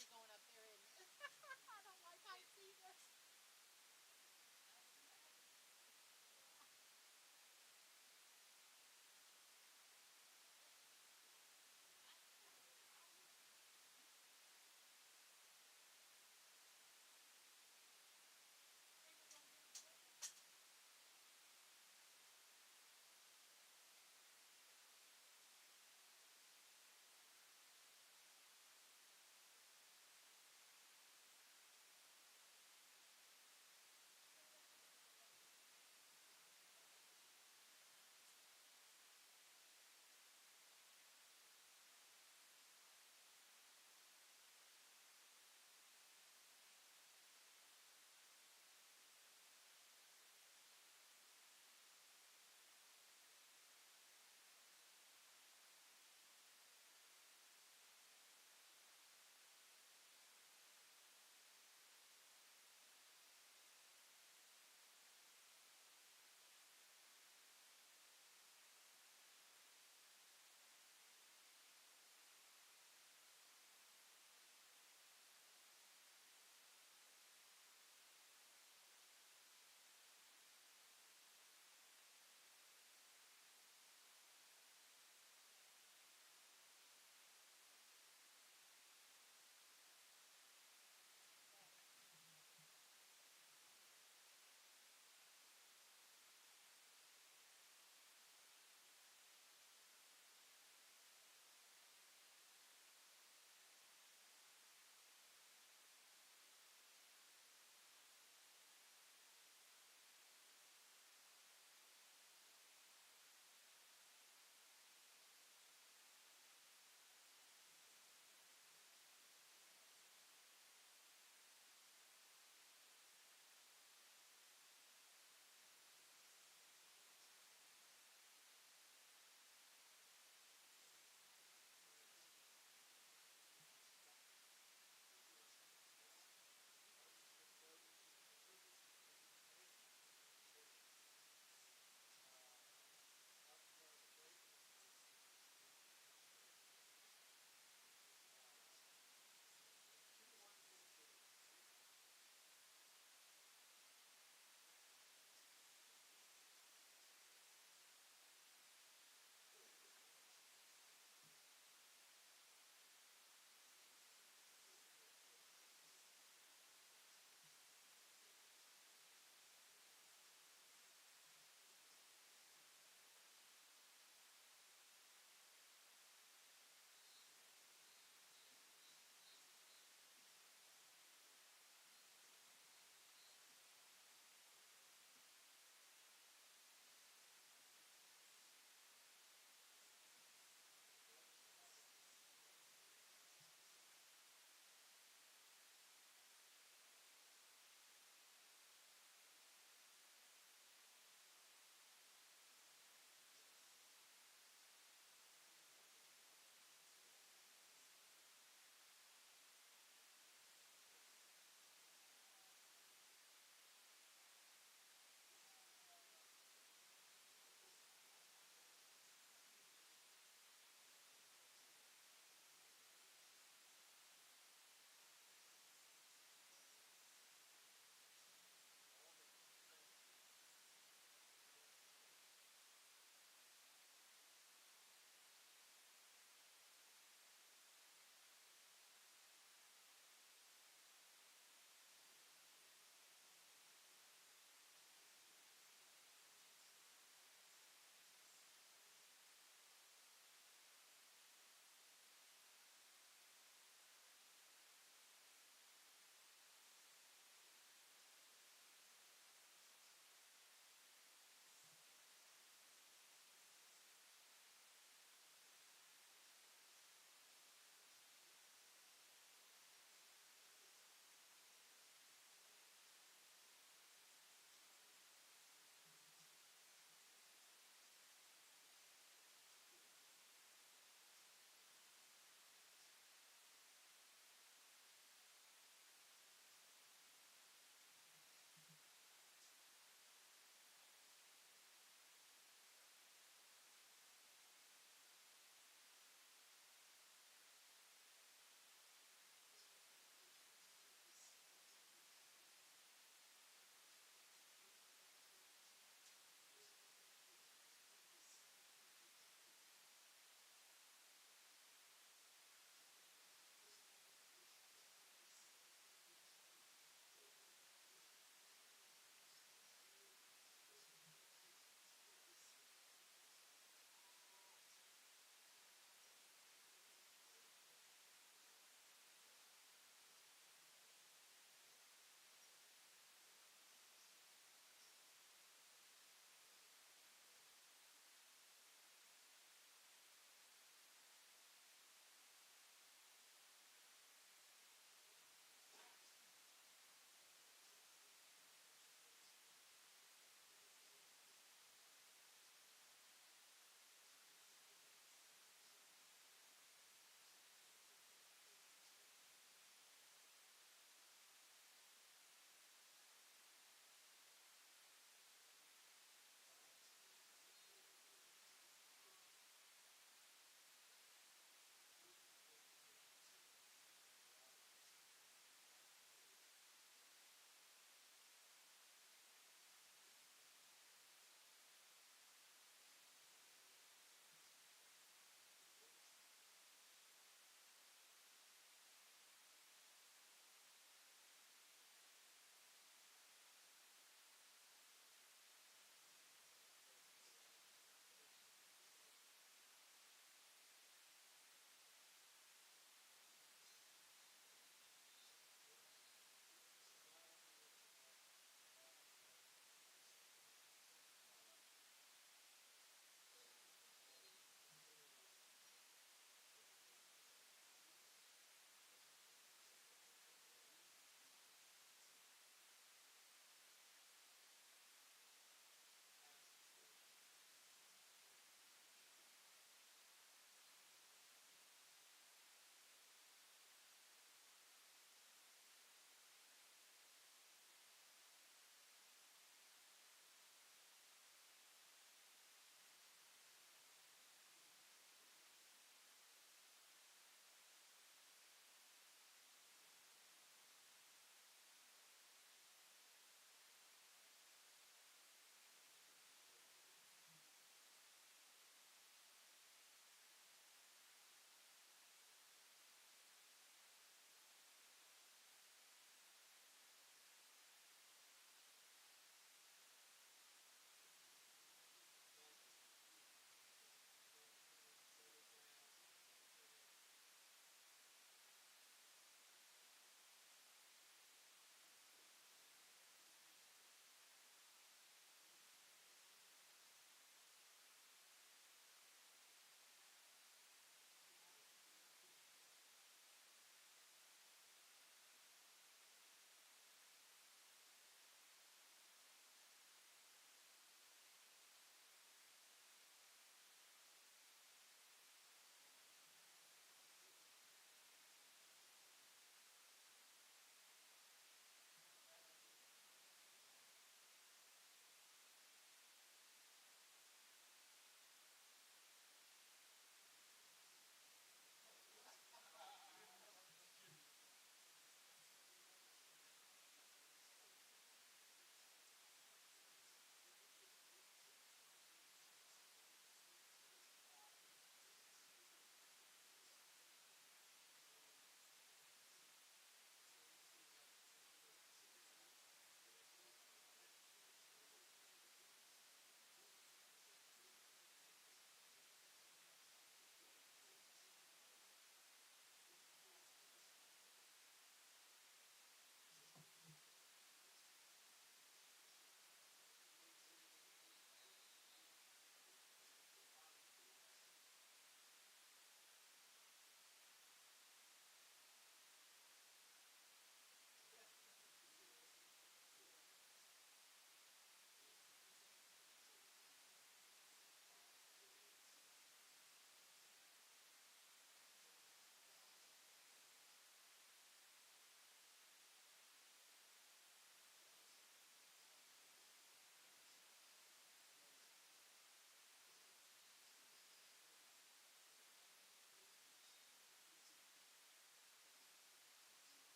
scary going up there, isn't it? I don't like heights either.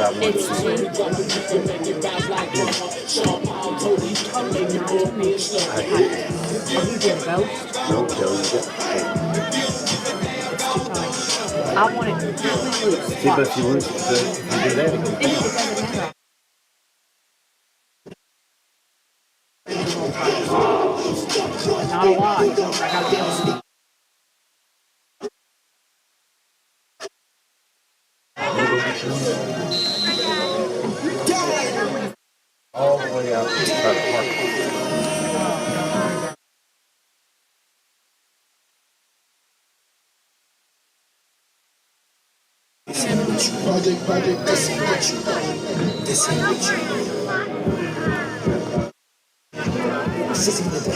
It's cheap. You did both? No, Joe. I want it completely loose. See, but if you lose, if you do that, It doesn't matter. Not a lot. I gotta be able to. all the way out by the park. Project, this ain't what you want. This ain't what you want. This ain't what you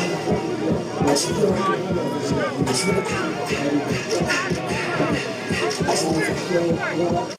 want.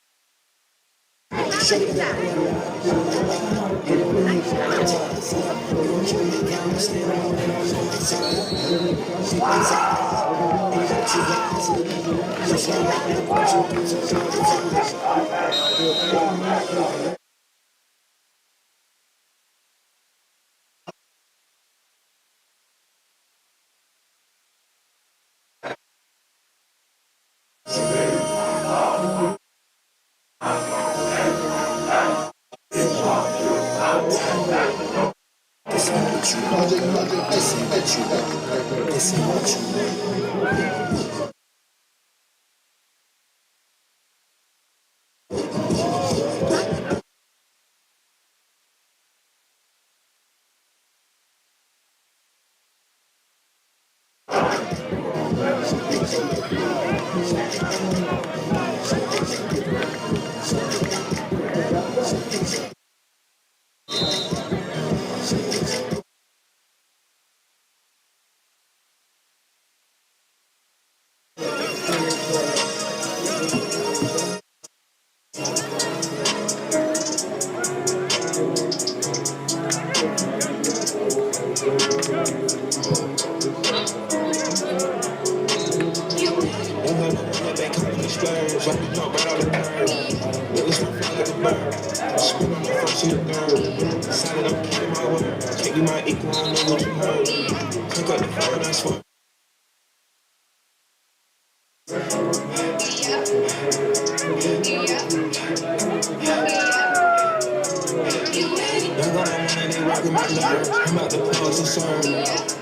I'm out the pause and serve.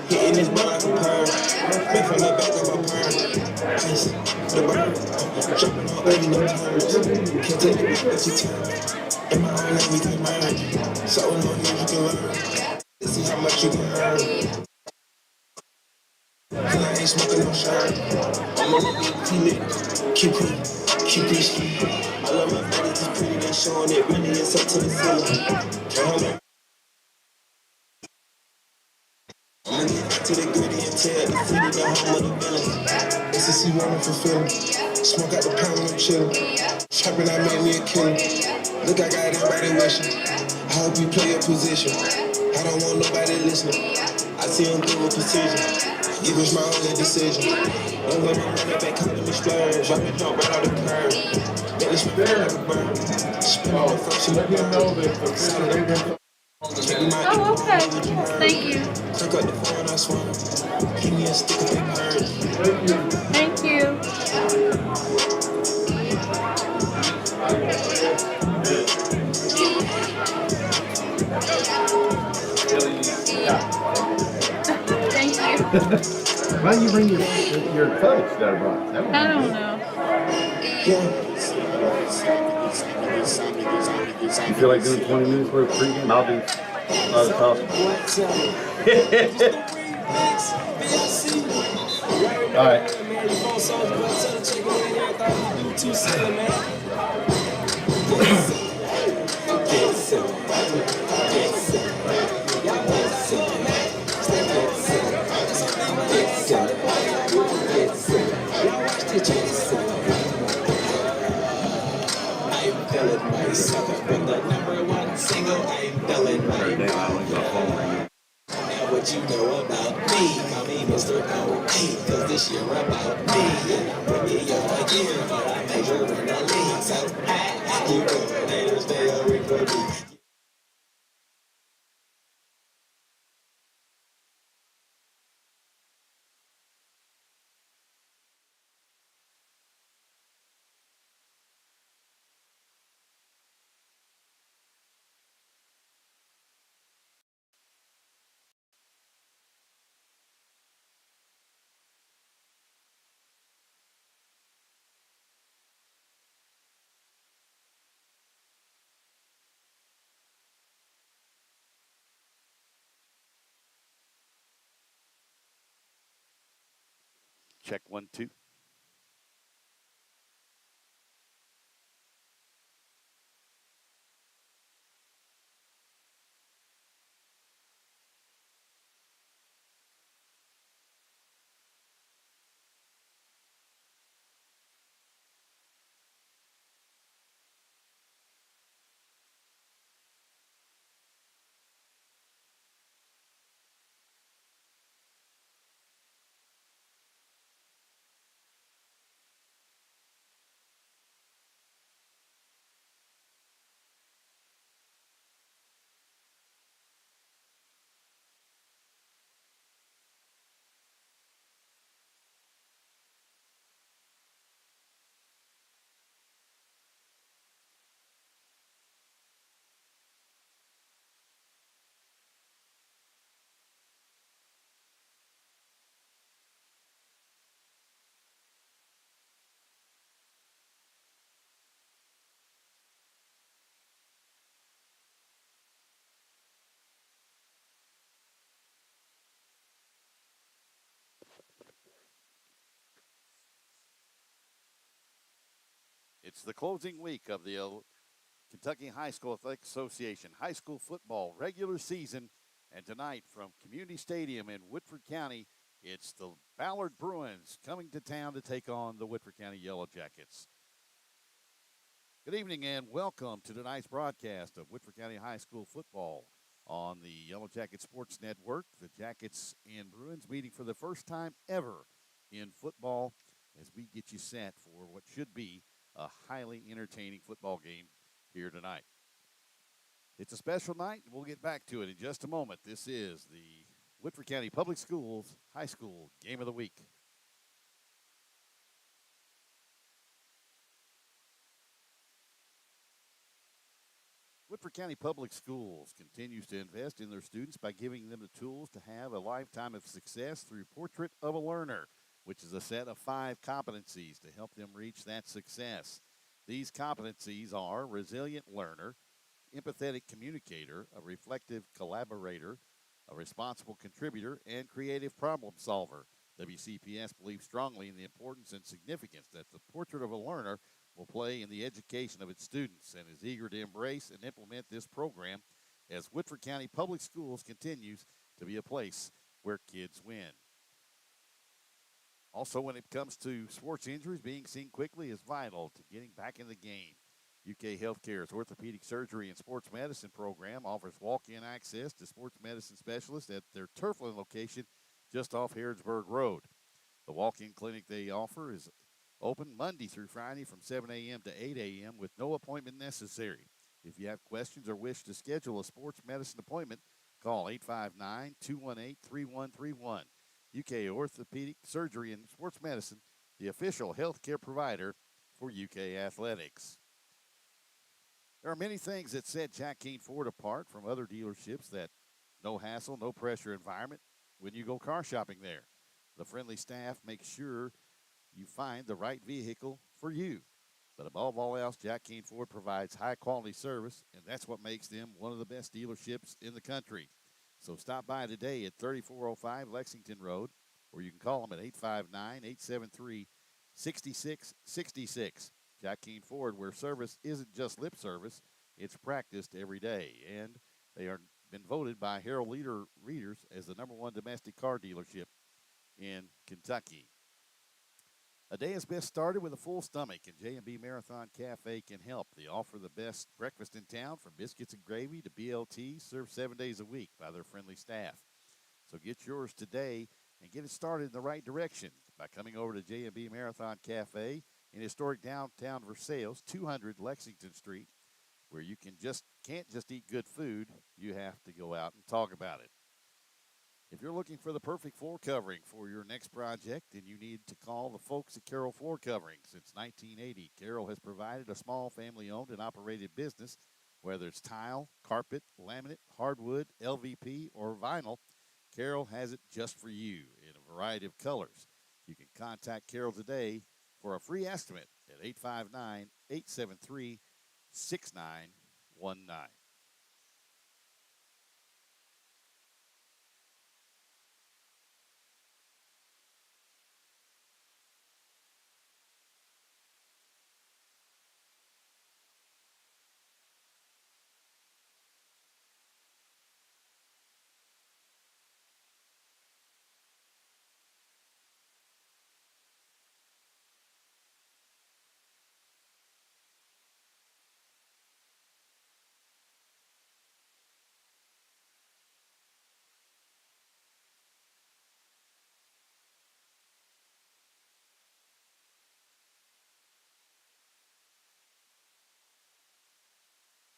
Hitting this bar like a perm. Back from the back of my perm. Ice, the bird. Jumping on early no turns. Can't take the back that you turn. In my own lane we can merge. So in no years you can learn. Let's see how much you can earn. And I ain't smoking no shirt. I'm on the lit. QP ski. I love my body, it's pretty, they showing it. Really, it's up to the ceiling. I'm gonna get to the gritty and tear the city, the home of the villain. SEC running for feeling. Smoke out the pound and I'm chillin'. Trapping, I made me a killer. Look, I got everybody wishing. I hope you play your position. I don't want nobody listening. I see them give a precision. It was my only decision. Don't let me run it back, calling me splurge. Drop it, jump right out the curb. Make me spin like a bird. Spin on the first and the bird. Oh, okay. Thank you. Click up the phone, I swear. Give me a stick of big bird. Thank you. Thank you. Why don't you bring your coach that I brought? I don't know. You feel like doing 20 minutes worth of pregame? I'll do talk. All right. I'm feeling myself with the #1 single. I'm feeling myself. Now what you know about me? Call me Mr. O.A. Cause this year about me. And I'm rookie of the year, but I'm majoring the league. So You go, they stay away from me. Check 1, 2. It's the closing week of the Kentucky High School Athletic Association high school football regular season. And tonight from Community Stadium in Woodford County, it's the Ballard Bruins coming to town to take on the Woodford County Yellow Jackets. Good evening and welcome to tonight's broadcast of Woodford County High School football on the Yellow Jacket Sports Network. The Jackets and Bruins meeting for the first time ever in football as we get you set for what should be a highly entertaining football game here tonight. It's a special night. We'll get back to it in just a moment. This is the Woodford County Public Schools High School Game of the Week. Woodford County Public Schools continues to invest in their students by giving them the tools to have a lifetime of success through Portrait of a Learner, which is a set of 5 competencies to help them reach that success. These competencies are resilient learner, empathetic communicator, a reflective collaborator, a responsible contributor, and creative problem solver. WCPS believes strongly in the importance and significance that the Portrait of a Learner will play in the education of its students and is eager to embrace and implement this program as Woodford County Public Schools continues to be a place where kids win. Also, when it comes to sports injuries, being seen quickly is vital to getting back in the game. UK Healthcare's orthopedic surgery and sports medicine program offers walk-in access to sports medicine specialists at their Turfland location just off Harrodsburg Road. The walk-in clinic they offer is open Monday through Friday from 7 a.m. to 8 a.m. with no appointment necessary. If you have questions or wish to schedule a sports medicine appointment, call 859-218-3131. UK Orthopedic Surgery and Sports Medicine, the official healthcare provider for UK Athletics. There are many things that set Jack Keane Ford apart from other dealerships: that no hassle, no pressure environment when you go car shopping there. The friendly staff makes sure you find the right vehicle for you. But above all else, Jack Keane Ford provides high-quality service, and that's what makes them one of the best dealerships in the country. So stop by today at 3405 Lexington Road, or you can call them at 859-873-6666. Jack Keane Ford, where service isn't just lip service, it's practiced every day. And they have been voted by Herald Leader readers as the #1 domestic car dealership in Kentucky. A day is best started with a full stomach, and J&B Marathon Cafe can help. They offer the best breakfast in town, from biscuits and gravy to BLT, served 7 days a week by their friendly staff. So get yours today and get it started in the right direction by coming over to J&B Marathon Cafe in historic downtown Versailles, 200 Lexington Street, where you can't just eat good food. You have to go out and talk about it. If you're looking for the perfect floor covering for your next project, then you need to call the folks at Carroll Floor Covering. Since 1980, Carroll has provided a small family-owned and operated business, whether it's tile, carpet, laminate, hardwood, LVP, or vinyl. Carroll has it just for you in a variety of colors. You can contact Carroll today for a free estimate at 859-873-6919.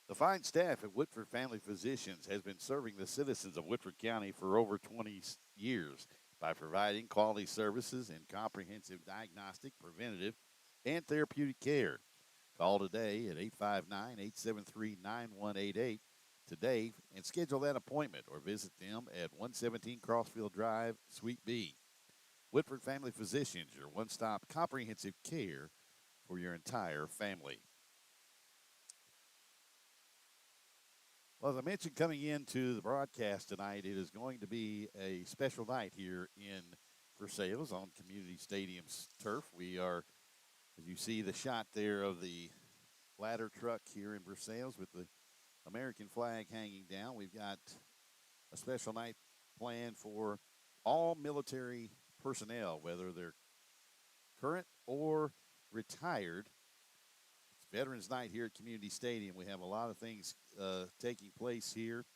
The fine staff at Woodford Family Physicians has been serving the citizens of Woodford County for over 20 years by providing quality services and comprehensive diagnostic, preventative, and therapeutic care. Call today at 859-873-9188 today and schedule that appointment or visit them at 117 Crossfield Drive, Suite B. Woodford Family Physicians, your one-stop comprehensive care for your entire family. Well, as I mentioned, coming into the broadcast tonight, it is going to be a special night here in Versailles on Community Stadium's turf. We are, as you see the shot there of the ladder truck here in Versailles with the American flag hanging down. We've got a special night planned for all military personnel, whether they're current or retired. Veterans Night here at Community Stadium. We have a lot of things taking place here.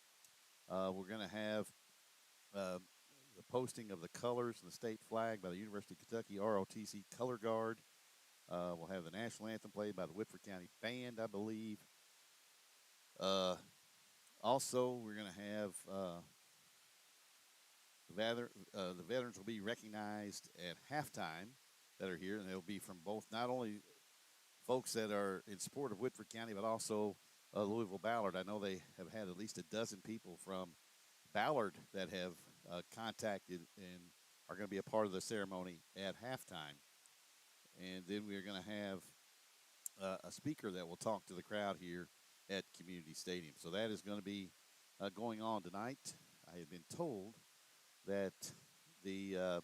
We're going to have the posting of the colors and the state flag by the University of Kentucky ROTC Color Guard. We'll have the national anthem played by the Woodford County Band, I believe. Also, we're going to have the veterans will be recognized at halftime that are here, and they'll be from both not only folks that are in support of Woodford County, but also Louisville Ballard. I know they have had at least a dozen people from Ballard that have contacted and are going to be a part of the ceremony at halftime. And then we're going to have a speaker that will talk to the crowd here at Community Stadium. So that is going to be going on tonight. I have been told that the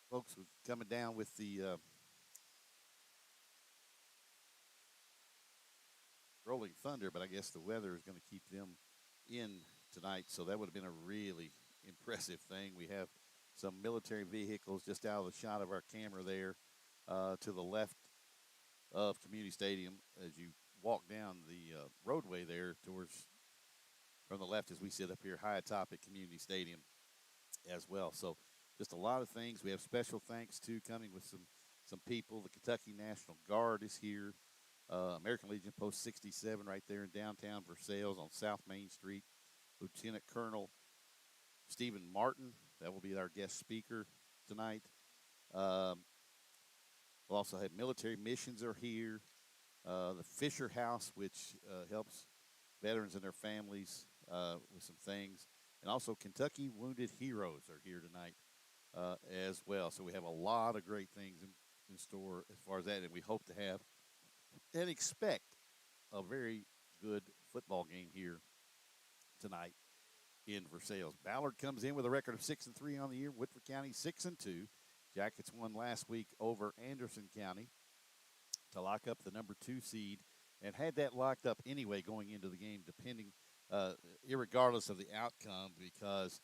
folks coming down with the Rolling Thunder, but I guess the weather is going to keep them in tonight, so that would have been a really impressive thing. We have some military vehicles just out of the shot of our camera there to the left of Community Stadium as you walk down the roadway there towards from the left as we sit up here high atop at Community Stadium as well. So just a lot of things. We have special thanks to coming with some people. The Kentucky National Guard is here. American Legion Post 67 right there in downtown Versailles on South Main Street. Lieutenant Colonel Stephen Martin, that will be our guest speaker tonight. We'll also have military missions are here. The Fisher House, which helps veterans and their families with some things. And also Kentucky Wounded Heroes are here tonight as well. So we have a lot of great things in store as far as that, and we hope to have and expect a very good football game here tonight in Versailles. Ballard comes in with a record of 6-3 on the year. Woodford County 6-2. Jackets won last week over Anderson County to lock up the number 2 seed and had that locked up anyway going into the game, depending, irregardless of the outcome, because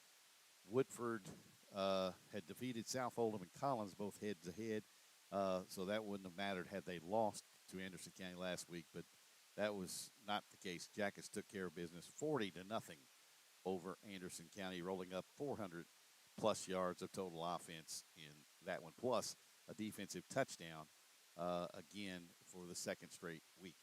Woodford had defeated South Oldham and Collins both head to head, so that wouldn't have mattered had they lost to Anderson County last week, but that was not the case. Jackets took care of business 40-0 over Anderson County, rolling up 400-plus yards of total offense in that one, plus a defensive touchdown again for the second straight week.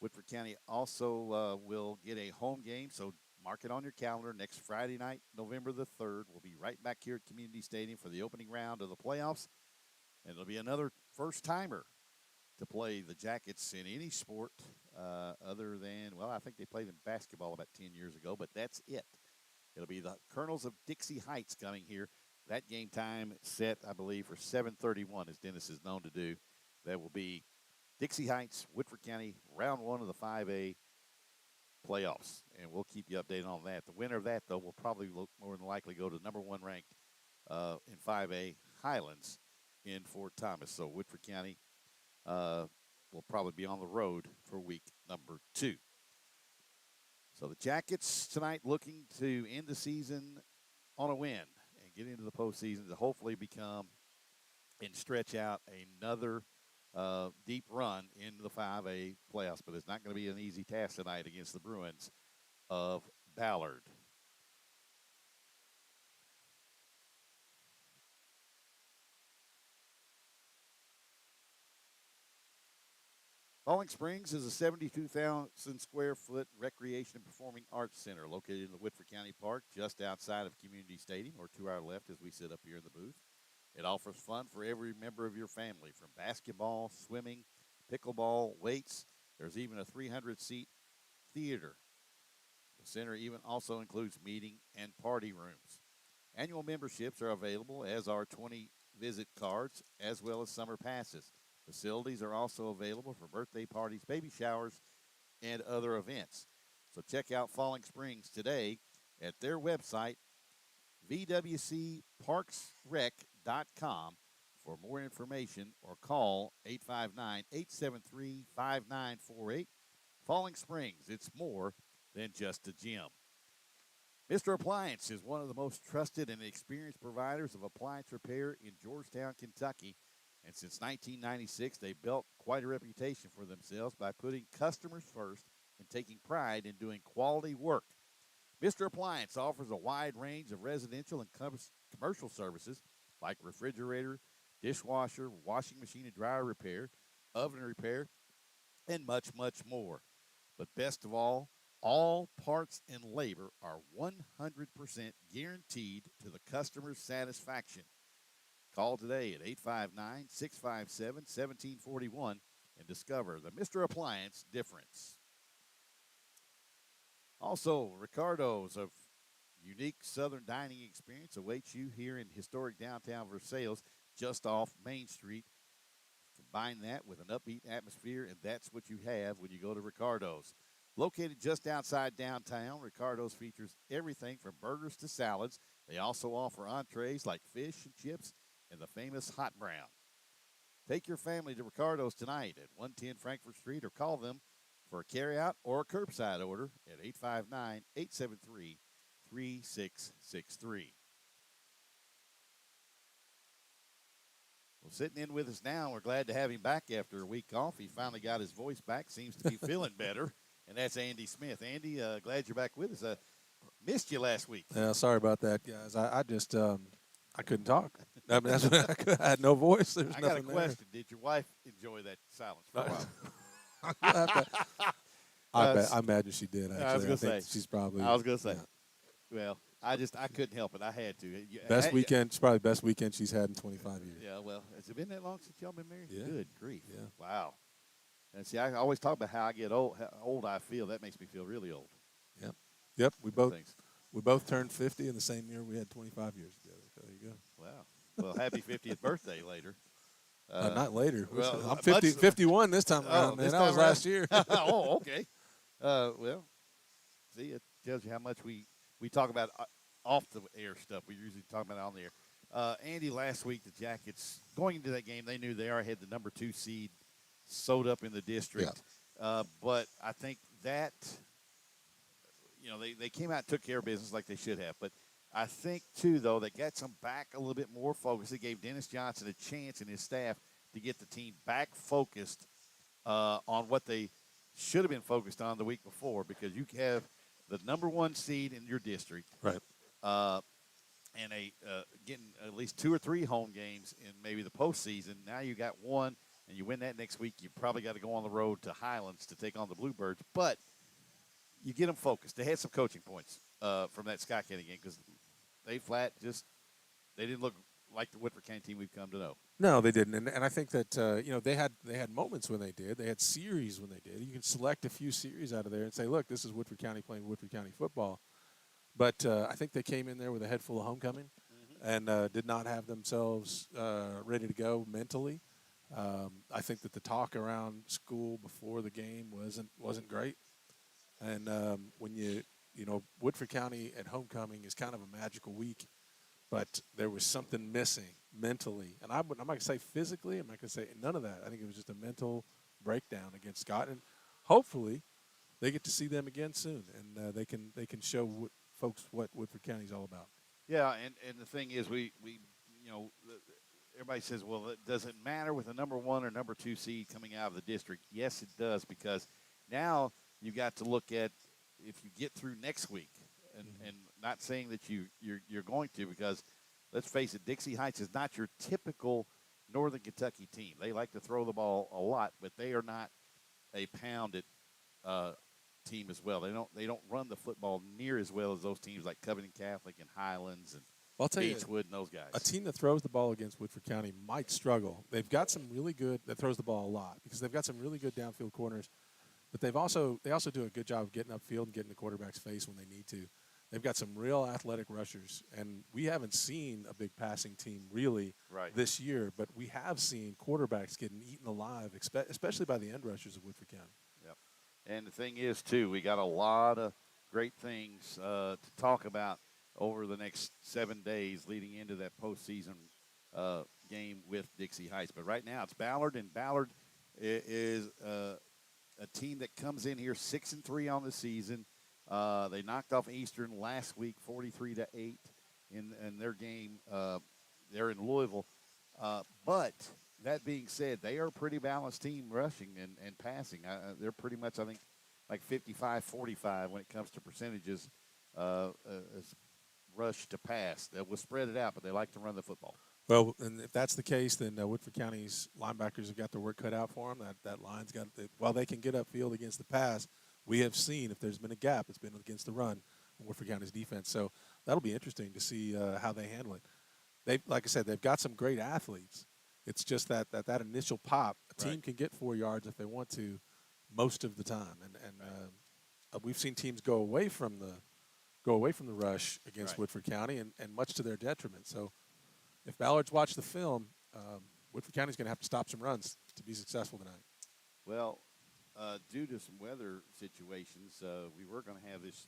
Woodford County also will get a home game, so mark it on your calendar. Next Friday night, November the 3rd, we'll be right back here at Community Stadium for the opening round of the playoffs, and it'll be another first-timer to play the Jackets in any sport other than, well, I think they played in basketball about 10 years ago, but that's it. It'll be the Colonels of Dixie Heights coming here. That game time set, I believe, for 7:31, as Dennis is known to do. That will be Dixie Heights, Woodford County, round one of the 5A playoffs, and we'll keep you updated on that. The winner of that, though, will probably more than likely go to number one ranked in 5A Highlands in Fort Thomas. So Woodford County will probably be on the road for week number 2. So the Jackets tonight looking to end the season on a win and get into the postseason to hopefully become and stretch out another deep run into the 5A playoffs. But it's not going to be an easy task tonight against the Bruins of Ballard. Falling Springs is a 72,000 square foot recreation and performing arts center located in the Woodford County Park just outside of Community Stadium, or to our left as we sit up here in the booth. It offers fun for every member of your family, from basketball, swimming, pickleball, weights. There's even a 300-seat theater. The center even also includes meeting and party rooms. Annual memberships are available, as are 20 visit cards, as well as summer passes. Facilities are also available for birthday parties, baby showers, and other events. So check out Falling Springs today at their website, vwcparksrec.com, for more information, or call 859-873-5948. Falling Springs, it's more than just a gym. Mr. Appliance is one of the most trusted and experienced providers of appliance repair in Georgetown, Kentucky. And since 1996, they've built quite a reputation for themselves by putting customers first and taking pride in doing quality work. Mr. Appliance offers a wide range of residential and commercial services like refrigerator, dishwasher, washing machine and dryer repair, oven repair, and much, much more. But best of all parts and labor are 100% guaranteed to the customer's satisfaction. Call today at 859-657-1741 and discover the Mr. Appliance difference. Also, Ricardo's, a unique southern dining experience, awaits you here in historic downtown Versailles, just off Main Street. Combine that with an upbeat atmosphere, and that's what you have when you go to Ricardo's. Located just outside downtown, Ricardo's features everything from burgers to salads. They also offer entrees like fish and chips and the famous hot brown. Take your family to Ricardo's tonight at 110 Frankfort Street, or call them for a carryout or a curbside order at 859-873-3663. Well, sitting in with us now, we're glad to have him back after a week off. He finally got his voice back, seems to be feeling better, and that's Andy Smith. Andy, glad you're back with us. Missed you last week. Yeah, sorry about that, guys. I just I couldn't talk. I mean, I had no voice. There was I got a nothing question. Did your wife enjoy that silence for a while? I imagine she did. Actually, I was going to say. She's probably. I was going to say. Yeah. Well, I couldn't help it. I had to. Best weekend. It's probably best weekend she's had in 25 years. Yeah. Well, has it been that long since y'all been married? Yeah. Good grief. Yeah. Wow. And see, I always talk about how I get old, how old I feel. That makes me feel really old. Yep. Yep. We both turned 50 in the same year. We had 25 years together. So there you go. Wow. Well, happy 50th birthday later. Not later. Well, I'm 51 this time around, man. That was last year. Oh, okay. Well, see, it tells you how much we talk about off the air stuff. We usually talk about it on the air. Andy, last week, the Jackets, going into that game, they knew they already had the number 2 seed sewed up in the district. Yeah. But I think that, they came out and took care of business like they should have. But I think, too, though, they got some back a little bit more focused. They gave Dennis Johnson a chance and his staff to get the team back focused on what they should have been focused on the week before, because you have the number 1 seed in your district. Right. and getting at least 2 or 3 home games in maybe the postseason. Now you got one, and you win that next week. You probably got to go on the road to Highlands to take on the Bluebirds, but you get them focused. They had some coaching points from that Scott County game because they didn't look like the Woodford County team we've come to know. No, they didn't, and I think that they had moments when they did. They had series when they did. You can select a few series out of there and say, look, this is Woodford County playing Woodford County football. But I think they came in there with a head full of homecoming, and did not have themselves ready to go mentally. I think that the talk around school before the game wasn't great, and when Woodford County at homecoming is kind of a magical week. But there was something missing mentally. And I'm not going to say physically. I'm not going to say none of that. I think it was just a mental breakdown against Scott. And hopefully they get to see them again soon. And they can show folks what Woodford County is all about. Yeah, and the thing is, everybody says, well, does it matter with a number 1 or number 2 seed coming out of the district? Yes, it does, because now you've got to look at if you get through next week. And not saying that you're going to, because let's face it, Dixie Heights is not your typical Northern Kentucky team. They like to throw the ball a lot, but they are not a pounded team as well. They don't run the football near as well as those teams like Covington Catholic and Highlands and Beechwood and those guys. A team that throws the ball against Woodford County might struggle. They've got some really good that throws the ball a lot because they've got some really good downfield corners, but they also do a good job of getting upfield and getting the quarterback's face when they need to. They've got some real athletic rushers, and we haven't seen a big passing team really this year, but we have seen quarterbacks getting eaten alive, especially by the end rushers of Woodford County. Yep. And the thing is, too, we got a lot of great things to talk about over the next 7 days leading into that postseason game with Dixie Heights. But right now it's Ballard, and Ballard is a team that comes in here 6-3 on the season. They knocked off Eastern last week, 43-8, in their game. They're in Louisville. But that being said, they are a pretty balanced team rushing and passing. They're pretty much, I think, like 55-45 when it comes to percentages rush to pass. They will spread it out, but they like to run the football. Well, and if that's the case, then Woodford County's linebackers have got their work cut out for them. That line's got while they can get upfield against the pass, we have seen if there's been a gap, it's been against the run in Woodford County's defense. So that'll be interesting to see how they handle it. Like I said, they've got some great athletes. It's just that initial pop, a team can get 4 yards if they want to, most of the time. And we've seen teams go away from the rush against Woodford County, and much to their detriment. So if Ballard's watched the film, Woodford County's going to have to stop some runs to be successful tonight. Well, due to some weather situations, we were going to have this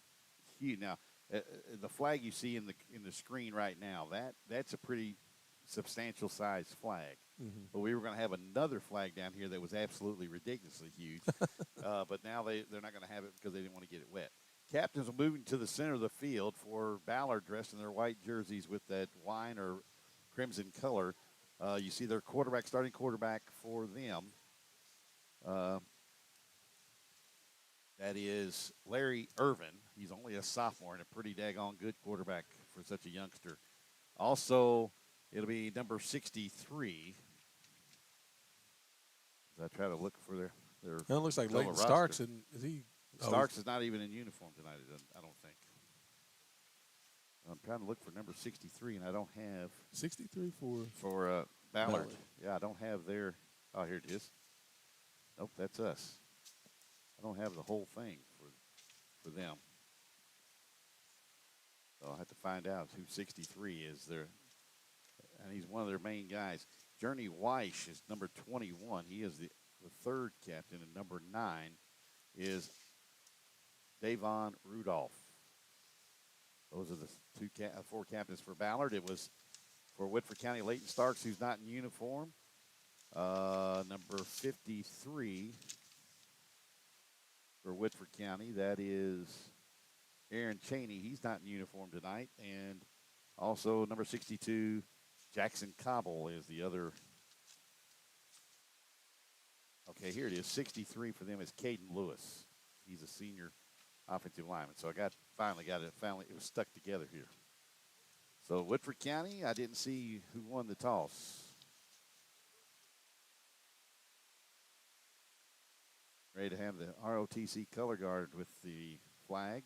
huge. Now, the flag you see in the screen right now, that's a pretty substantial sized flag. Mm-hmm. But we were going to have another flag down here that was absolutely ridiculously huge. But now they're not going to have it because they didn't want to get it wet. Captains are moving to the center of the field for Ballard, dressed in their white jerseys with that wine or crimson color. You see their starting quarterback for them. That is Larry Irvin. He's only a sophomore and a pretty daggone good quarterback for such a youngster. Also, it'll be number 63. As I try to look for their it looks like Leighton Starks, and is he? Starks is not even in uniform tonight, I don't think. I'm trying to look for number 63, and I don't have 63 for Ballard. Yeah, I don't have their. Oh, here it is. Nope, that's us. I don't have the whole thing for them. So I'll have to find out who 63 is there. And he's one of their main guys. Journey Weish is number 21. He is the third captain, and number 9 is Davon Rudolph. Those are the 4 captains for Ballard. It was for Woodford County, Leighton Starks, who's not in uniform. Number 53 for Woodford County, that is Aaron Cheney. He's not in uniform tonight. And also number 62, Jackson Cobble is the other. Okay, here it is. 63 for them is Caden Lewis. He's a senior offensive lineman. So I finally got it. It was stuck together here. So Woodford County, I didn't see who won the toss. Ready to have the ROTC color guard with the flag.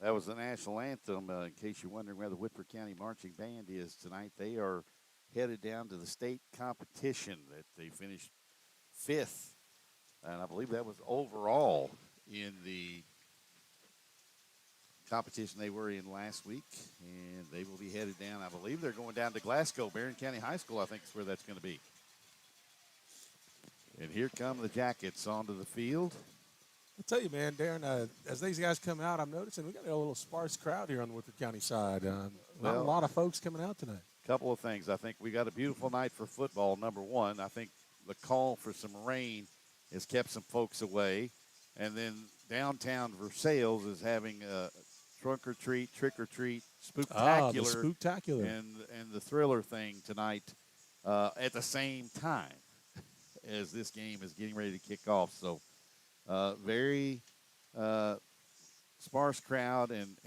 That was the national anthem. In case you're wondering where the Woodford County Marching Band is tonight, they are headed down to the state competition that they finished 5th. And I believe that was overall in the competition they were in last week. And they will be headed down. I believe they're going down to Glasgow. Barron County High School, I think, is where that's going to be. And here come the Jackets onto the field. I'll tell you, man, Darren, as these guys come out, I'm noticing we got a little sparse crowd here on the Woodford County side. Not a lot of folks coming out tonight. Couple of things. I think we got a beautiful night for football, number one. I think the call for some rain has kept some folks away. And then downtown Versailles is having a trunk or treat, trick or treat, spooktacular, the spooktacular, and the thriller thing tonight at the same time as this game is getting ready to kick off. So very sparse crowd, and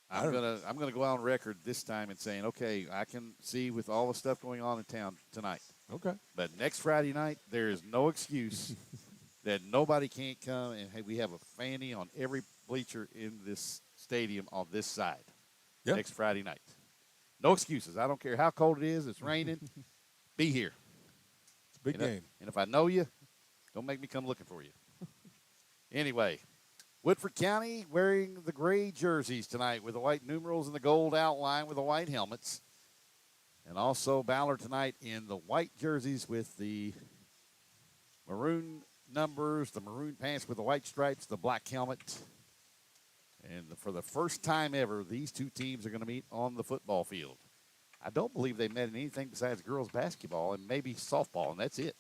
I'm gonna go out on record this time and saying, okay, I can see with all the stuff going on in town tonight. Okay. But next Friday night, there is no excuse that nobody can't come, and hey, we have a fanny on every bleacher in this stadium on this side. Yep. Next Friday night. No excuses. I don't care how cold it is. It's raining. Be here. It's a big game. And if I know you, don't make me come looking for you. Anyway, Woodford County wearing the gray jerseys tonight with the white numerals and the gold outline with the white helmets. And also Ballard tonight in the white jerseys with the maroon numbers, the maroon pants with the white stripes, the black helmet. And for the first time ever, these two teams are going to meet on the football field. I don't believe they met in anything besides girls basketball and maybe softball, and that's it.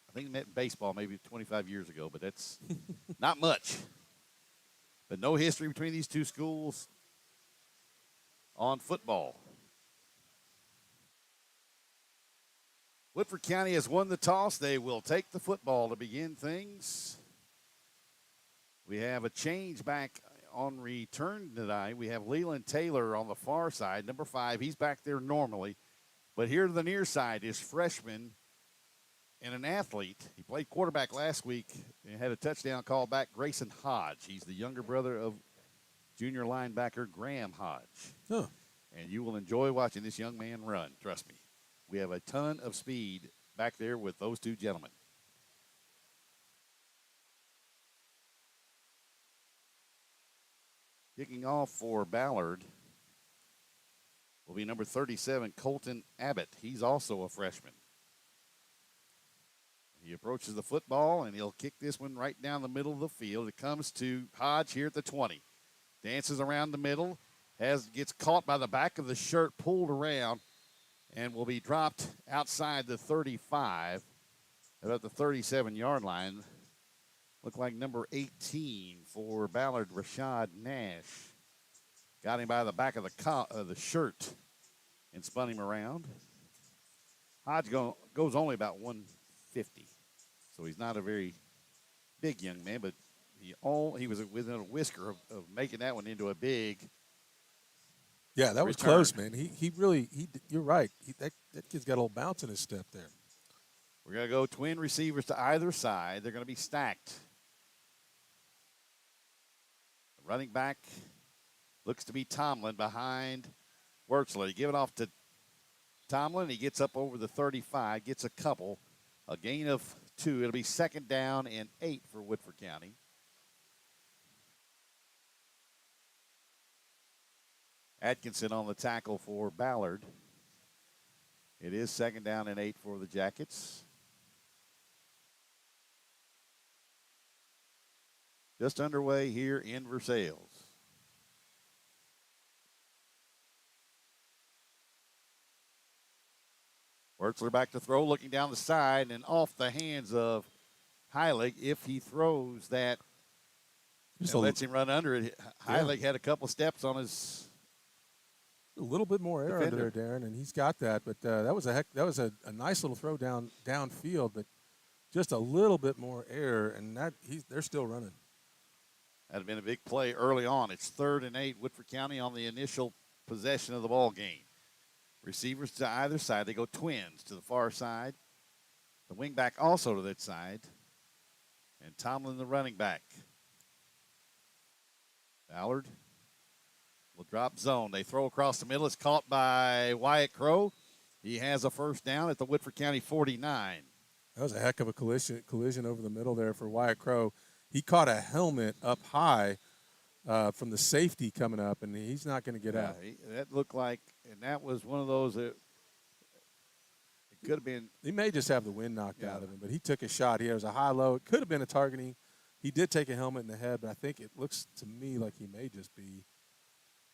I think they met in baseball maybe 25 years ago, but that's not much. But no history between these two schools on football. Woodford County has won the toss. They will take the football to begin things. We have a change back on return tonight. We have Leland Taylor on the far side, number 5. He's back there normally. But here to the near side is freshman and an athlete. He played quarterback last week and had a touchdown call back, Grayson Hodge. He's the younger brother of junior linebacker Graham Hodge. Huh. And you will enjoy watching this young man run, trust me. We have a ton of speed back there with those two gentlemen. Kicking off for Ballard will be number 37, Colton Abbott. He's also a freshman. He approaches the football, and he'll kick this one right down the middle of the field. It comes to Hodge here at the 20. Dances around the middle, gets caught by the back of the shirt, pulled around, and will be dropped outside the 35, about the 37-yard line. Looked like number 18 for Ballard, Rashad Nash. Got him by the back of the shirt and spun him around. Hodge goes only about 150, so he's not a very big young man, but he was within a whisker of making that one into a big. Yeah, that was return. close, man. He really you're right. That kid's got a little bounce in his step there. We're going to go twin receivers to either side. They're going to be stacked. The running back looks to be Tomlin behind Wurtzler. They give it off to Tomlin. He gets up over the 35, gets a couple, a gain of 2. It'll be 2nd down and 8 for Woodford County. Atkinson on the tackle for Ballard. It is 2nd down and 8 for the Jackets. Just underway here in Versailles. Wurtzler back to throw, looking down the side and off the hands of Heilig. If he throws that, lets him run under it. Heilig had a couple steps on his. A little bit more air under there, Darren, and he's got that. But that was a nice little throw downfield, but just a little bit more air, and they're still running. That had been a big play early on. It's 3rd and 8, Woodford County on the initial possession of the ball game. Receivers to either side. They go twins to the far side. The wing back also to that side. And Tomlin, the running back. Ballard will drop zone. They throw across the middle. It's caught by Wyatt Crow. He has a 1st down at the Woodford County 49. That was a heck of a collision over the middle there for Wyatt Crow. He caught a helmet up high from the safety coming up, and he's not going to get out. That looked like, and that was one of those that it could have been. He may just have the wind knocked out of him, but he took a shot. He was a high-low. It could have been a targeting. He did take a helmet in the head, but I think it looks to me like he may just be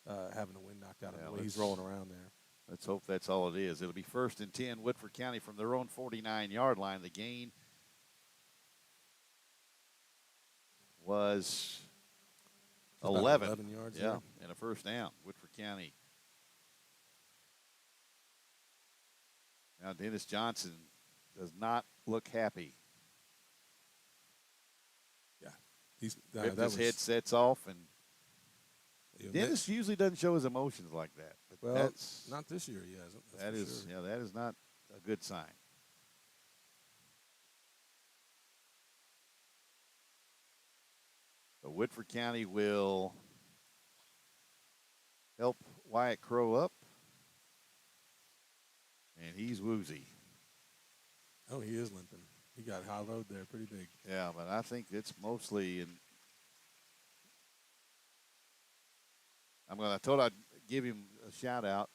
having the wind knocked out of him the way he's rolling around there. Let's hope that's all it is. It'll be 1st and 10, Woodford County from their own 49-yard line. The gain was 11 yards. Yeah, and a 1st down, Woodford County. Now Dennis Johnson does not look happy. Yeah, he's ripped his headsets off, and Dennis usually doesn't show his emotions like that. But that's not this year. He hasn't. That is not a good sign. So Woodford County will help Wyatt Crow up. And he's woozy. Oh, he is limping. He got high load there, pretty big. Yeah, but I think it's mostly I told I'd give him a shout out.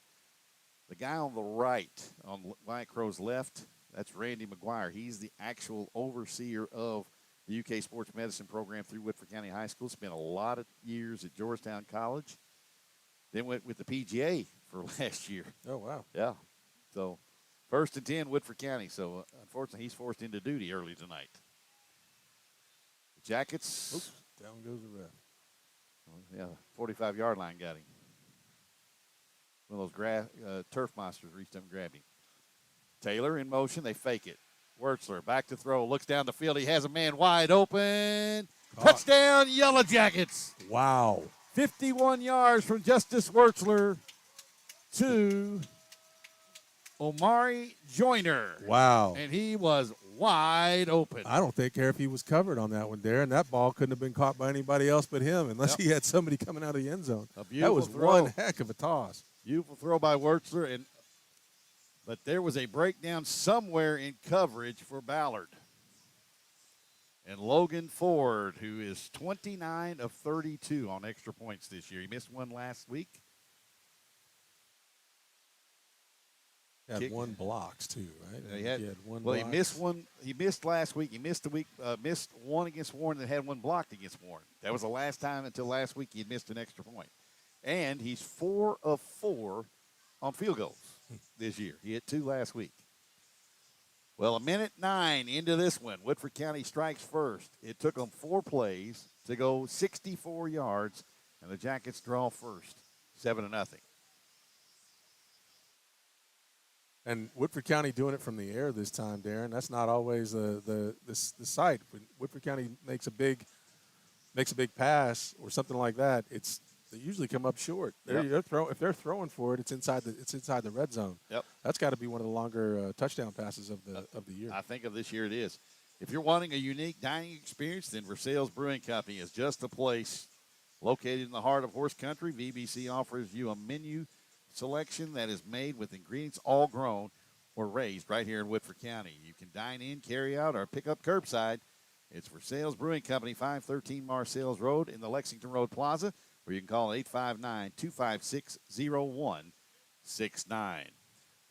The guy on the right, on Wyatt Crow's left, that's Randy McGuire. He's the actual overseer of the UK Sports Medicine program through Woodford County High School. Spent a lot of years at Georgetown College. Then went with the PGA for last year. Oh, wow. Yeah. So 1st and 10, Woodford County. So, unfortunately, he's forced into duty early tonight. The Jackets. Oops, down goes the ref. Yeah, 45-yard line got him. One of those turf monsters reached up and grabbed him. Taylor in motion. They fake it. Wurtzler back to throw. Looks down the field. He has a man wide open. Touchdown, Yellow Jackets. Wow. 51 yards from Justice Wurtzler to Omari Joyner. Wow. And he was wide open. I don't care if he was covered on that one, Darren. That ball couldn't have been caught by anybody else but him unless he had somebody coming out of the end zone. That was throw. One heck of a toss. Beautiful throw by Wurtzler, but there was a breakdown somewhere in coverage for Ballard. and Logan Ford, who is 29 of 32 on extra points this year. He missed one last week. He had one blocks too, right? He had one. Well, blocks. he missed one. He missed last week. He missed the week. Missed one against Warren, and had one blocked against Warren. That was the last time until last week he had missed an extra point. And he's 4 of 4 on field goals this year. He hit 2 last week. Well, a minute 9 into this one, Woodford County strikes first. It took them 4 plays to go 64 yards, and the Jackets draw first, 7-0. And Woodford County doing it from the air this time, Darren. That's not always the sight. When Woodford County makes a big pass or something like that, they usually come up short. If they're throwing for it, it's inside the red zone. Yep. That's got to be one of the longer touchdown passes of the year. I think of this year it is. If you're wanting a unique dining experience, then Versailles Brewing Company is just the place. Located in the heart of horse country, VBC offers you a menu selection that is made with ingredients all grown or raised right here in Woodford County. You can dine in, carry out, or pick up curbside. It's Versailles Brewing Company, 513 Marseilles Road in the Lexington Road Plaza, or you can call 859-256-0169.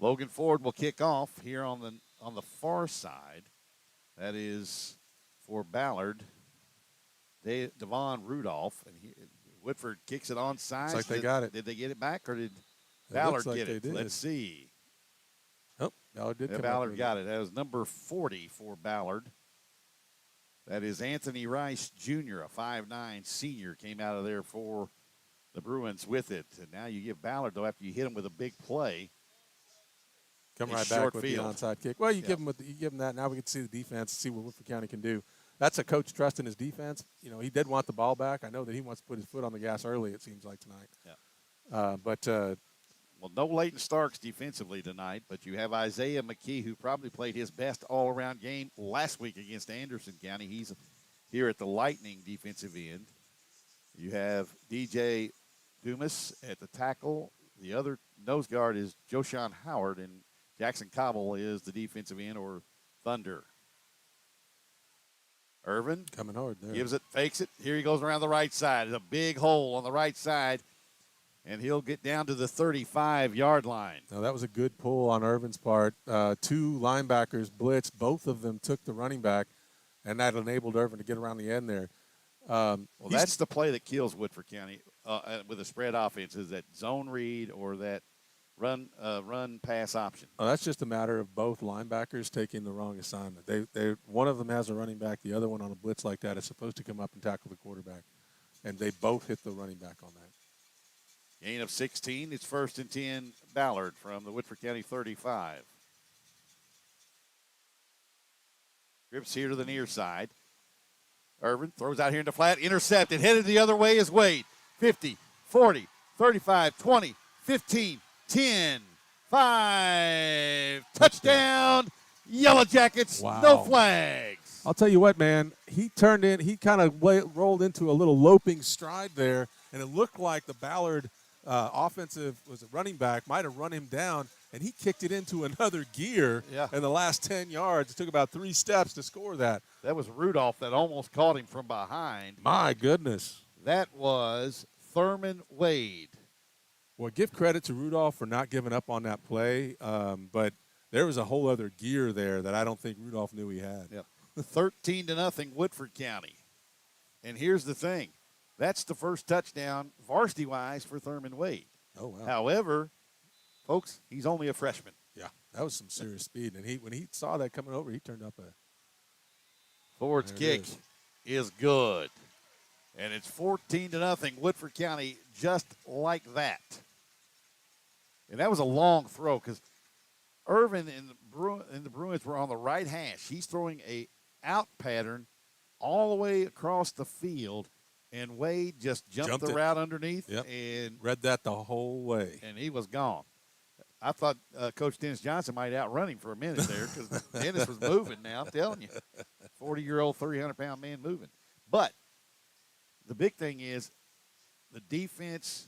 Logan Ford will kick off here on the far side. That is for Ballard. Devon Rudolph, and Woodford kicks it onside. Looks like they got it. Did they get it back, or did Ballard like get it? Did. Let's see. Oh, Ballard did. Yeah, Ballard got it. That was number 40 for Ballard. That is Anthony Rice Jr., a 5'9" senior, came out of there for the Bruins with it. And now you give Ballard, though, after you hit him with a big play. Come right back with the onside kick. Well, you give him that. Now we can see the defense, see what Woodford County can do. That's a coach trust in his defense. You know, he did want the ball back. I know that he wants to put his foot on the gas early, it seems like tonight. Yeah. Well, no Leighton Starks defensively tonight, but you have Isaiah McKee, who probably played his best all-around game last week against Anderson County. He's here at the Lightning defensive end. You have DJ Dumas at the tackle. The other nose guard is Joshawn Howard, and Jackson Cobble is the defensive end, or Thunder. Irvin coming hard there. Gives it, fakes it. Here he goes around the right side. There's a big hole on the right side, and he'll get down to the 35-yard line. Now, that was a good pull on Irvin's part. 2 linebackers blitzed. Both of them took the running back, and that enabled Irvin to get around the end there. Well, that's the play that kills Woodford County with a spread offense, is that zone read or that run pass option. That's just a matter of both linebackers taking the wrong assignment. They one of them has a running back. The other one on a blitz like that is supposed to come up and tackle the quarterback, and they both hit the running back on that. Gain of 16. It's 1st and 10, Ballard from the Woodford County 35. Grips here to the near side. Irvin throws out here in the flat, intercepted, headed the other way is Wade. 50, 40, 35, 20, 15, 10, 5. Touchdown, Yellow Jackets, Wow. No flags. I'll tell you what, man. He kind of rolled into a little loping stride there, and it looked like the Ballard running back might have run him down, and he kicked it into another gear in the last 10 yards. It took about 3 steps to score that. That was Rudolph that almost caught him from behind. My goodness. That was Thurman Wade. Well, give credit to Rudolph for not giving up on that play, but there was a whole other gear there that I don't think Rudolph knew he had. Yep. 13-0 Woodford County. And here's the thing. That's the first touchdown varsity-wise for Thurman Wade. Oh, wow. However, folks, he's only a freshman. Yeah, that was some serious speed. And when he saw that coming over, he turned up a – Ford's kick is good. And it's 14-0 Woodford County, just like that. And that was a long throw because Irvin and the Bruins were on the right hash. He's throwing a out pattern all the way across the field, and Wade just jumped the route underneath and read that the whole way. And he was gone. I thought Coach Dennis Johnson might outrun him for a minute there because Dennis was moving now, I'm telling you. 40-year-old, 300-pound man moving. But the big thing is the defense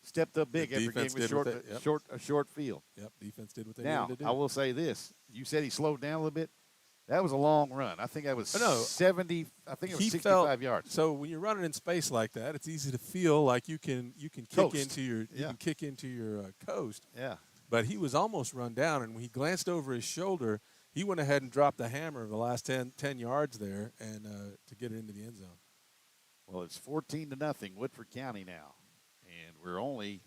stepped up big after getting a short field. Yep, defense did what they now, needed to do. I will say this. You said he slowed down a little bit. That was a long run. I think that was No, 70. I think it was he 65 felt, yards. So when you're running in space like that, it's easy to feel like you can kick Coast. into your you Yeah. can kick into your coast. Yeah. But he was almost run down, and when he glanced over his shoulder, he went ahead and dropped the hammer of the last 10 yards there and to get it into the end zone. Well, it's 14-0 Woodford County now, and we're only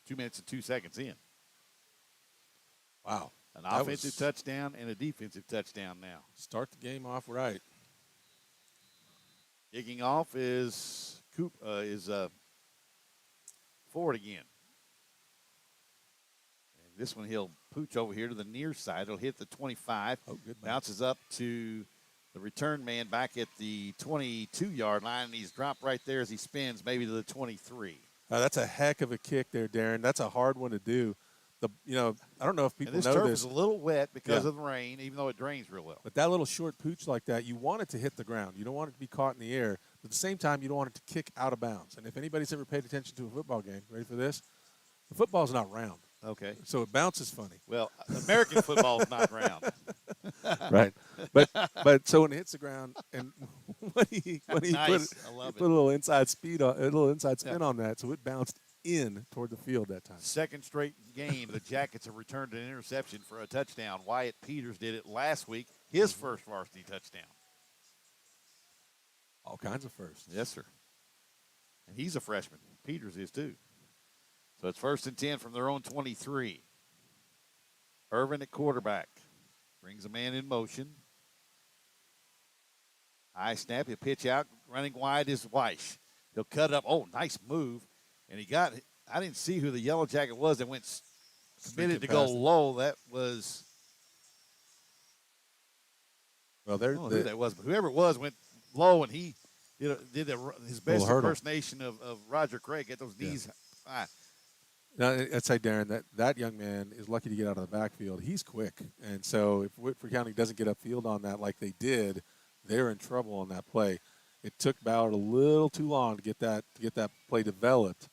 2 minutes and 2 seconds in. Wow. An offensive touchdown and a defensive touchdown now. Start the game off right. Kicking off is Ford again. And this one he'll pooch over here to the near side. It'll hit the 25. Oh, good. Bounces up to the return man back at the 22-yard line, and he's dropped right there as he spins, maybe to the 23. That's a heck of a kick there, Darren. That's a hard one to do. I don't know if people And this know turf this. is a little wet because Yeah. of the rain, even though it drains real well. But that little short pooch like that, you want it to hit the ground. You don't want it to be caught in the air. But at the same time, you don't want it to kick out of bounds. And if anybody's ever paid attention to a football game, ready for this? The football's not round. Okay. So it bounces funny. Well, American football is not round. Right. But so when it hits the ground and when he Nice. I love put a little inside spin on that, so it bounced in toward the field that time. Second straight game, the Jackets have returned an interception for a touchdown. Wyatt Peters did it last week, his first varsity touchdown. All kinds of firsts. Yes, sir. And he's a freshman. Peters is too. So it's 1st and 10 from their own 23. Irvin at quarterback. Brings a man in motion. High snap. He'll pitch out. Running wide is Weiss. He'll cut it up. Oh, nice move. And I didn't see who the yellow jacket was that went committed to go low. That was, Well, I don't know who that was, but whoever it was went low, and he did his best impersonation of Roger Craig. Get those knees high. Now, I'd say, Darren, that young man is lucky to get out of the backfield. He's quick. And so if Woodford County doesn't get upfield on that like they did, they're in trouble on that play. It took Ballard a little too long to get that play developed.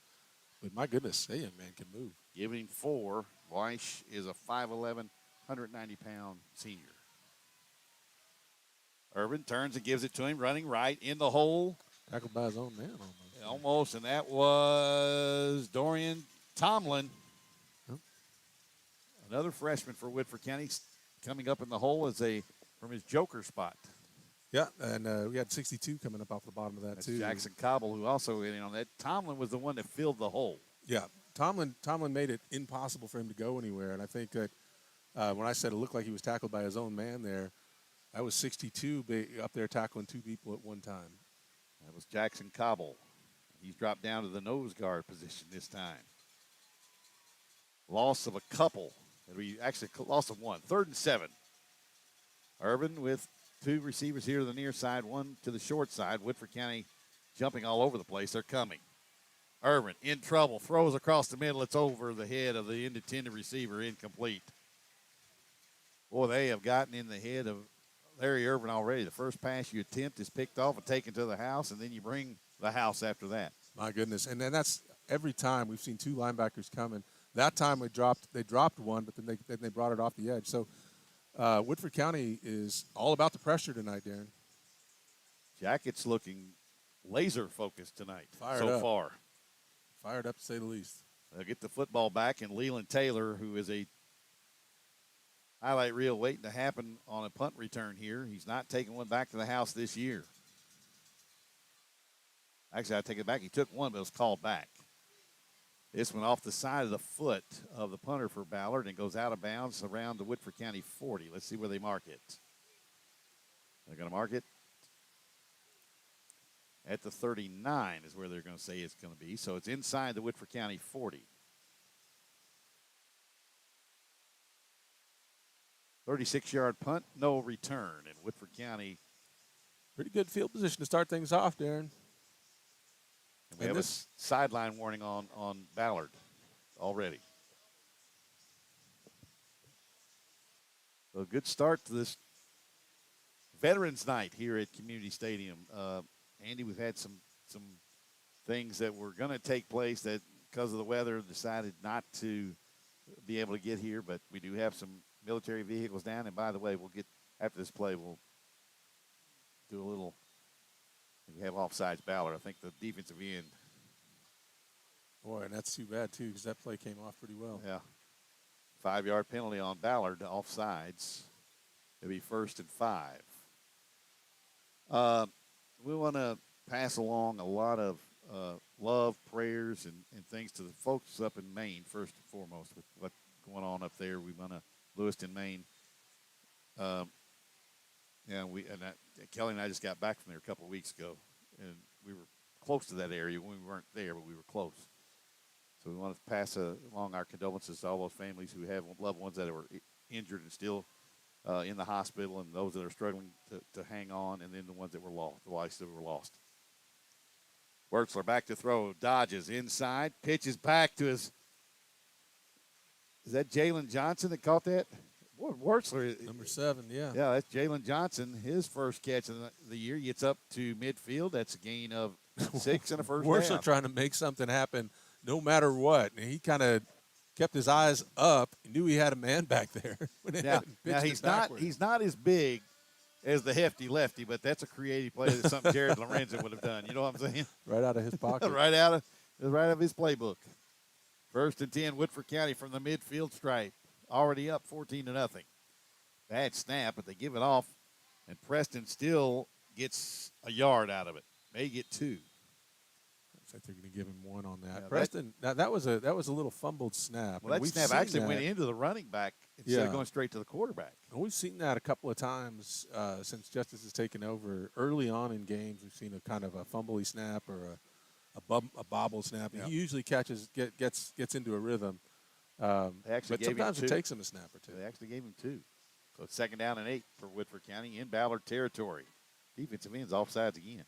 But my goodness, that young man can move. Giving 4. Weiss is a 5'11", 190-pound senior. Irvin turns and gives it to him, running right in the hole. Tackled by his own man Almost, and that was Dorian Tomlin. Huh? Another freshman for Woodford County coming up in the hole from his joker spot. Yeah, and we had 62 coming up off the bottom of that, That's too. Jackson Cobble, who also went in on that. Tomlin was the one that filled the hole. Yeah, Tomlin made it impossible for him to go anywhere, and I think that when I said it looked like he was tackled by his own man there, that was 62 up there tackling 2 people at one time. That was Jackson Cobble. He's dropped down to the nose guard position this time. Loss of a couple. We actually loss of 1. 3rd and 7. Irvin with 2 receivers here to the near side, 1 to the short side. Woodford County jumping all over the place. They're coming. Irvin in trouble. Throws across the middle. It's over the head of the intended receiver. Incomplete. Boy, they have gotten in the head of Larry Irvin already. The first pass you attempt is picked off and taken to the house, and then you bring the house after that. My goodness. And then that's every time we've seen 2 linebackers coming. That time they dropped one, but then they brought it off the edge. So Woodford County is all about the pressure tonight, Darren. Jackets looking laser focused tonight Fired so up. far. Fired up, to say the least. They'll get the football back, and Leland Taylor, who is a highlight reel waiting to happen on a punt return here. He's not taking one back to the house this year. Actually, I take it back. He took one, but it was called back. This one off the side of the foot of the punter for Ballard and goes out of bounds around the Woodford County 40. Let's see where they mark it. They're going to mark it at the 39 is where they're going to say it's going to be. So it's inside the Woodford County 40. 36-yard punt, no return. And Woodford County. Pretty good field position to start things off, Darren. And we have a sideline warning on Ballard already. So a good start to this Veterans Night here at Community Stadium. Andy, we've had some things that were going to take place that, because of the weather, decided not to be able to get here. But we do have some military vehicles down. And by the way, we'll get after this play, we'll do a little. We have offsides Ballard. I think the defensive end. Boy, and that's too bad, too, because that play came off pretty well. Yeah. 5-yard penalty on Ballard, offsides. It'll be 1st and 5. We want to pass along a lot of love, prayers, and things to the folks up in Maine, first and foremost, with what's going on up there. We want to, Lewiston, Maine. Kelly and I just got back from there a couple of weeks ago, and we were close to that area. We weren't there, but we were close. So we want to pass along our condolences to all those families who have loved ones that were injured and still in the hospital, and those that are struggling to hang on, and then the ones that were lost, the lives that were lost. Wertzler back to throw, dodges inside, pitches back to his. Is that Jalen Johnson that caught that? Boy, Wertzler. Number 7, yeah. Yeah, that's Jalen Johnson. His first catch of the year gets up to midfield. That's a gain of 6 and a first Wertzler down. trying to make something happen no matter what. And he kind of kept his eyes up. He knew he had a man back there. Yeah, now he's not as big as the hefty lefty, but that's a creative play. That's something Jared Lorenzen would have done. You know what I'm saying? Right out of his pocket. right out of his playbook. 1st and 10, Woodford County from the midfield stripe. Already up 14-0. Bad snap, but they give it off, and Preston still gets a yard out of it. May get 2. Looks like they're going to give him 1 on that. Yeah, Preston, that was a little fumbled snap. Well, that snap actually went into the running back instead of going straight to the quarterback. And we've seen that a couple of times since Justice has taken over. Early on in games, we've seen a kind of a fumbly snap or a bobble snap. Yeah. He usually gets into a rhythm. But sometimes it takes him a snap or 2. They actually gave him 2. So it's 2nd down and 8 for Woodford County in Ballard territory. Defensive end's offsides again.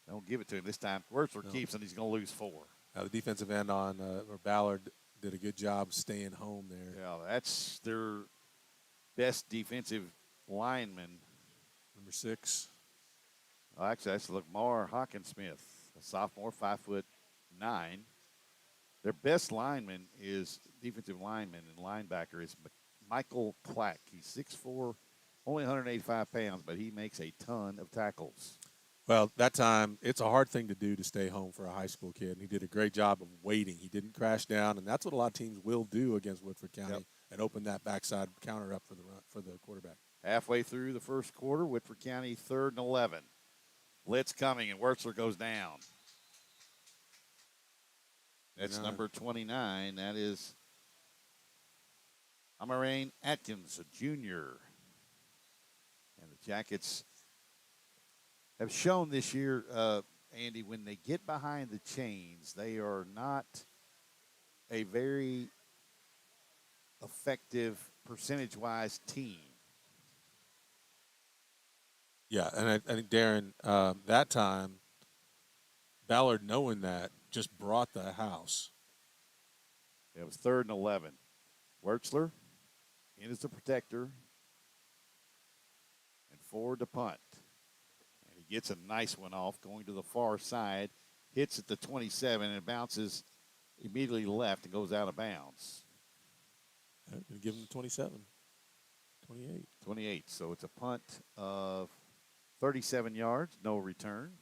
Don't give it to him this time. Wertzler keeps, and he's going to lose 4. The defensive end on Ballard did a good job staying home there. Yeah, that's their best defensive lineman. Number 6. Oh, actually, that's Lamar Hawkinsmith, a sophomore, 5'9". Their best lineman is defensive lineman and linebacker is Michael Clack. He's 6'4", only 185 pounds, but he makes a ton of tackles. Well, that time, it's a hard thing to do to stay home for a high school kid, and he did a great job of waiting. He didn't crash down, and that's what a lot of teams will do against Woodford County and open that backside counter up for the quarterback. Halfway through the first quarter, Woodford County 3rd and 11. Blitz coming, and Wertzler goes down. That's number 29. That is Amarain Atkins, a junior. And the Jackets have shown this year, Andy, when they get behind the chains, they are not a very effective percentage-wise team. Yeah, and I think, Darren, that time, Ballard, knowing that, just brought the house. It was 3rd and 11. Wertzler in as the protector and forward to punt. And he gets a nice one off going to the far side, hits at the 27 and bounces immediately left and goes out of bounds. Going to give him the 27. 28. 28. So it's a punt of 37 yards, no return.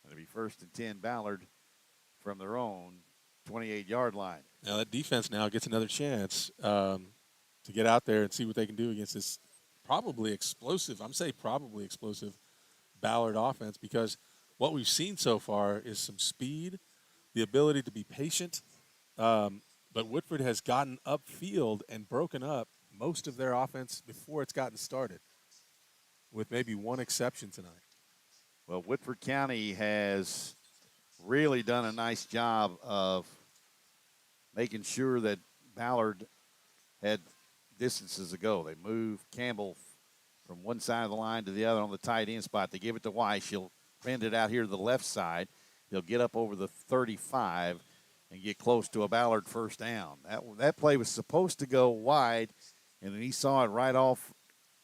It'll be 1st and 10 Ballard from their own 28-yard line. Now that defense now gets another chance to get out there and see what they can do against this probably explosive Ballard offense, because what we've seen so far is some speed, the ability to be patient, but Woodford has gotten upfield and broken up most of their offense before it's gotten started, with maybe one exception tonight. Well, Woodford County has really done a nice job of making sure that Ballard had distances to go. They move Campbell from one side of the line to the other on the tight end spot. They give it to Weiss. He'll bend it out here to the left side. He'll get up over the 35 and get close to a Ballard first down. That play was supposed to go wide, and then he saw it right off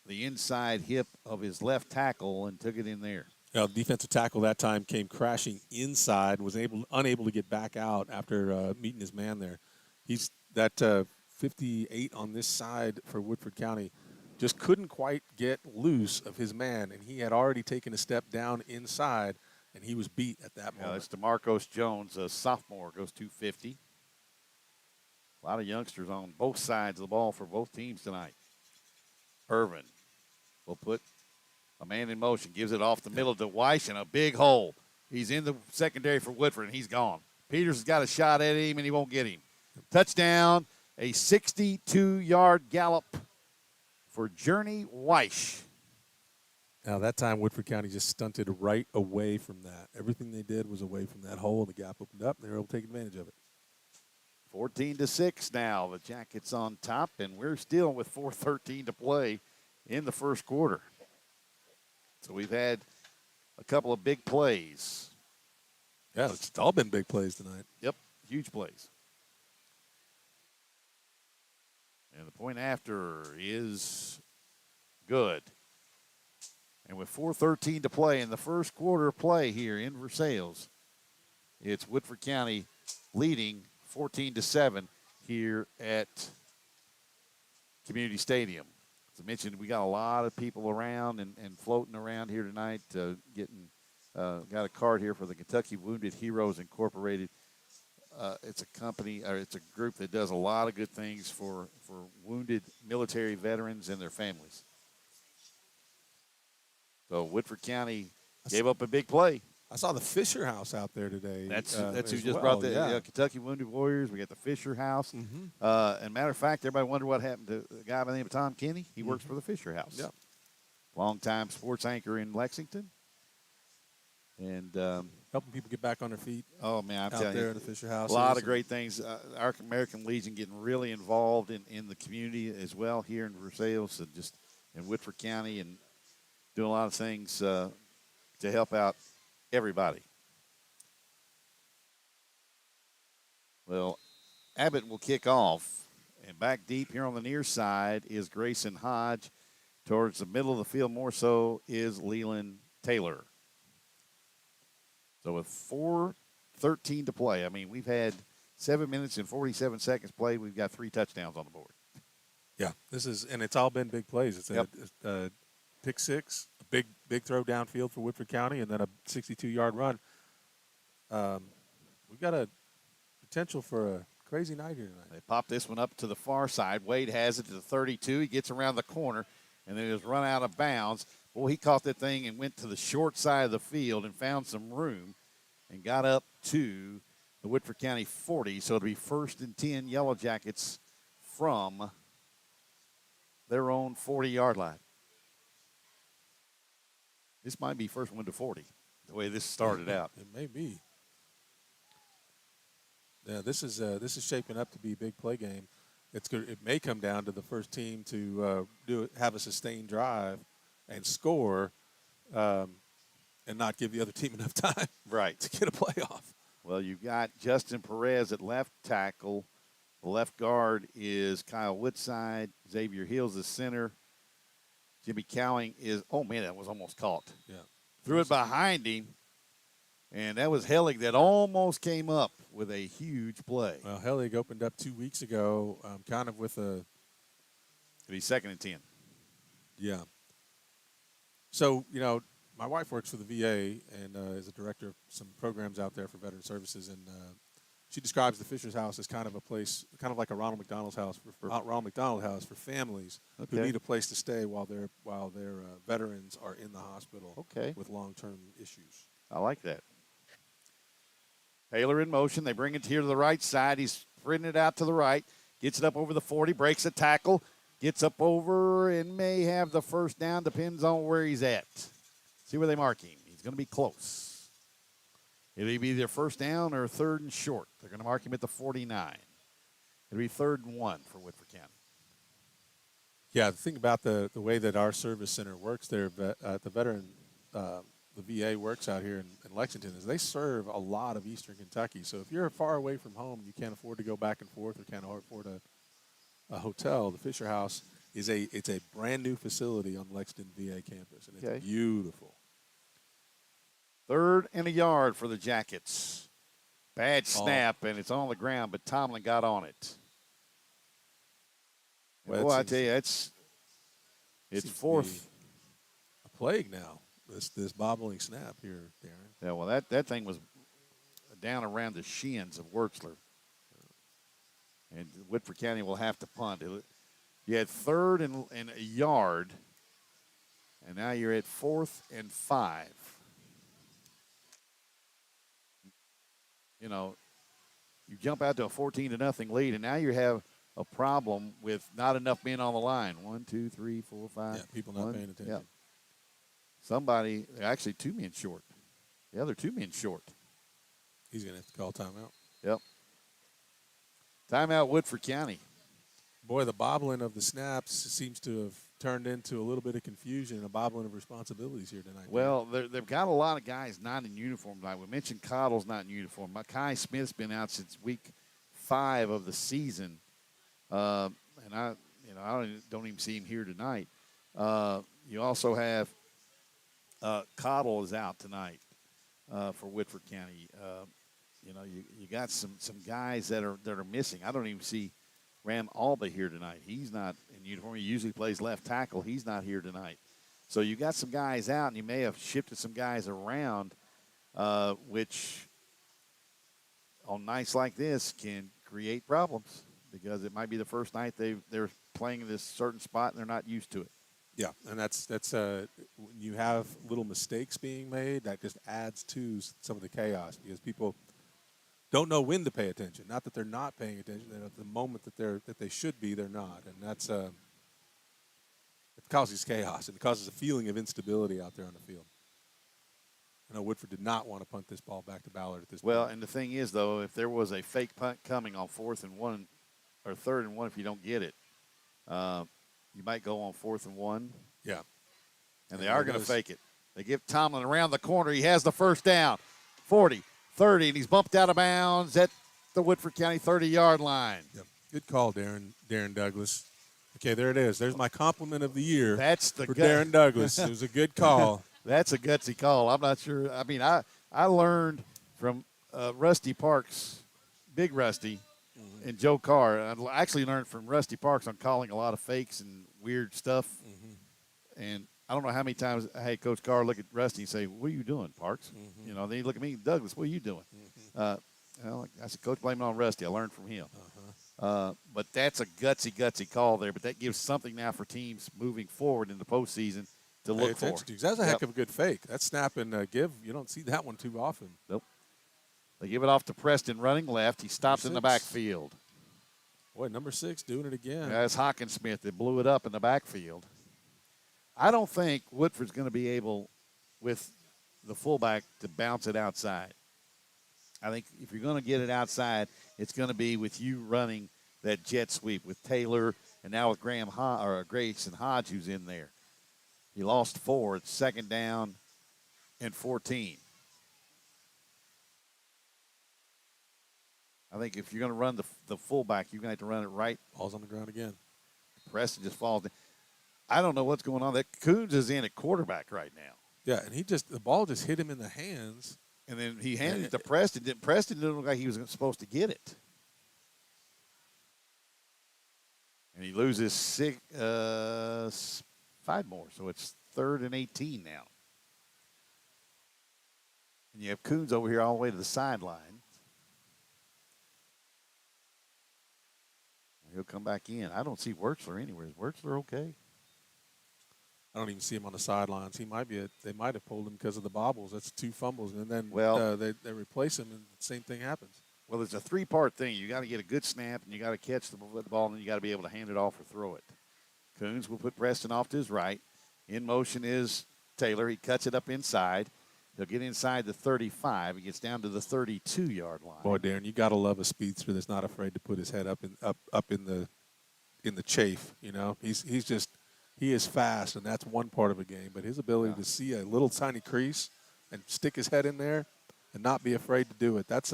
the inside hip of his left tackle and took it in there. Defensive tackle that time came crashing inside, was unable to get back out after meeting his man there. He's that 58 on this side for Woodford County. just couldn't quite get loose of his man, and he had already taken a step down inside, and he was beat at that moment. It's DeMarcos Jones, a sophomore, goes 250. A lot of youngsters on both sides of the ball for both teams tonight. Irvin will put a man in motion, gives it off the middle to Weiss, and a big hole. He's in the secondary for Woodford, and he's gone. Peters has got a shot at him, and he won't get him. Touchdown, a 62-yard gallop for Journey Weiss. Now, that time, Woodford County just stunted right away from that. Everything they did was away from that hole. The gap opened up, and they were able to take advantage of it. 14-6 now. The Jackets on top, and we're still with 4:13 to play in the first quarter. So we've had a couple of big plays. Yeah, it's all been big plays tonight. Yep, huge plays. And the point after is good. And with 4:13 to play in the first quarter play here in Versailles, it's Woodford County leading 14-7 here at Community Stadium. As I mentioned, we got a lot of people around and floating around here tonight, got a card here for the Kentucky Wounded Heroes Incorporated. It's a company, or it's a group that does a lot of good things for wounded military veterans and their families. So Woodford County gave up a big play. I saw the Fisher House out there today. That's who just well. brought the Yeah. Kentucky Wounded Warriors. We got the Fisher House. And matter of fact, everybody wondered what happened to a guy by the name of Tom Kenny. He works for the Fisher House. Yep. Longtime sports anchor in Lexington. And helping people get back on their feet. Oh, man, I'm out telling there you. in the Fisher House. A lot of great things. Our American Legion getting really involved in the community as well here in Versailles and just in Woodford County and doing a lot of things to help out everybody. Well, Abbott will kick off, and back deep here on the near side is Grayson Hodge. Towards the middle of the field more so is Leland Taylor. So with 4:13 to play, I mean, we've had 7 minutes and 47 seconds played. We've got 3 touchdowns on the board. Yeah, and it's all been big plays. It's a pick six, a big throw downfield for Woodford County, and then a 62-yard run. We've got a potential for a crazy night here tonight. They pop this one up to the far side. Wade has it to the 32. He gets around the corner, and then is run out of bounds. Well, he caught that thing and went to the short side of the field and found some room and got up to the Woodford County 40. So it'll be 1st and 10 Yellow Jackets from their own 40-yard line. This might be first one to 40, the way this started out. It may be. Yeah, this is shaping up to be a big play game. It may come down to the first team to have a sustained drive and score, and not give the other team enough time to get a play off. Well, you've got Justin Perez at left tackle. The left guard is Kyle Woodside. Xavier Hills is center. Jimmy Cowing is, oh, man, that was almost caught. Yeah. Threw it behind him, and that was Hellig that almost came up with a huge play. Well, Hellig opened up 2 weeks ago, kind of with a. It'll be 2nd and 10. Yeah. So, my wife works for the VA and is a director of some programs out there for veteran services, and she describes the Fisher's House as kind of a place, kind of like a Ronald McDonald House for families who need a place to stay while their veterans are in the hospital with long-term issues. I like that. Taylor in motion. They bring it here to the right side. He's sprinting it out to the right. Gets it up over the 40. Breaks a tackle. Gets up over and may have the first down. Depends on where he's at. See where they mark him. He's going to be close. It'll be either first down or 3rd and short. They're going to mark him at the 49. It'll be 3rd and 1 for Woodford County. Yeah, the thing about the way that our service center works there, the VA works out here in Lexington, is they serve a lot of Eastern Kentucky. So if you're far away from home, you can't afford to go back and forth or can't afford a hotel. The Fisher House it's a brand new facility on the Lexington VA campus, and it's beautiful. 3rd and a yard for the Jackets. Bad snap, and it's on the ground, but Tomlin got on it. Well, I tell you, It's Seems to fourth. be a plague now. This bobbling snap here, Darren. Yeah, well, that thing was down around the shins of Wertzler. And Woodford County will have to punt. You had 3rd and a yard, and now you're at 4th and 5. You know, you jump out to a 14-0 lead, and now you have a problem with not enough men on the line. 1, 2, 3, 4, 5. Yeah, people not paying attention. Yeah. Somebody, actually 2 men short. The other 2 men short. He's going to have to call timeout. Yep. Timeout, Woodford County. Boy, the bobbling of the snaps seems to have turned into a little bit of confusion and a bobbling of responsibilities here tonight. Well, they've got a lot of guys not in uniform tonight. We mentioned Cottle's not in uniform. Makai Smith's been out since week 5 of the season, and I don't even see him here tonight. You also have Cottle is out tonight for Woodford County. You got some guys that are missing. I don't even see Ram Alba here tonight. He's not in uniform. He usually plays left tackle. He's not here tonight. So you got some guys out, and you may have shifted some guys around, which on nights like this can create problems because it might be the first night they're playing in this certain spot and they're not used to it. Yeah, and that's when you have little mistakes being made, that just adds to some of the chaos because people don't know when to pay attention. Not that they're not paying attention; that at the moment that they should be, they're not, and that's it causes chaos and it causes a feeling of instability out there on the field. I know Woodford did not want to punt this ball back to Ballard at this point. Well, and the thing is, though, if there was a fake punt coming on 4th and 1 or 3rd and 1, if you don't get it, you might go on 4th and 1. Yeah, and they are going to fake it. They give Tomlin around the corner. He has the first down, 40, 30, and he's bumped out of bounds at the Woodford County 30-yard line. Yep. Good call, Darren Douglas. Okay, there it is. There's my compliment of the year. That's the for Darren Douglas. It was a good call. That's a gutsy call. I'm not sure. I mean, I learned from Rusty Parks, Big Rusty, and Joe Carr. I actually learned from Rusty Parks on calling a lot of fakes and weird stuff. And I don't know how many times, hey, Coach Carr, look at Rusty and say, what are you doing, Parks? Then he look at me, Douglas, what are you doing? I said, Coach, blame it on Rusty. I learned from him. But that's a gutsy call there. But that gives something now for teams moving forward in the postseason to look for. That's a heck of a good fake. That snap and give, you don't see that one too often. Nope. They give it off to Preston running left. He stops in the backfield. Boy, number 6 doing it again. That's Hawkinsmith that blew it up in the backfield. I don't think Woodford's going to be able, with the fullback, to bounce it outside. I think if you're going to get it outside, it's going to be with you running that jet sweep with Taylor and now with Grayson Hodge who's in there. He lost 4. It's 2nd down and 14. I think if you're going to run the fullback, you're going to have to run it right. Ball's on the ground again. Preston just falls in. I don't know what's going on. That Coons is in at quarterback right now. Yeah, and the ball just hit him in the hands. And then he handed it to Preston. Preston didn't look like he was supposed to get it. And he loses 5 more. So it's 3rd and 18 now. And you have Coons over here all the way to the sideline. He'll come back in. I don't see Wertzler anywhere. Is Wertzler okay? I don't even see him on the sidelines. He might be. They might have pulled him because of the bobbles. That's 2 fumbles, and then they replace him, and the same thing happens. Well, it's a 3-part thing. You got to get a good snap, and you got to catch the ball, and then you got to be able to hand it off or throw it. Coons will put Preston off to his right. In motion is Taylor. He cuts it up inside. He'll get inside the 35. He gets down to the 32-yard line. Boy, Darren, you got to love a speedster that's not afraid to put his head up in the chafe. He is fast, and that's one part of a game. But his ability to see a little tiny crease and stick his head in there and not be afraid to do it, that's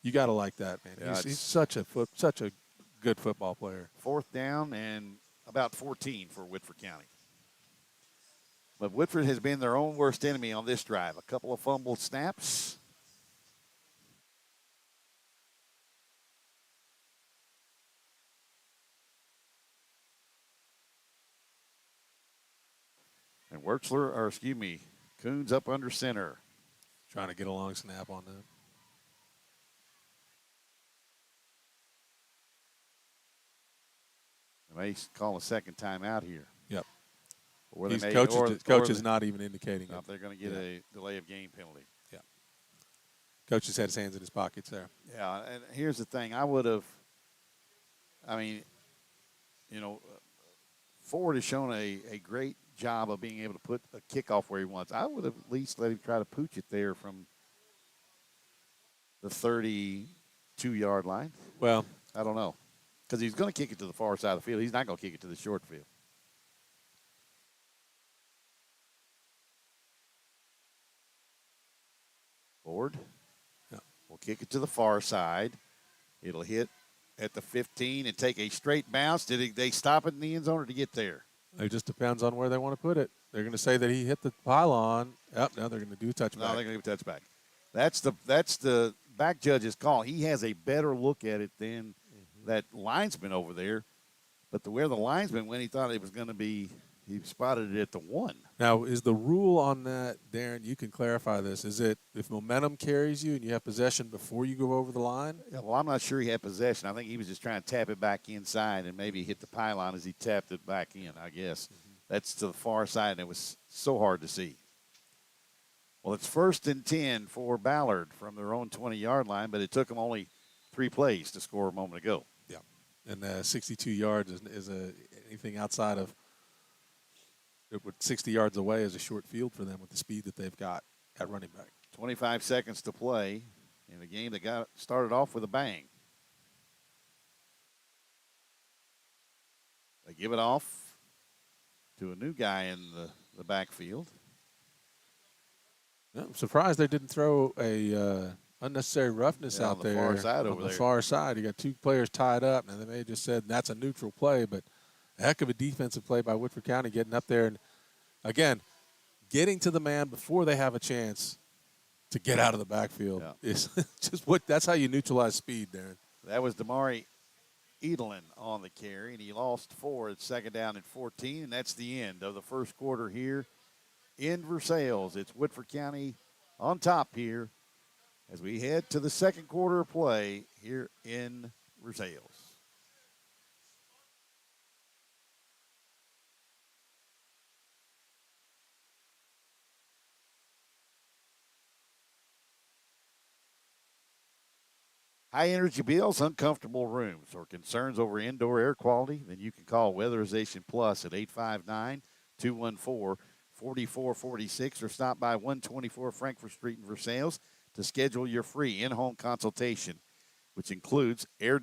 you got to like that, man. Yeah, he's such a good football player. 4th down and about 14 for Woodford County. But Woodford has been their own worst enemy on this drive. A couple of fumbled snaps. Coons up under center. Trying to get a long snap on that. They may call a second timeout here. Yep. Or Coach is not even indicating if they're going to get a delay of game penalty. Yeah. Coach has had his hands in his pockets there. Yeah, and here's the thing. Ford has shown a great job of being able to put a kickoff where he wants. I would have at least let him try to pooch it there from the 32-yard line. Well, I don't know. Because he's going to kick it to the far side of the field. He's not going to kick it to the short field. Ford will kick it to the far side. It'll hit at the 15 and take a straight bounce. Did they stop it in the end zone or to get there? It just depends on where they want to put it. They're going to say that he hit the pylon. Now they're going to do touchback. No, they're going to do touchback. That's the back judge's call. He has a better look at it than that linesman over there. But where the linesman went, he thought it was going to be, he spotted it at the 1. Now, is the rule on that, Darren, you can clarify this, is it if momentum carries you and you have possession before you go over the line? Yeah, well, I'm not sure he had possession. I think he was just trying to tap it back inside and maybe hit the pylon as he tapped it back in, I guess. That's to the far side, and it was so hard to see. Well, it's 1st and 10 for Ballard from their own 20-yard line, but it took them only 3 plays to score a moment ago. Yeah, and 62 yards is anything outside of 60 yards away is a short field for them with the speed that they've got at running back. 25 seconds to play in a game that got started off with a bang. They give it off to a new guy in the backfield. I'm surprised they didn't throw a unnecessary roughness out there. On the far side on over the there. far side. You got 2 players tied up. Now, they may have just said that's a neutral play, but a heck of a defensive play by Woodford County getting up there and, again, getting to the man before they have a chance to get out of the backfield is just that's how you neutralize speed, Darren. That was Damari Edelin on the carry, and he lost 4 at 2nd down and 14, and that's the end of the first quarter here in Versailles. It's Woodford County on top here as we head to the second quarter of play here in Versailles. High energy bills, uncomfortable rooms, or concerns over indoor air quality? Then you can call Weatherization Plus at 859-214-4446 or stop by 124 Frankfort Street in Versailles to schedule your free in-home consultation, which includes air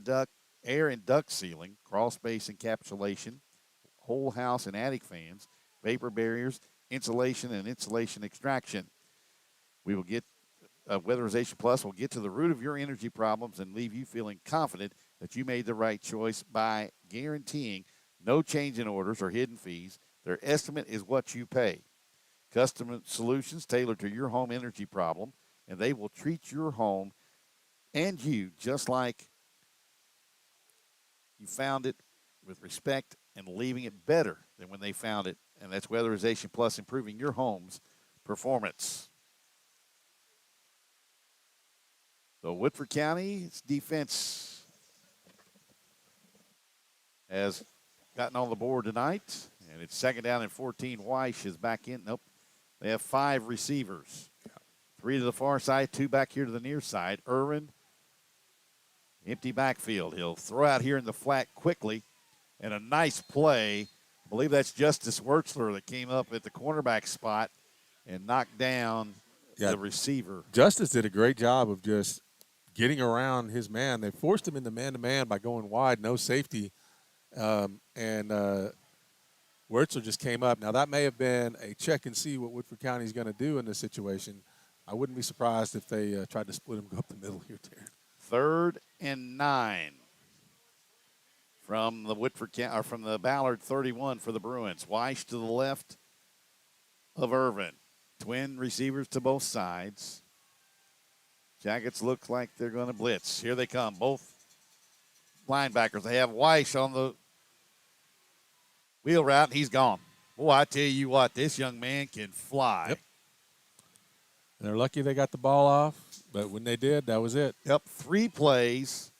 and duct sealing, crawl space encapsulation, whole house and attic fans, vapor barriers, insulation, and insulation extraction. We will get Weatherization Plus will get to the root of your energy problems and leave you feeling confident that you made the right choice by guaranteeing no change in orders or hidden fees. Their estimate is what you pay. Custom solutions tailored to your home energy problem, and they will treat your home and you just like you found it, with respect and leaving it better than when they found it. And that's Weatherization Plus, improving your home's performance. So Woodford County's defense has gotten on the board tonight, and it's 2nd down and 14. Weiss is back in. Nope. They have 5 receivers. 3 to the far side, 2 back here to the near side. Irwin, empty backfield. He'll throw out here in the flat quickly, and a nice play. I believe that's Justice Wertzler that came up at the cornerback spot and knocked down the receiver. Justice did a great job of just getting around his man. They forced him into man-to-man by going wide, no safety, and Wertzler just came up. Now, that may have been a check and see what Woodford County is going to do in this situation. I wouldn't be surprised if they tried to split him, go up the middle here, Darren. 3rd and 9 from the from the Ballard 31 for the Bruins. Weiss to the left of Irvin. Twin receivers to both sides. Jackets look like they're going to blitz. Here they come, both linebackers. They have Weiss on the wheel route, and he's gone. Boy, I tell you what, this young man can fly. Yep. And they're lucky they got the ball off, but when they did, that was it. Yep, 3 plays,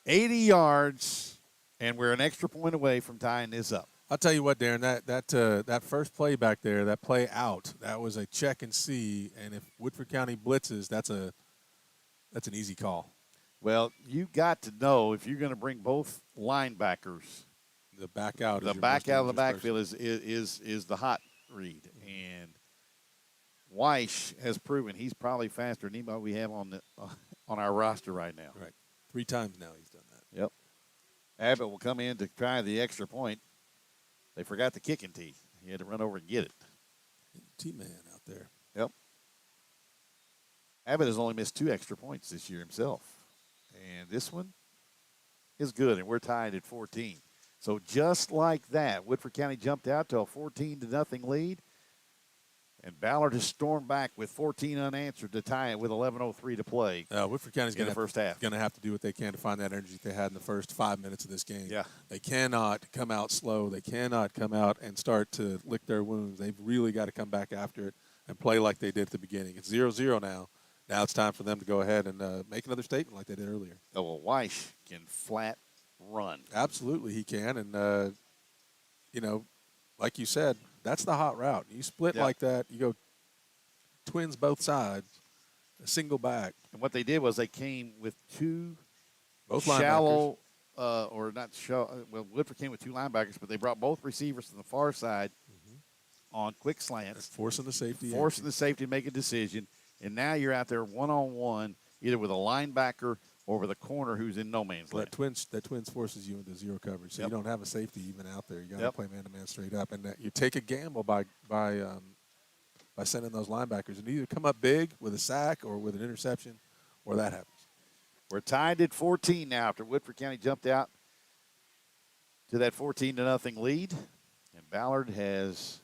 80 yards, and we're an extra point away from tying this up. I'll tell you what, Darren, that first play back there, that play out, that was a check and see. And if Woodford County blitzes, that's an easy call. Well, you got to know if you're going to bring both linebackers, The back out, the back out of the backfield is the hot read. And Weish has proven he's probably faster than anybody we have on our roster right now. Right. 3 times now he's done that. Yep. Abbott will come in to try the extra point. They forgot the kicking tee. He had to run over and get it. T-man out there. Yep. Abbott has only missed 2 extra points this year himself. And this one is good, and we're tied at 14. So just like that, Woodford County jumped out to a 14-0 lead. And Ballard has stormed back with 14 unanswered to tie it with 11:03 to play. Woodford County's in the first half. Going to have to do what they can to find that energy they had in the first 5 minutes of this game. Yeah. They cannot come out slow. They cannot come out and start to lick their wounds. They've really got to come back after it and play like they did at the beginning. It's 0-0 now. Now it's time for them to go ahead and make another statement like they did earlier. Oh, well, Weish can flat run. Absolutely he can. And, like you said, that's the hot route. You split like that, you go twins both sides, a single back. And what they did was they came with 2 Both shallow, Woodford came with 2 linebackers, but they brought both receivers to the far side on quick slants. Forcing the safety. To make a decision. And now you're out there one-on-one, either with a linebacker or with a corner who's in no man's land. That twins forces you into zero coverage, so you don't have a safety even out there. You got to play man-to-man straight up, and you take a gamble by sending those linebackers, and either come up big with a sack or with an interception, or that happens. We're tied at 14 now after Woodford County jumped out to that 14-0 lead, and Ballard has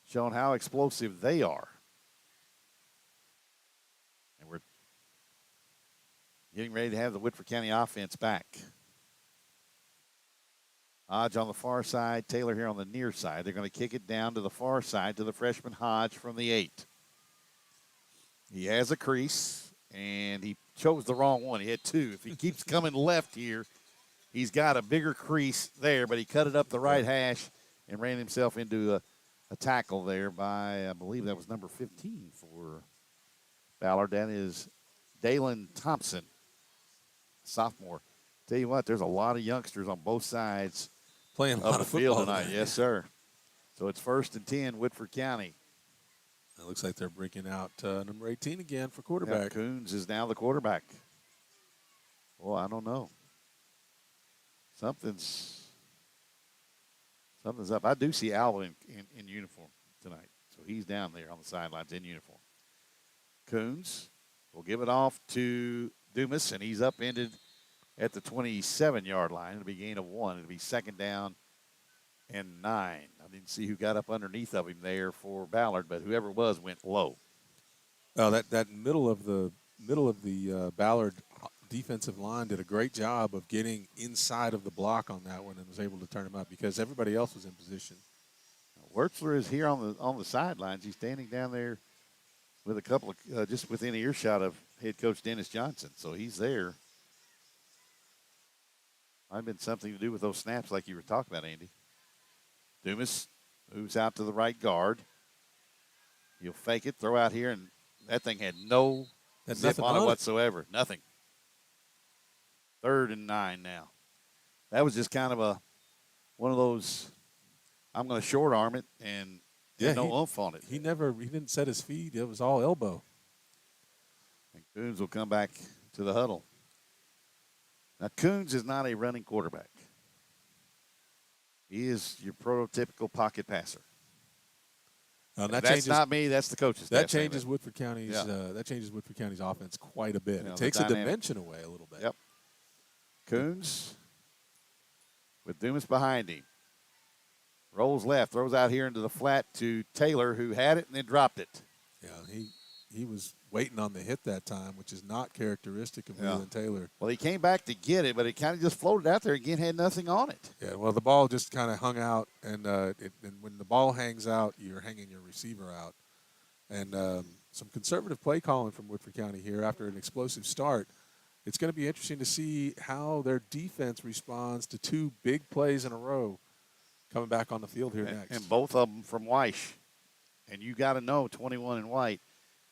shown how explosive they are. And we're getting ready to have the Woodford County offense back. Hodge on the far side, Taylor here on the near side. They're going to kick it down to the far side to the freshman Hodge from the 8. He has a crease, and he chose the wrong one. He had 2. If he keeps coming left here, he's got a bigger crease there, but he cut it up the right hash and ran himself into a tackle there by, I believe that was number 15 for Ballard. That is Dalen Thompson, sophomore. Tell you what, there's a lot of youngsters on both sides playing a lot of the field tonight. Yes, sir. So it's 1st and 10, Woodford County. It looks like they're breaking out number 18 again for quarterback. Yeah, Coons is now the quarterback. Well, I don't know. Something's up. I do see Alvin in uniform tonight. So he's down there on the sidelines in uniform. Coons will give it off to Dumas, and he's upended at the 27-yard line. It'll be a gain of 1. It'll be 2nd down and 9. I didn't see who got up underneath of him there for Ballard, but whoever it was went low. Oh, that middle of the Ballard defensive line did a great job of getting inside of the block on that one and was able to turn him up because everybody else was in position. Wertzler is here on the sidelines. He's standing down there with a couple of just within earshot of head coach Dennis Johnson, so he's there. Might have been something to do with those snaps like you were talking about, Andy. Dumas moves out to the right guard. He'll fake it, throw out here, and that thing had no zip on it whatsoever. Nothing. 3rd and 9 now. That was just kind of one of those, I'm going to short arm it and no oomph on it. He didn't set his feet. It was all elbow. And Coons will come back to the huddle. Now, Coons is not a running quarterback. He is your prototypical pocket passer. That's not me. That's the coach's. That changes Woodford County's. That changes Woodford County's offense quite a bit. It takes a dimension away a little bit. Yep. Coons with Dumas behind him. Rolls left, throws out here into the flat to Taylor, who had it and then dropped it. Yeah, he was waiting on the hit that time, which is not characteristic of Yeah. Leland Taylor. Well, he came back to get it, but it kind of just floated out there again, had nothing on it. Yeah, well, the ball just kind of hung out, and when the ball hangs out, you're hanging your receiver out. And some conservative play calling from Woodford County here after an explosive start. It's going to be interesting to see how their defense responds to 2 big plays in a row coming back on the field here next. And both of them from Weish. And you got to know 21 and White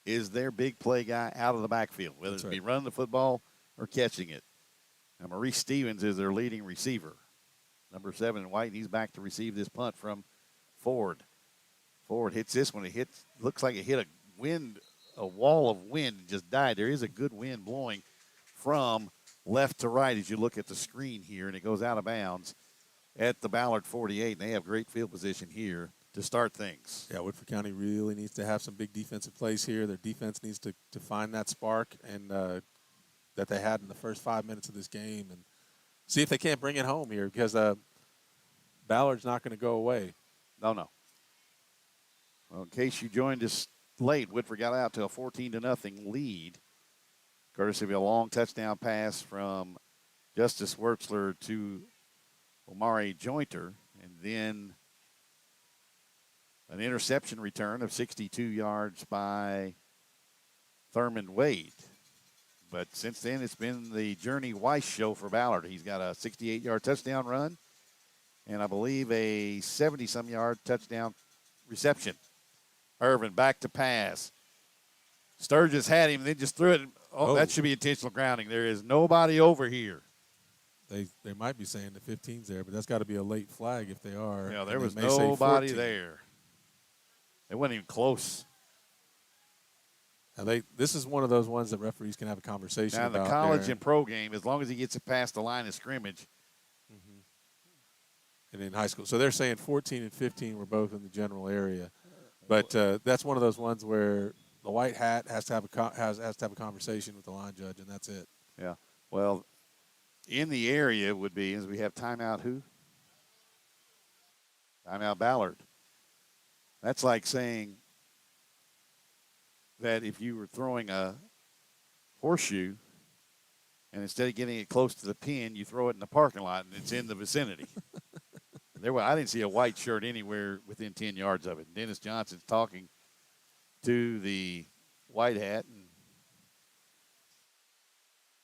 is their big play guy out of the backfield, whether That's it be right. running the football or catching it. Now, Maurice Stevens is their leading receiver. Number 7 in White, and he's back to receive this punt from Ford. Ford hits this one. Looks like it hit a wall of wind and just died. There is a good wind blowing from left to right as you look at the screen here, and it goes out of bounds at the Ballard 48, and they have great field position here to start things. Yeah, Woodford County really needs to have some big defensive plays here. Their defense needs to find that spark and that they had in the first 5 minutes of this game and see if they can't bring it home here because Ballard's not going to go away. No. Well, in case you joined us late, Woodford got out to a 14-0 lead, courtesy of a long touchdown pass from Justice Wertzler to Omari Jointer, and then an interception return of 62 yards by Thurman Wade. But since then, it's been the Journey Weiss show for Ballard. He's got a 68-yard touchdown run and I believe a 70-some-yard touchdown reception. Irvin back to pass. Sturgis had him, then just threw it. Oh, that should be intentional grounding. There is nobody over here. They might be saying the 15's there, but that's got to be a late flag if they are. Yeah, there was nobody there. It wasn't even close. Now this is one of those ones that referees can have a conversation about. Now, the college and pro game, as long as he gets it past the line of scrimmage. And in high school. So they're saying 14 and 15 were both in the general area. But that's one of those ones where the white hat has to have a conversation with the line judge, and that's it. Yeah. Well, in the area would be, as we have timeout who? Timeout Ballard. That's like saying that if you were throwing a horseshoe and instead of getting it close to the pin, you throw it in the parking lot and it's in the vicinity. I didn't see a white shirt anywhere within 10 yards of it. Dennis Johnson's talking to the white hat. And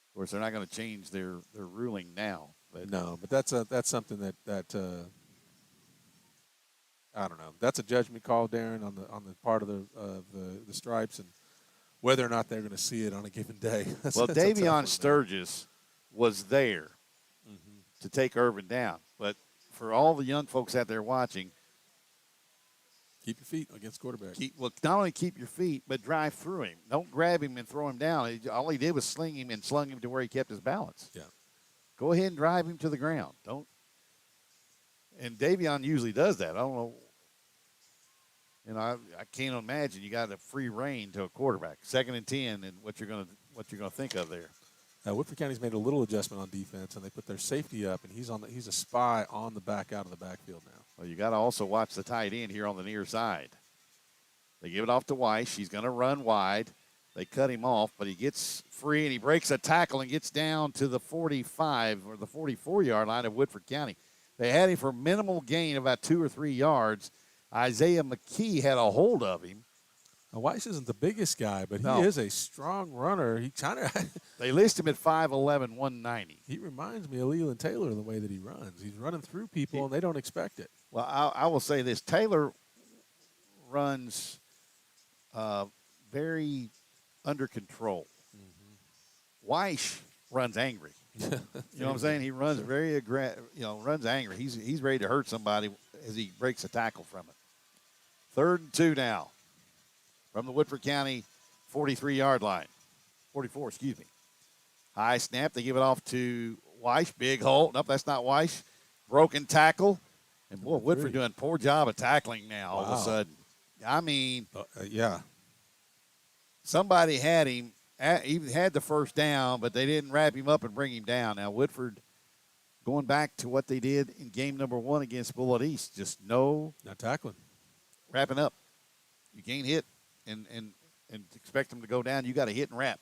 of course, they're not going to change their ruling now. But no, but that's something that I don't know. That's a judgment call, Darren, on the part of the stripes and whether or not they're going to see it on a given day. Well, Davion Sturgis was there to take Irvin down, but for all the young folks out there watching, keep your feet against quarterback. Not only keep your feet, but drive through him. Don't grab him and throw him down. All he did was sling him and slung him to where he kept his balance. Yeah. Go ahead and drive him to the ground. Don't. And Davion usually does that. I don't know. I can't imagine you got a free rein to a quarterback. 2nd and 10, and what you're gonna think of there. Woodford County's made a little adjustment on defense, and they put their safety up, and he's a spy on the back out of the backfield now. Well, you got to also watch the tight end here on the near side. They give it off to Weiss. He's going to run wide. They cut him off, but he gets free, and he breaks a tackle and gets down to the 45 or the 44-yard line of Woodford County. They had him for minimal gain, about 2 or 3 yards. Isaiah McKee had a hold of him. Now, Weiss isn't the biggest guy, but he is a strong runner. He kind of they list him at 5'11", 190. He reminds me of Leland Taylor in the way that he runs. He's running through people, and they don't expect it. Well, I will say this. Taylor runs very under control. Weiss runs angry. You know what I'm saying? He runs very aggressive, runs angry. He's ready to hurt somebody as he breaks a tackle from it. 3rd and 2 now from the Woodford County 43-yard line. 44, excuse me. High snap. They give it off to Weiss. Big hole. Nope, that's not Weiss. Broken tackle. And, boy, Woodford doing a poor job of tackling now all of a sudden. I mean, yeah. Somebody had him. He had the first down, but they didn't wrap him up and bring him down. Now, Woodford, going back to what they did in game number 1 against Bullitt East, just not tackling. Wrapping up. You can't hit and and expect them to go down, you got to hit and wrap.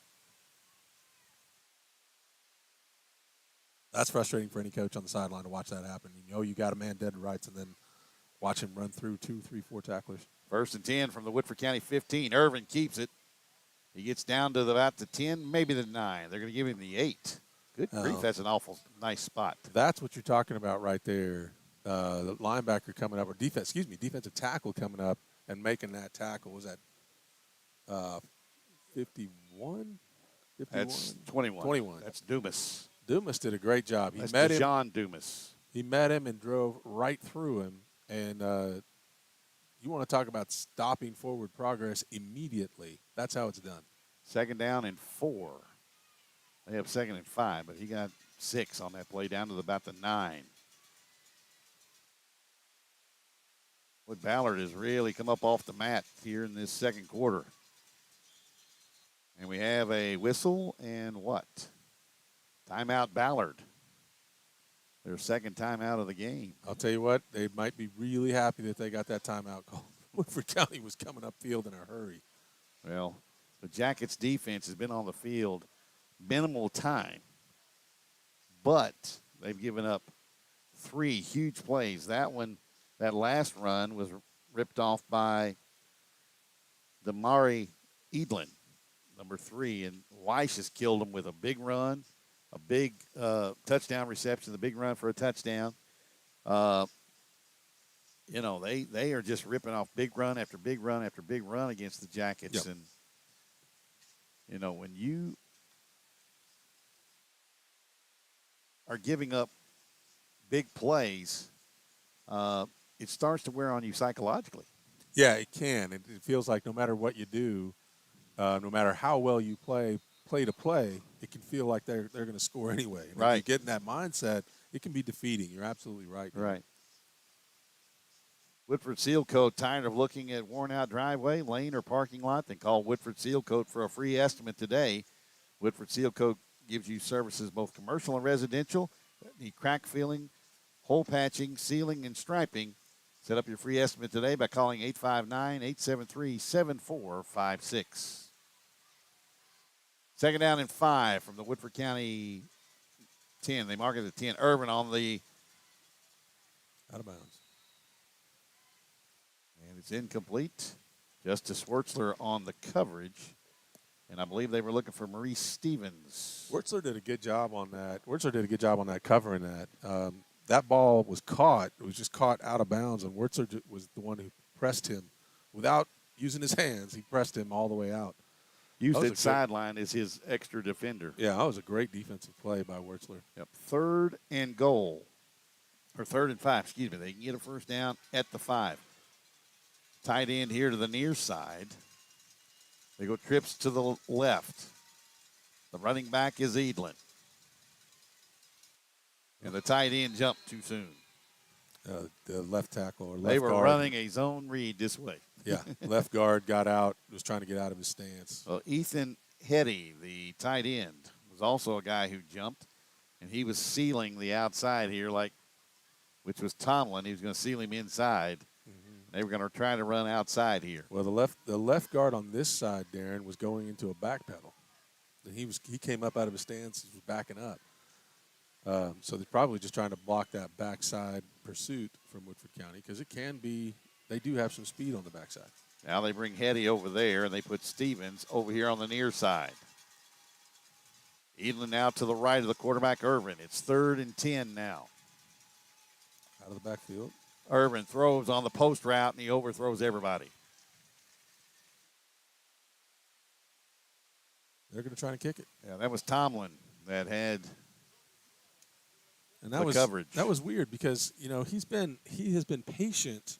That's frustrating for any coach on the sideline to watch that happen. You know you got a man dead to rights, and then watch him run through 2, 3, 4 tacklers. 1st and 10 from the Woodford County 15. Irvin keeps it. He gets down to about the 10, maybe the 9. They're going to give him the 8. Good grief, that's an awful nice spot. That's what you're talking about right there. The linebacker coming up, or defensive tackle coming up and making that tackle. Was that 51? 51? That's 21. 21. That's Dumas. Dumas did a great job. That's John Dumas. He met him and drove right through him. And you want to talk about stopping forward progress immediately. That's how it's done. 2nd down and 4. They have 2nd and 5, but he got 6 on that play down to about the 9. Wood Ballard has really come up off the mat here in this 2nd quarter. And we have a whistle and what? Timeout Ballard. Their 2nd timeout of the game. I'll tell you what, they might be really happy that they got that timeout call. Woodford County was coming upfield in a hurry. Well, the Jackets defense has been on the field minimal time, but they've given up 3 huge plays. That last run was ripped off by Damari Edlin, number 3, and Weiss has killed him with a big run, a big touchdown reception, the big run for a touchdown. You know, they are just ripping off big run after big run after big run against the Jackets. Yep. And, you know, when you are giving up big plays, it starts to wear on you psychologically. Yeah, it can. It feels like no matter what you do, no matter how well you play to play, it can feel like they're going to score anyway. And Right. if you get in that mindset, it can be defeating. You're absolutely right. Right. Woodford Seal Coat, tired of looking at worn-out driveway, lane, or parking lot? Then call Woodford Seal Coat for a free estimate today. Woodford Seal Coat gives you services both commercial and residential. Need crack filling, hole patching, sealing, and striping. Set up your free estimate today by calling 859-873-7456. 2nd down and 5 from the Woodford County 10. They mark it at 10. Irvin on the Out of bounds. And it's incomplete. Justice Wertzler on the coverage. And I believe they were looking for Maurice Stevens. Wertzler did a good job on that. Wertzler did a good job on that, covering that. That ball was caught. It was just caught out of bounds, and Wertzler was the one who pressed him. Without using his hands, he pressed him all the way out. Used that sideline as his extra defender. Yeah, that was a great defensive play by Wertzler. Yep. 3rd and goal. Or 3rd and 5, excuse me. They can get a first down at the 5. Tight end here to the near side. They go trips to the left. The running back is Edlin. And the tight end jumped too soon. The left tackle or left They were guard. running a zone read this way. Yeah, left guard got out, was trying to get out of his stance. Well, Ethan Hetty, the tight end, was also a guy who jumped, and he was sealing the outside here, which was Tomlin. He was going to seal him inside. They were going to try to run outside here. Well, the left guard on this side, Darren, was going into a back pedal. He came up out of his stance, he was backing up. So they're probably just trying to block that backside pursuit from Woodford County because it can be. They do have some speed on the backside. Now they bring Hetty over there, and they put Stevens over here on the near side. Edlin now to the right of the quarterback, Irvin. It's 3rd and 10 now. Out of the backfield. Irvin throws on the post route, and he overthrows everybody. They're going to try to kick it. Yeah, that was Tomlin that had and that the was coverage. That was weird because, he has been patient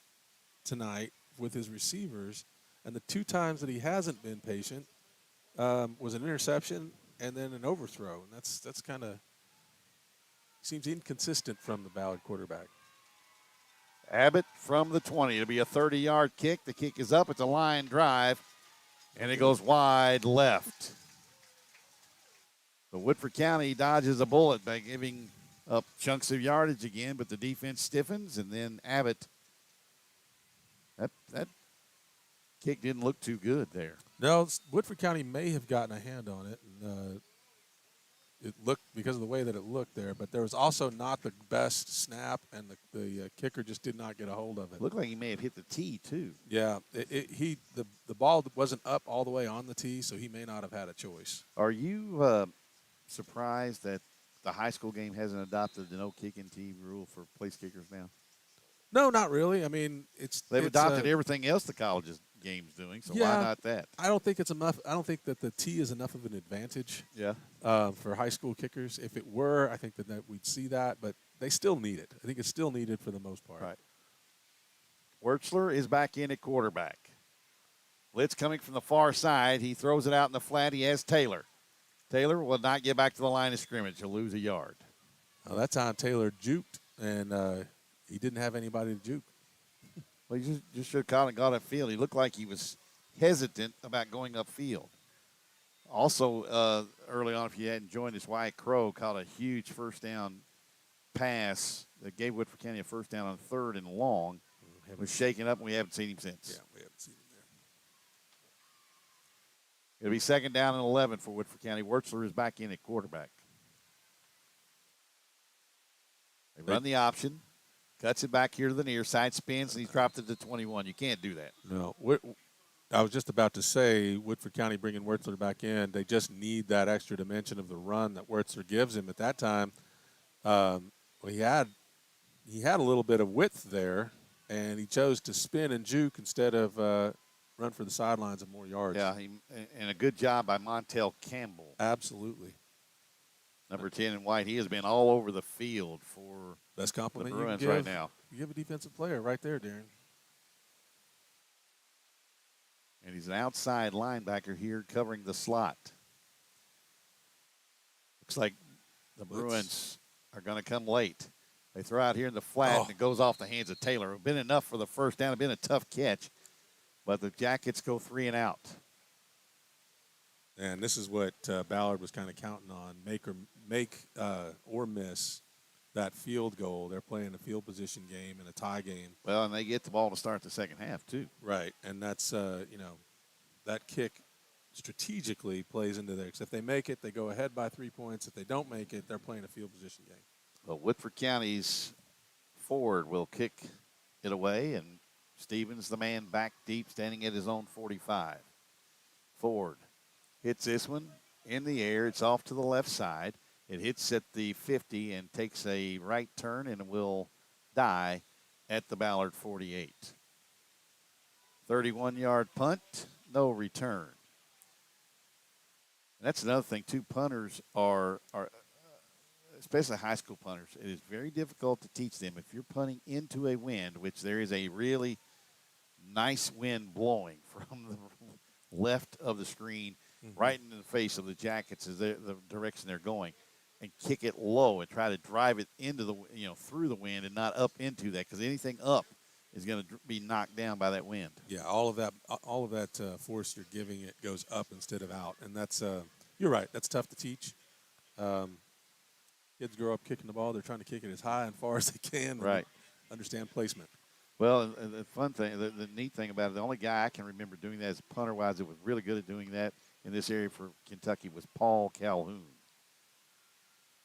tonight with his receivers, and the 2 times that he hasn't been patient was an interception and then an overthrow, and that's kind of seems inconsistent from the Ballard quarterback. Abbott from the 20. It'll be a 30-yard kick. The kick is up. It's a line drive, and it goes wide left. The Woodford County dodges a bullet by giving up chunks of yardage again, but the defense stiffens, and then Abbott, that kick didn't look too good there. No, Woodford County may have gotten a hand on it. And, it looked because of the way that it looked there, but there was also not the best snap, and the kicker just did not get a hold of it. Looked like he may have hit the tee too. Yeah, the ball wasn't up all the way on the tee, so he may not have had a choice. Are you surprised that the high school game hasn't adopted the no kicking tee rule for place kickers now? No, not really. I mean, They've adopted everything else the college's game's doing, so why not that? I don't think it's enough. I don't think that the tee is enough of an advantage. Yeah. For high school kickers, if it were, I think that we'd see that, but they still need it. I think it's still needed for the most part. Right. Wertzler is back in at quarterback. Blitz coming from the far side. He throws it out in the flat. He has Taylor. Taylor will not get back to the line of scrimmage. He'll lose a yard. Well, that time Taylor juked, and he didn't have anybody to juke. Well, he just should have got upfield. He looked like he was hesitant about going upfield. Also, early on, if you hadn't joined us, Wyatt Crow caught a huge first down pass that gave Woodford County a first down on 3rd and long. Was shaken up, and we haven't seen him since. Yeah, we haven't seen him there. It'll be 2nd down and 11 for Woodford County. Wertzler is back in at quarterback. They run the option. Cuts it back here to the near side, spins, and he's dropped it to 21. You can't do that. No. I was just about to say, Woodford County bringing Wertzler back in, they just need that extra dimension of the run that Wertzler gives him. At that time, he had a little bit of width there, and he chose to spin and juke instead of run for the sidelines and more yards. Yeah, and a good job by Montel Campbell. Absolutely. Number 10 in white. He has been all over the field for best compliment the Bruins you can right now. You give a defensive player right there, Darren. And he's an outside linebacker here covering the slot. Looks like the Bruins are going to come late. They throw out here in the flat, and it goes off the hands of Taylor. It would have been enough for the first down. It would have been a tough catch, but the Jackets go 3 and out. And this is what Ballard was kind of counting on, make or miss that field goal. They're playing a field position game and a tie game. Well, and they get the ball to start the second half, too. Right, and that's, that kick strategically plays into there. Because if they make it, they go ahead by 3 points. If they don't make it, they're playing a field position game. Well, Woodford County's forward will kick it away, and Stevens, the man back deep, standing at his own 45. Ford hits this one in the air. It's off to the left side. It hits at the 50 and takes a right turn and will die at the Ballard 48. 31-yard punt, no return. And that's another thing, too. Punters are especially high school punters, it is very difficult to teach them. If you're punting into a wind, which there is a really nice wind blowing from the left of the screen, right into the face of the Jackets is the direction they're going, and kick it low and try to drive it into the through the wind and not up into that, because anything up is going to be knocked down by that wind. Yeah, all of that force you're giving it goes up instead of out, and that's you're right. That's tough to teach. Kids grow up kicking the ball; they're trying to kick it as high and far as they can. Right. Understand placement. Well, and the fun thing, the neat thing about it, the only guy I can remember doing that as punter-wise that was really good at doing that in this area for Kentucky was Paul Calhoun.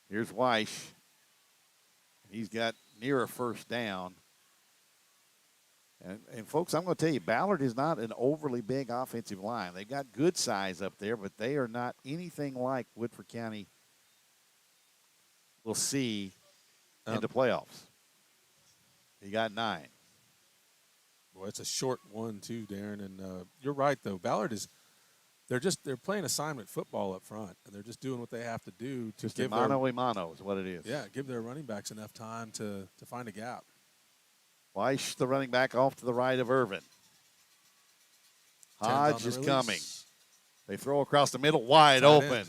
Here's Weish. He's got near a first down. And folks, I'm going to tell you, Ballard is not an overly big offensive line. They've got good size up there, but they are not anything like Woodford County will see in the playoffs. He got 9. Boy, it's a short one too, Darren. And you're right, though. Ballard is they're playing assignment football up front, and they're just doing what they have to do to give mano a mano is what it is. Yeah, give their running backs enough time to find a gap. Weish, the running back, off to the right of Irvin. Hodge is coming. They throw across the middle, wide open.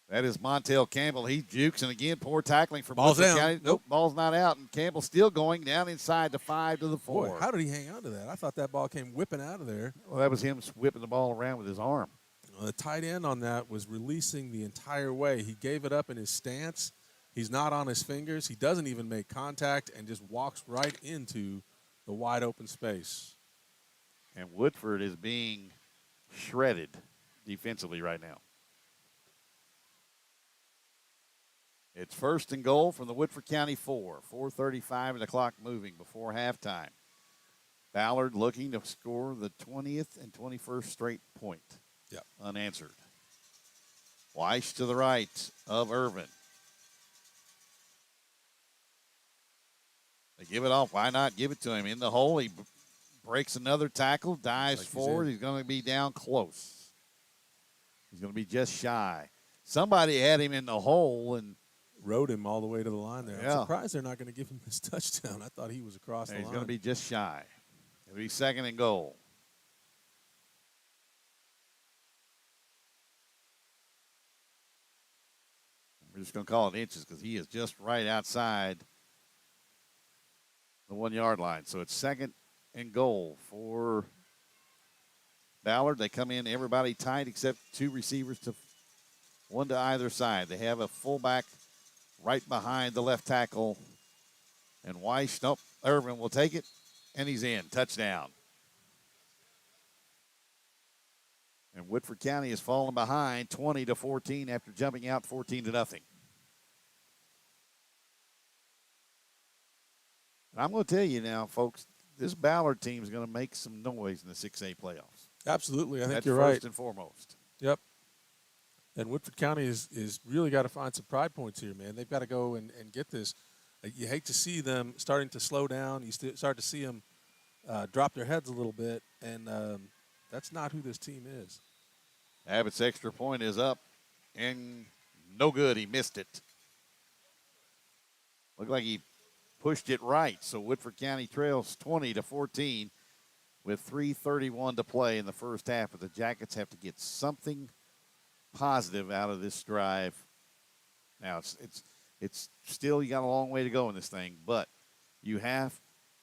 That is Montel Campbell. He jukes, and again, poor tackling from Ball's Woodford down. County. Nope, ball's not out, and Campbell still going down inside the 5 to the 4. Boy, how did he hang on to that? I thought that ball came whipping out of there. Well, that was him whipping the ball around with his arm. The tight end on that was releasing the entire way. He gave it up in his stance. He's not on his fingers. He doesn't even make contact and just walks right into the wide open space. And Woodford is being shredded defensively right now. It's first and goal from the Woodford County 4. 4:35 and the clock moving before halftime. Ballard looking to score the 20th and 21st straight point. Yep. Unanswered. Weiss to the right of Irvin. They give it off. Why not give it to him? In the hole, he breaks another tackle, dives forward. He's going to be down close. He's going to be just shy. Somebody had him in the hole and rode him all the way to the line there. Yeah. I'm surprised they're not going to give him this touchdown. I thought he was across the line. He's going to be just shy. It'll be second and goal. We're just going to call it inches because he is just right outside the 1 yard line. So it's second and goal for Ballard. They come in, everybody tight except two receivers, one to either side. They have a fullback right behind the left tackle. And Weiss, nope, Irvin will take it, and he's in. Touchdown. And Woodford County has fallen behind 20-14 after jumping out 14-0. And I'm going to tell you now, folks, this Ballard team is going to make some noise in the 6A playoffs. Absolutely. I think That's you're right. First and foremost. Yep. And Woodford County is really got to find some pride points here, man. They've got to go and get this. You hate to see them starting to slow down. You start to see them drop their heads a little bit, and that's not who this team is. Abbott's extra point is up, and no good. He missed it. Looked like he pushed it right, so Woodford County trails 20-14 with 3:31 to play in the first half. But the Jackets have to get something positive out of this drive. Now it's still, you got a long way to go in this thing, but you have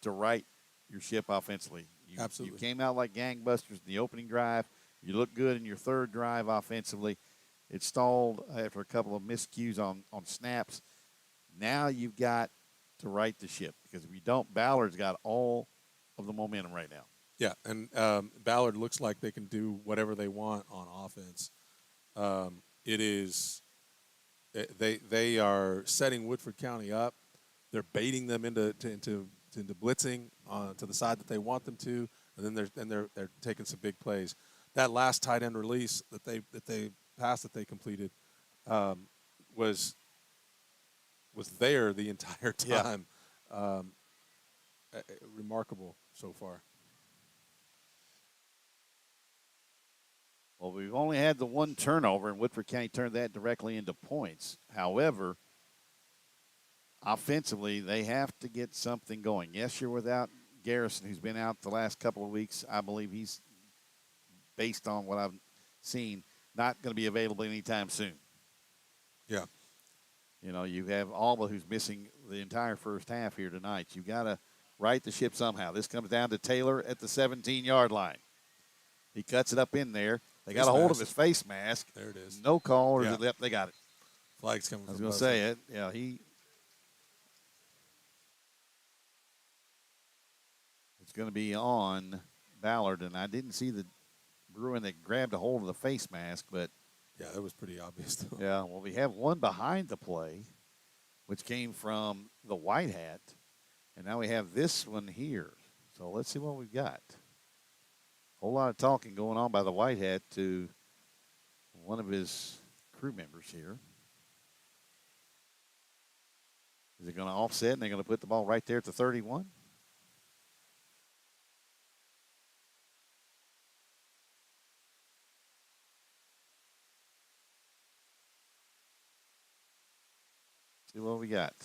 to right your ship offensively. Absolutely. You came out like gangbusters in the opening drive. You look good in your third drive offensively. It stalled after a couple of miscues on snaps. Now you've got to right the ship, because if you don't, Ballard's got all of the momentum right now. Yeah, and Ballard looks like they can do whatever they want on offense. They are setting Woodford County up. They're baiting them into blitzing to the side that they want them to, and then they're taking some big plays. That last tight end release that they completed was there the entire time. Yeah. Remarkable so far. Well, we've only had the one turnover, and Woodford County turned that directly into points. However, offensively, they have to get something going. Yes, you're without Garrison, who's been out the last couple of weeks. I believe he's, based on what I've seen, not going to be available anytime soon. Yeah. You know, you have Alba, who's missing the entire first half here tonight. You've got to right the ship somehow. This comes down to Taylor at the 17-yard line. He cuts it up in there. They got a hold of his face mask. There it is. No call. Or yep, they got it. Flag's coming. I was going to say it. Yeah, it's going to be on Ballard, and I didn't see the Bruin that grabbed a hold of the face mask, but yeah, that was pretty obvious, though. Yeah, well, we have one behind the play, which came from the white hat, and now we have this one here. So let's see what we've got. A whole lot of talking going on by the white hat to one of his crew members here. Is it going to offset, and they're going to put the ball right there at the 31? See what we got.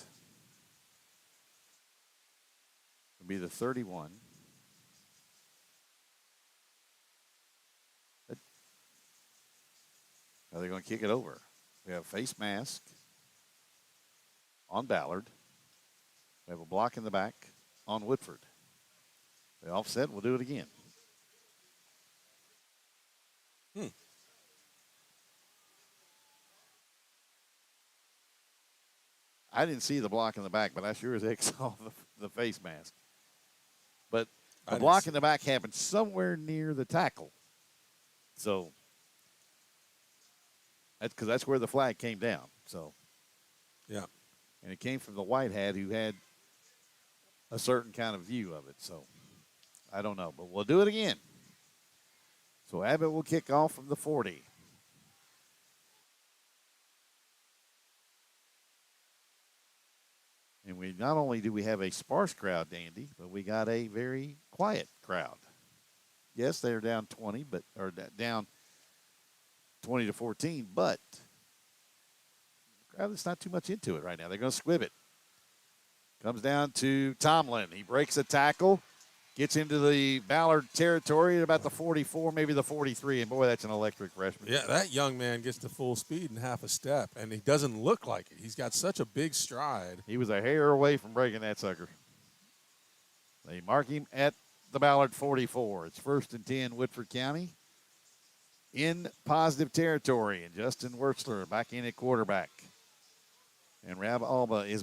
It'll be the 31. Are they going to kick it over? We have face mask on Ballard. We have a block in the back on Woodford. They offset. We'll do it again. I didn't see the block in the back, but I sure as heck saw the face mask. But The block in the back happened somewhere near the tackle. So that's where the flag came down. So yeah. And it came from the white hat who had a certain kind of view of it. So I don't know, but we'll do it again. So Abbott will kick off from the 40. And we not only do we have a sparse crowd, Dandy, but we got a very quiet crowd. Yes, they're down 20, or down 20 to 14, but the crowd is not too much into it right now. They're going to squib it. Comes down to Tomlin. He breaks a tackle, gets into the Ballard territory at about the 44, maybe the 43, and boy, that's an electric freshman. Yeah, that young man gets to full speed in half a step, and he doesn't look like it. He's got such a big stride. He was a hair away from breaking that sucker. They mark him at the Ballard 44. It's 1st and 10, Woodford County. In positive territory, and Justin Wertzler back in at quarterback. And Rab Alba is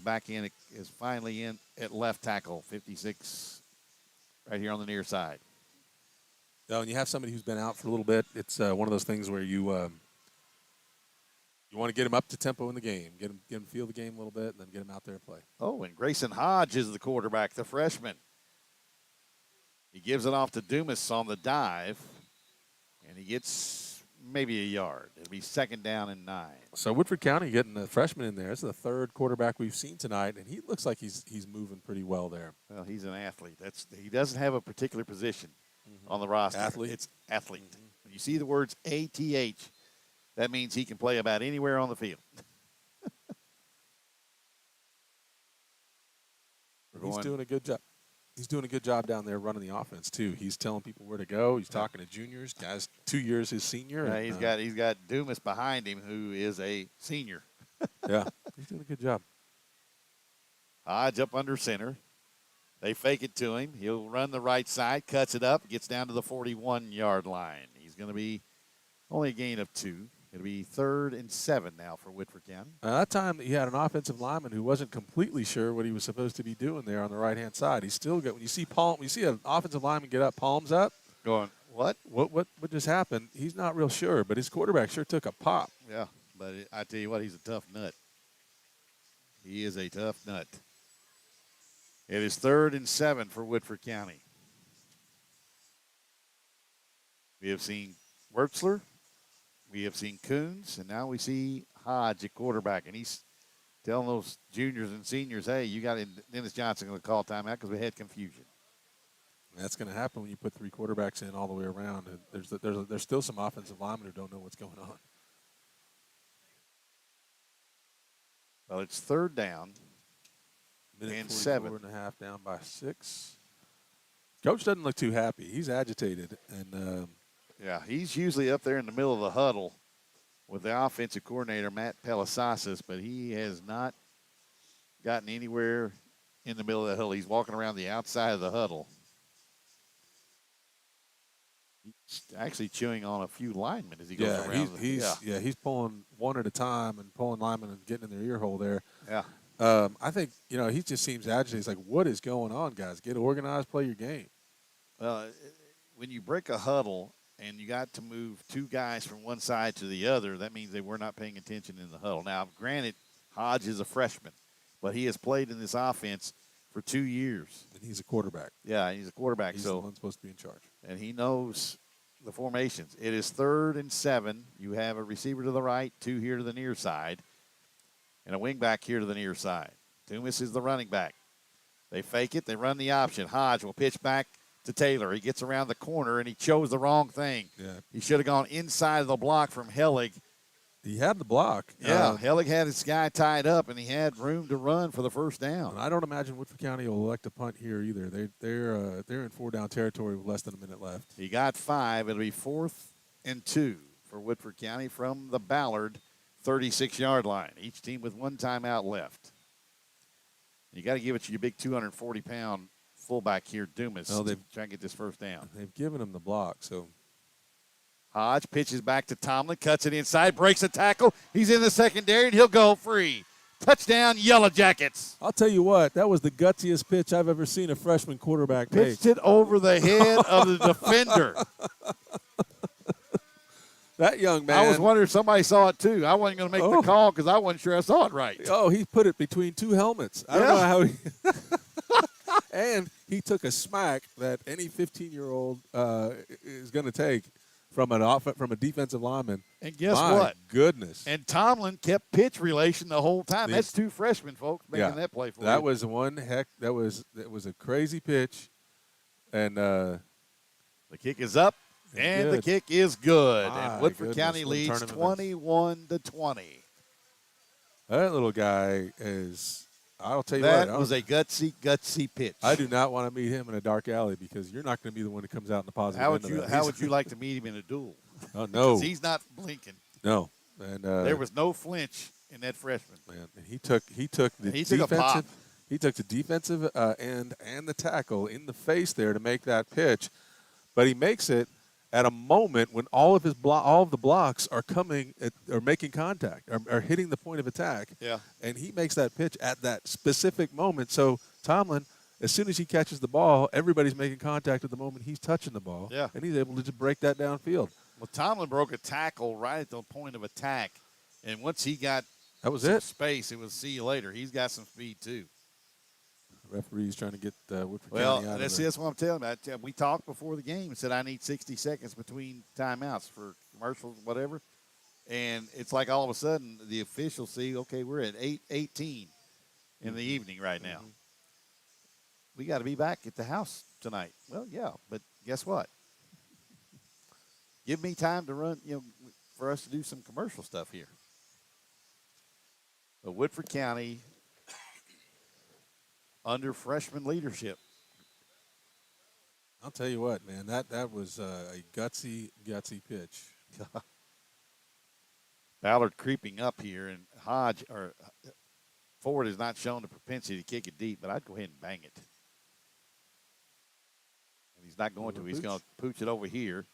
finally in at left tackle, 56, right here on the near side. Oh, and you have somebody who's been out for a little bit. It's one of those things where you want to get him up to tempo in the game, get him feel the game a little bit, and then get him out there and play. Oh, and Grayson Hodge is the quarterback, the freshman. He gives it off to Dumas on the dive, and he gets maybe a yard. It'll be 2nd down and 9. So Woodford County getting a freshman in there. This is the third quarterback we've seen tonight, and he looks like he's moving pretty well there. Well, he's an athlete. He doesn't have a particular position on the roster. Athlete. It's athlete. When you see the words ATH, that means he can play about anywhere on the field. He's doing a good job. He's doing a good job down there running the offense too. He's telling people where to go. He's talking to juniors, guys 2 years his senior. Yeah, he's got Dumas behind him, who is a senior. Yeah, he's doing a good job. Hodge up under center. They fake it to him. He'll run the right side, cuts it up, gets down to the 41-yard line. He's going to be only a gain of 2. It'll be 3rd and 7 now for Woodford County. That time he had an offensive lineman who wasn't completely sure what he was supposed to be doing there on the right-hand side. He's still got, when you see an offensive lineman get up, palms up, going, what? What just happened? He's not real sure, but his quarterback sure took a pop. Yeah, but I tell you what, he's a tough nut. He is a tough nut. It is 3rd and 7 for Woodford County. We have seen Wertzler. We have seen Coons, and now we see Hodge at quarterback, and he's telling those juniors and seniors, hey, you got Dennis Johnson going to call timeout because we had confusion. That's going to happen when you put 3 quarterbacks in all the way around. And there's still some offensive linemen who don't know what's going on. Well, it's 3rd down. And 7. 4.5 down by 6. Coach doesn't look too happy. He's agitated. And yeah, he's usually up there in the middle of the huddle with the offensive coordinator, Matt Pelisasas, but he has not gotten anywhere in the middle of the huddle. He's walking around the outside of the huddle. He's actually chewing on a few linemen as he goes around. He's pulling one at a time and pulling linemen and getting in their ear hole there. Yeah. I think, he just seems agitated. He's like, what is going on, guys? Get organized, play your game. Well, when you break a huddle and you got to move 2 guys from one side to the other, that means they were not paying attention in the huddle. Now, granted, Hodge is a freshman, but he has played in this offense for 2 years. And he's a quarterback. Yeah, he's a quarterback. He's the one supposed to be in charge. And he knows the formations. It is 3rd and 7. You have a receiver to the right, 2 here to the near side, and a wing back here to the near side. Dumas is the running back. They fake it. They run the option. Hodge will pitch back to Taylor. He gets around the corner, and he chose the wrong thing. Yeah. He should have gone inside of the block from Hellig. He had the block. Yeah, Hellig had his guy tied up, and he had room to run for the 1st down. And I don't imagine Woodford County will elect a punt here either. They're in 4-down territory with less than a minute left. He got 5. It'll be 4th and 2 for Woodford County from the Ballard 36-yard line. Each team with 1 timeout left. You got to give it to your big 240-pound fullback here, Dumas, to try and get this 1st down. They've given him the block, so. Hodge pitches back to Tomlin, cuts it inside, breaks a tackle. He's in the secondary, and he'll go free. Touchdown, Yellow Jackets. I'll tell you what, that was the gutsiest pitch I've ever seen a freshman quarterback make. Pitched it over the head of the defender. That young man. I was wondering if somebody saw it too. I wasn't going to make the call because I wasn't sure I saw it right. Oh, he put it between two helmets. I don't know how he. And he took a smack that any 15-year-old is going to take from a defensive lineman. And guess My what? Goodness. And Tomlin kept pitch relation the whole time. That's two freshmen, folks, making that play for that you. was one heck. That was a crazy pitch, and the kick is up, and the kick is good. And Woodford County leads 21-20. That little guy is. I'll tell you that what. Was a gutsy pitch. I do not want to meet him in a dark alley because you're not going to be the one that comes out in the positive. How would you like to meet him in a duel? Oh no, because he's not blinking. No, and there was no flinch in that freshman. Man, and he took the defensive. He took the defensive end and the tackle in the face there to make that pitch, but he makes it at a moment when all of the blocks are making contact, are hitting the point of attack. Yeah. And he makes that pitch at that specific moment. So Tomlin, as soon as he catches the ball, everybody's making contact at the moment he's touching the ball. Yeah. And he's able to just break that downfield. Well, Tomlin broke a tackle right at the point of attack, and once he got space, it was see you later. He's got some speed too. Referee's trying to get Woodford County out of there. That's what I'm telling you. We talked before the game and said I need 60 seconds between timeouts for commercials, whatever. And it's like all of a sudden the officials see, okay, we're at 8:18 in the evening right now. Mm-hmm. We got to be back at the house tonight. Well, yeah, but guess what? Give me time to run, for us to do some commercial stuff here. But Woodford County, under freshman leadership. I'll tell you what, man, that was a gutsy pitch. Ballard creeping up here, and Ford has not shown the propensity to kick it deep, but I'd go ahead and bang it. And he's not going to. He's going to pooch it over here.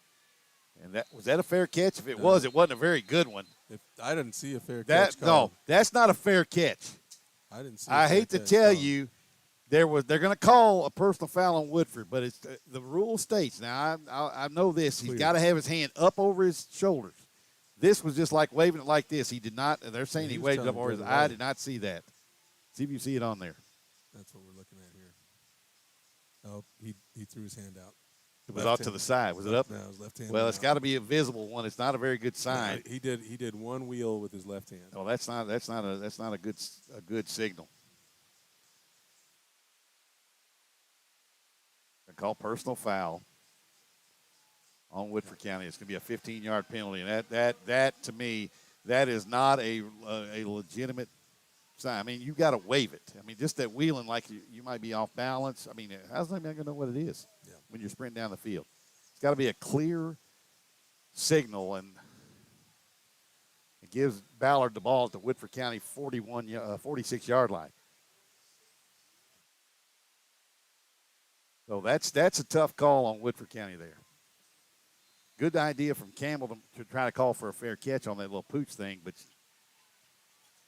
And was that a fair catch? If it was, it wasn't a very good one. I didn't see a fair catch. No, that's not a fair catch. I didn't see. I hate to tell you. They're going to call a personal foul on Woodford, but it's the rule states. Now, I know this. He's got to have his hand up over his shoulders. This was just like waving it like this. He did not. They're saying he waved it up over his eye. I did not see that. See if you see it on there. That's what we're looking at here. Oh, he threw his hand out. It was out to the side. Was it up? No, it was left hand. Well, it's got to be a visible one. It's not a very good sign. No, he did one wheel with his left hand. Oh, that's not a good signal. Call personal foul on Woodford County. It's going to be a 15-yard penalty, and that to me, that is not a legitimate sign. I mean, you got to wave it. I mean, just that wheeling like you might be off balance. I mean, how's anybody going to know what it is when you're sprinting down the field? It's got to be a clear signal, and it gives Ballard the ball at the Woodford County 46-yard line. So that's a tough call on Woodford County there. Good idea from Campbell to try to call for a fair catch on that little pooch thing, but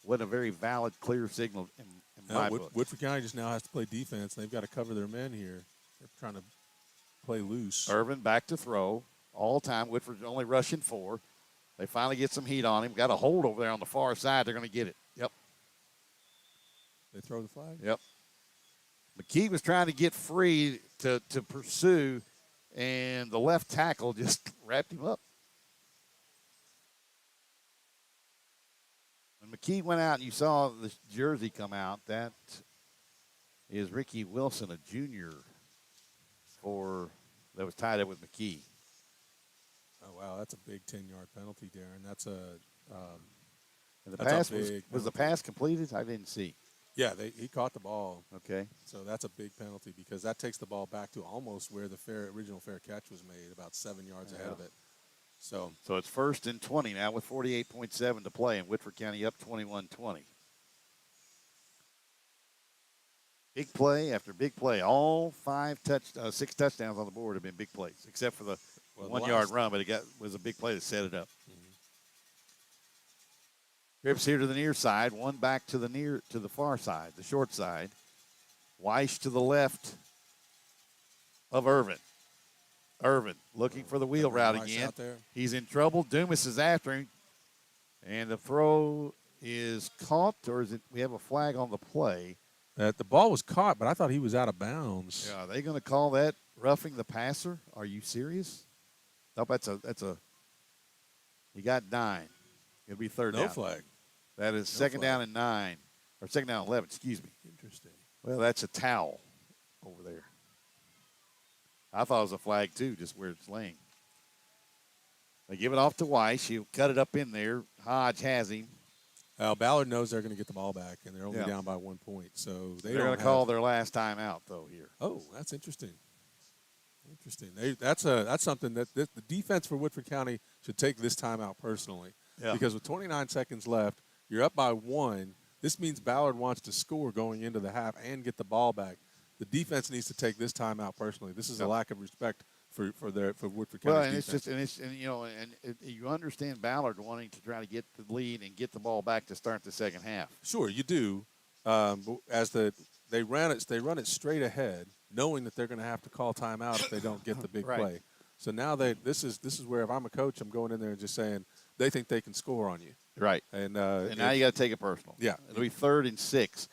wasn't a very valid, clear signal in my book. Woodford County just now has to play defense. They've got to cover their men here. They're trying to play loose. Irvin back to throw. All time, Woodford's only rushing 4. They finally get some heat on him. Got a hold over there on the far side. They're going to get it. Yep. They throw the flag? Yep. McKee was trying to get free to pursue, and the left tackle just wrapped him up. When McKee went out and you saw the jersey come out, that is Ricky Wilson, a junior, that was tied up with McKee. Oh, wow, that's a big 10-yard penalty, Darren. That's was the pass completed? I didn't see. Yeah, he caught the ball. Okay. So that's a big penalty because that takes the ball back to almost where the original fair catch was made, about 7 yards ahead of it. So it's 1st and 20 now with 48.7 to play, and Woodford County up 21-20. Big play after big play. All 6 touchdowns on the board have been big plays, except for the 1-yard run, but it was a big play that set it up. Trips here to the near side. One back to the far side, the short side. Weiss to the left of Irvin. Irvin looking for the wheel route Weiss again. out there. He's in trouble. Dumas is after him. And the throw is caught, or is it? We have a flag on the play. The ball was caught, but I thought he was out of bounds. Yeah, are they going to call that roughing the passer? Are you serious? Nope, that's a. He got 9. It'll be third down. No flag. That is second down and 9, or second down and 11. Excuse me. Interesting. Well, that's a towel over there. I thought it was a flag too, just where it's laying. They give it off to Weiss. He'll cut it up in there. Hodge has him. Ballard knows they're going to get the ball back, and they're only Yeah. down by 1 point. So They're going to call their last time out, though, here. Oh, that's interesting. Interesting. That's something that the defense for Woodford County should take this timeout personally. Yeah. Because with 29 seconds left, you're up by 1. This means Ballard wants to score going into the half and get the ball back. The defense needs to take this timeout personally. This is a lack of respect for Woodford County. Well, and defense. You understand Ballard wanting to try to get the lead and get the ball back to start the second half. Sure, you do. They run it straight ahead, knowing that they're going to have to call timeout if they don't get the big Right. play. So now this is where if I'm a coach, I'm going in there and just saying they think they can score on you. Right. And now you got to take it personal. Yeah. It'll be 3rd and 6.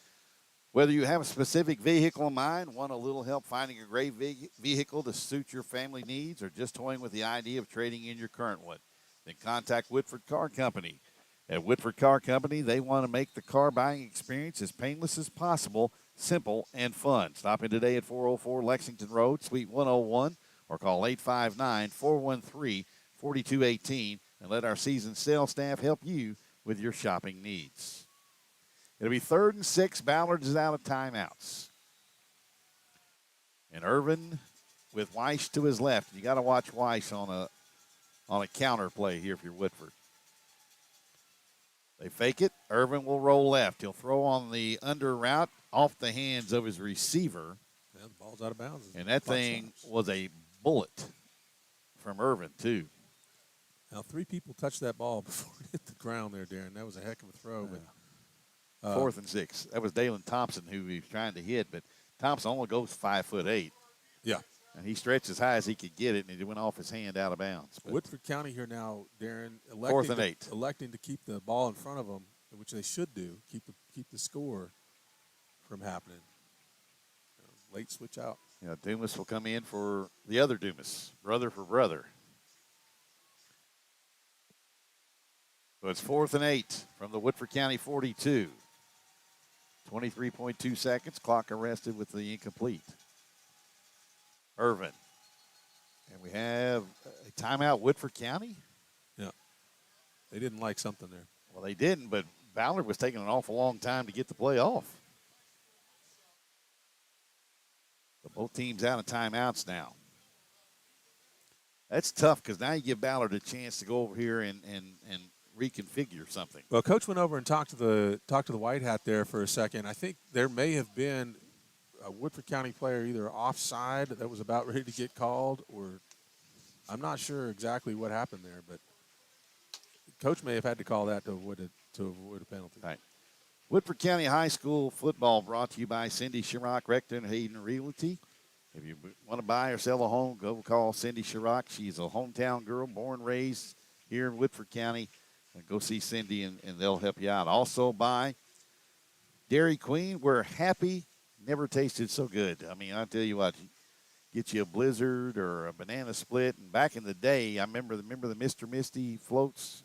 Whether you have a specific vehicle in mind, want a little help finding a great vehicle to suit your family needs, or just toying with the idea of trading in your current one, then contact Woodford Car Company. At Woodford Car Company, they want to make the car buying experience as painless as possible, simple, and fun. Stop in today at 404 Lexington Road, Suite 101, or call 859-413-4218 and let our seasoned sales staff help you with your shopping needs. It'll be 3rd and 6. Ballard is out of timeouts. And Irvin with Weiss to his left. You got to watch Weiss on a counter play here if you're Woodford. They fake it. Irvin will roll left. He'll throw on the under route off the hands of his receiver. Yeah, the ball's out of bounds. And that thing was a bullet from Irvin, too. Now, 3 people touched that ball before it hit the ground there, Darren. That was a heck of a throw. But 4th and 6. That was Dalen Thompson who he was trying to hit, but Thompson only goes 5'8". Yeah. And he stretched as high as he could get it, and it went off his hand out of bounds. But Woodford County here now, Darren, 4th and 8. electing to keep the ball in front of them, which they should do, keep the score from happening. Late switch out. Yeah, Dumas will come in for the other Dumas, brother for brother. So it's 4th and 8 from the Woodford County 42. 23.2 seconds. Clock arrested with the incomplete. Irvin. And we have a timeout, Woodford County? Yeah. They didn't like something there. Well, they didn't, but Ballard was taking an awful long time to get the play off. So both teams out of timeouts now. That's tough because now you give Ballard a chance to go over here and reconfigure something. Well, Coach went over and talked to the White Hat there for a second. I think there may have been a Woodford County player either offside that was about ready to get called, or I'm not sure exactly what happened there, but Coach may have had to call that to avoid a penalty. Right. Woodford County High School football brought to you by Cindy Sherrock, Rector and Hayden Realty. If you want to buy or sell a home, go call Cindy Sherrock. She's a hometown girl, born, raised here in Woodford County. And go see Cindy, and they'll help you out. Also by Dairy Queen, where happy never tasted so good. I mean, I'll tell you what, get you a Blizzard or a banana split. And back in the day, I remember the Mr. Misty floats,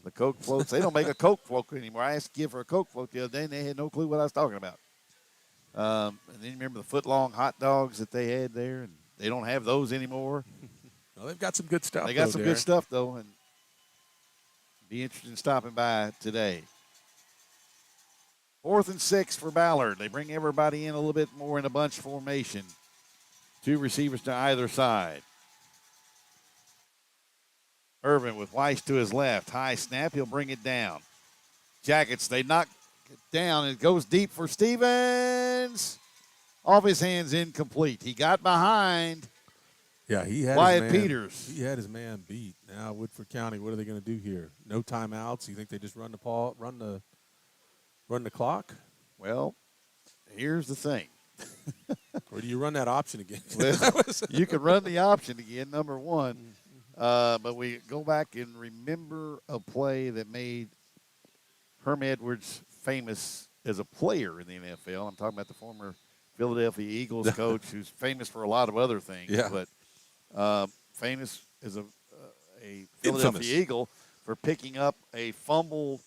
the Coke floats. They don't make a Coke float anymore. I asked to give her a Coke float the other day, and they had no clue what I was talking about. And then you remember the foot-long hot dogs that they had there, and they don't have those anymore. Well, they've got some good stuff. They got some good stuff, though, and be interested in stopping by today. 4th and 6 for Ballard. They bring everybody in a little bit more in a bunch formation. 2 receivers to either side. Irvin with Weiss to his left. High snap. He'll bring it down. Jackets, they knock it down. It goes deep for Stevens. Off his hands, incomplete. He got behind. Yeah, he had Wyatt his man, Peters. He had his man beat. Now Woodford County, what are they going to do here? No timeouts. You think they just run the clock, Well, here's the thing. or do you run that option again? Well, you can run the option again, number one. But we go back and remember a play that made Herm Edwards famous as a player in the NFL. I'm talking about the former Philadelphia Eagles coach who's famous for a lot of other things. Yeah. But famous as a Philadelphia Infamous. Eagle for picking up a fumble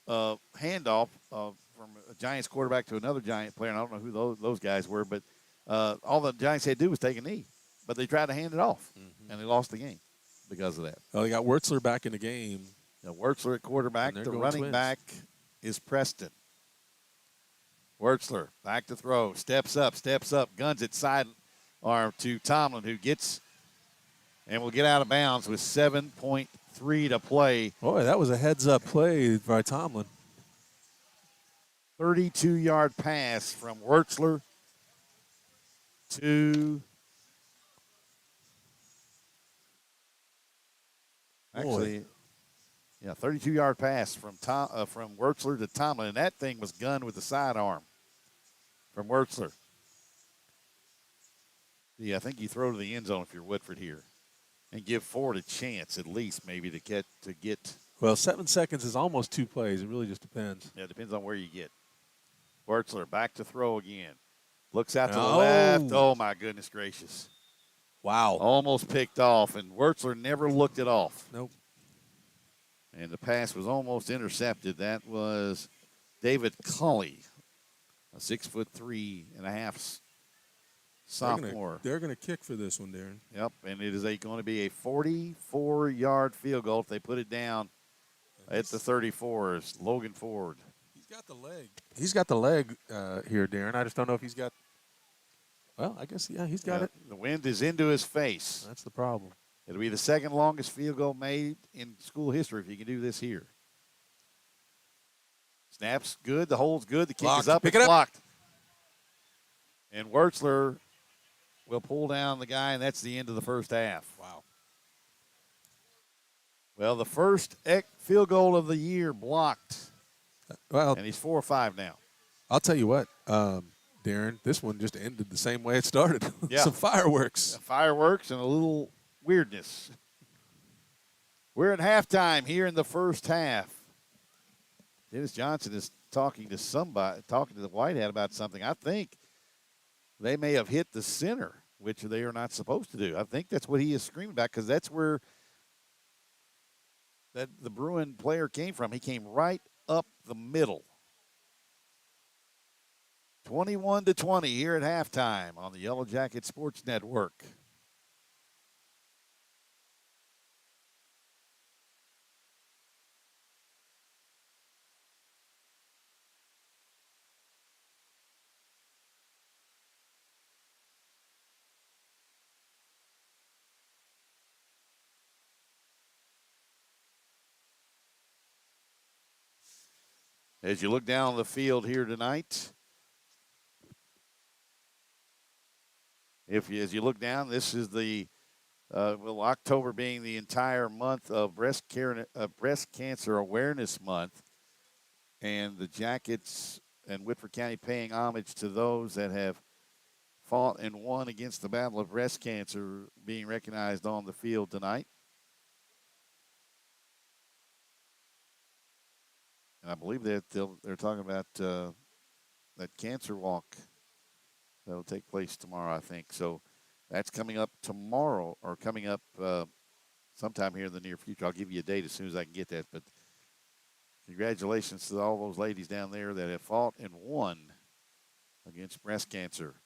handoff from a Giants quarterback to another Giant player. And I don't know who those guys were, but all the Giants had to do was take a knee. But they tried to hand it off, and they lost the game because of that. Oh, they got Wurtzler back in the game. Now, Wurtzler at quarterback. And The they're running going Twins. back is Preston. Wurtzler back to throw. Steps up, guns it sidearm to Tomlin, who gets and will get out of bounds with 7.3 to play. Boy, that was a heads-up play by Tomlin. 32-yard pass from Wurtzler to actually, 32-yard pass from Wurtzler to Tomlin, and that thing was gunned with the sidearm from Wurtzler. Yeah, I think you throw to the end zone if you're Woodford here, and give Ford a chance at least maybe to get. Well, 7 seconds is almost 2 plays. It really just depends. Yeah, it depends on where you get. Wurtzler back to throw again. Looks out to the Oh. left. Oh, my goodness gracious. Wow. Almost picked off, and Wurtzler never looked it off. Nope. And the pass was almost intercepted. That was David Culley, a 6'3.5" sophomore. They're gonna kick for this one, Darren. Yep, and it is going to be a 44-yard field goal if they put it down at the 34. Is Logan Ford. He's got the leg. He's got the leg here, Darren. I just don't know if he's got. Well, I guess he's got it. The wind is into his face. That's the problem. It'll be the second longest field goal made in school history if you can do this here. Snap's good. The hole's good. The kick Blocked. is up. Pick It's it up. blocked. And Wurtzler will pull down the guy, and that's the end of the first half. Wow. Well, the first field goal of the year blocked, Well, and he's 4 or 5 now. I'll tell you what, Darren. This one just ended the same way it started. Yeah. Some fireworks. Fireworks and a little weirdness. We're at halftime here in the first half. Dennis Johnson is talking to the White Hat about something. I think they may have hit the center, which they are not supposed to do. I think that's what he is screaming about because that's where the Bruin player came from. He came right up the middle. 21-20 here at halftime on the Yellow Jacket Sports Network. As you look down the field here tonight, as you look down, this is the October being the entire month of breast cancer awareness month, and the Jackets and Woodford County paying homage to those that have fought and won against the battle of breast cancer being recognized on the field tonight. And I believe that they're talking about that cancer walk that will take place tomorrow, I think. So that's coming up tomorrow or coming up sometime here in the near future. I'll give you a date as soon as I can get that. But congratulations to all those ladies down there that have fought and won against breast cancer.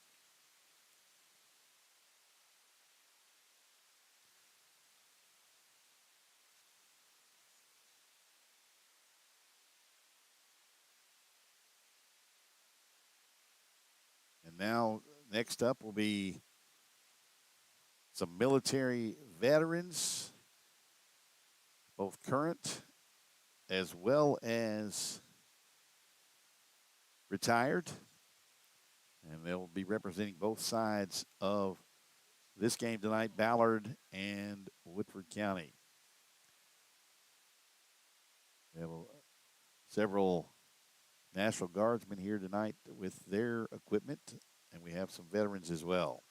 And now, next up will be some military veterans, both current as well as retired. And they'll be representing both sides of this game tonight, Ballard and Woodford County. We have several National Guardsmen here tonight with their equipment, and we have some veterans as well.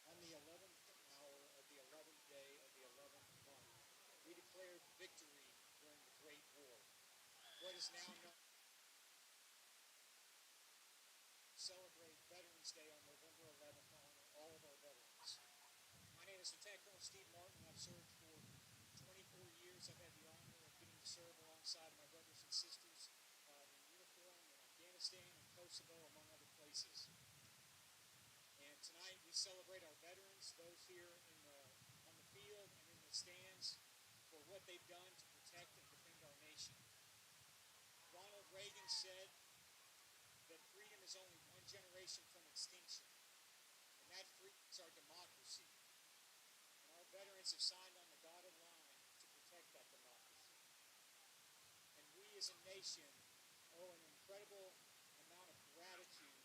On the 11th hour of the 11th day of the 11th month, we declared victory during the Great War. What is now known celebrate Veterans Day on November 11th to honor all of our veterans. My name is Lieutenant Colonel Steve Martin. I've served for 24 years. I've had the honor of getting to serve alongside my brothers and sisters in uniform in Afghanistan and Kosovo, among other places. And tonight we celebrate our veterans, those here on the field and in the stands, for what they've done to protect and defend our nation. Ronald Reagan said that freedom is only one generation from extinction, and that freedom is our democracy. And our veterans have signed on the dotted line to protect that democracy. And we as a nation owe an incredible amount of gratitude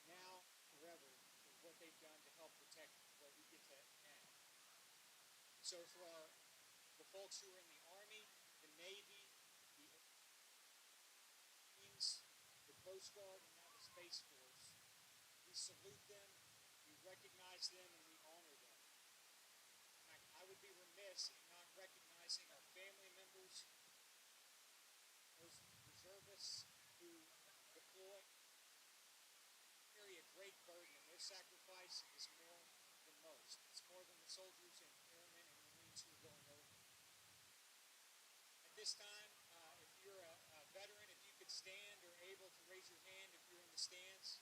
now, forever, for what they've done to help protect what we get to have. So for the folks who are in the Army, the Navy, the Marines, the Coast Guard, and now the Space Force, we salute them, we recognize them, and we honor them. And I would be remiss in not recognizing our family members, those reservists who deploy, carry a great burden, and their sacrifice is more than most. It's more than the soldiers and airmen and Marines who are going over. At this time, if you're a veteran, if you could stand or able to raise your hand if you're in the stands.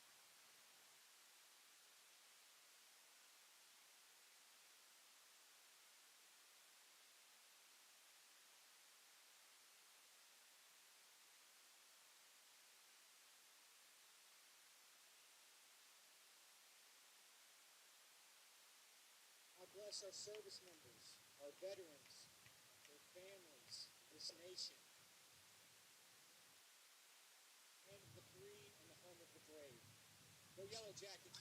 God bless our service members, our veterans, their families, this nation. Land of the free and the home of the brave. Go Yellow Jackets.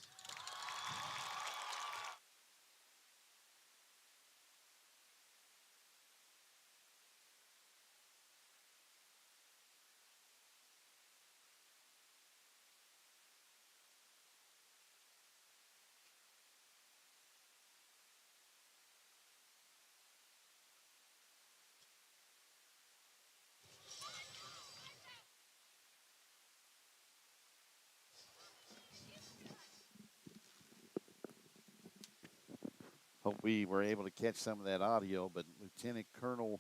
Hope we were able to catch some of that audio, but Lieutenant Colonel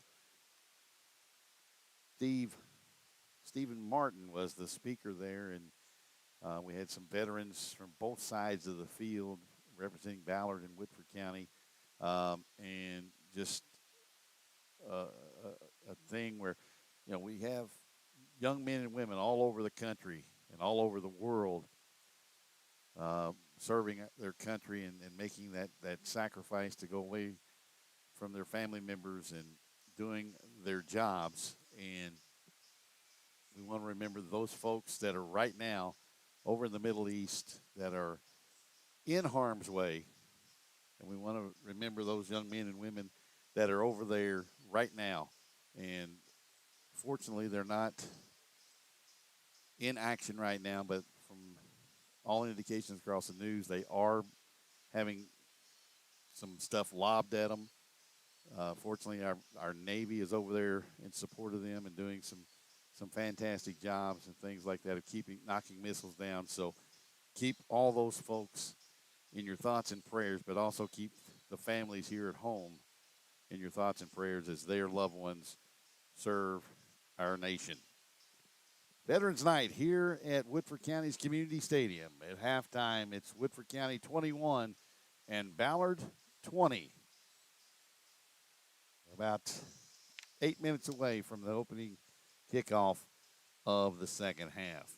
Stephen Martin was the speaker there, and we had some veterans from both sides of the field representing Ballard and Woodford County, and just a thing where, we have young men and women all over the country and all over the world serving their country and making that sacrifice to go away from their family members and doing their jobs. And we want to remember those folks that are right now over in the Middle East that are in harm's way. And we want to remember those young men and women that are over there right now. And fortunately, they're not in action right now, but from all indications across the news, they are having some stuff lobbed at them. Fortunately, our Navy is over there in support of them and doing some fantastic jobs and things like that of knocking missiles down. So keep all those folks in your thoughts and prayers, but also keep the families here at home in your thoughts and prayers as their loved ones serve our nation. Veterans Night here at Woodford County's Community Stadium. At halftime, it's Woodford County 21 and Ballard 20. About 8 minutes away from the opening kickoff of the second half.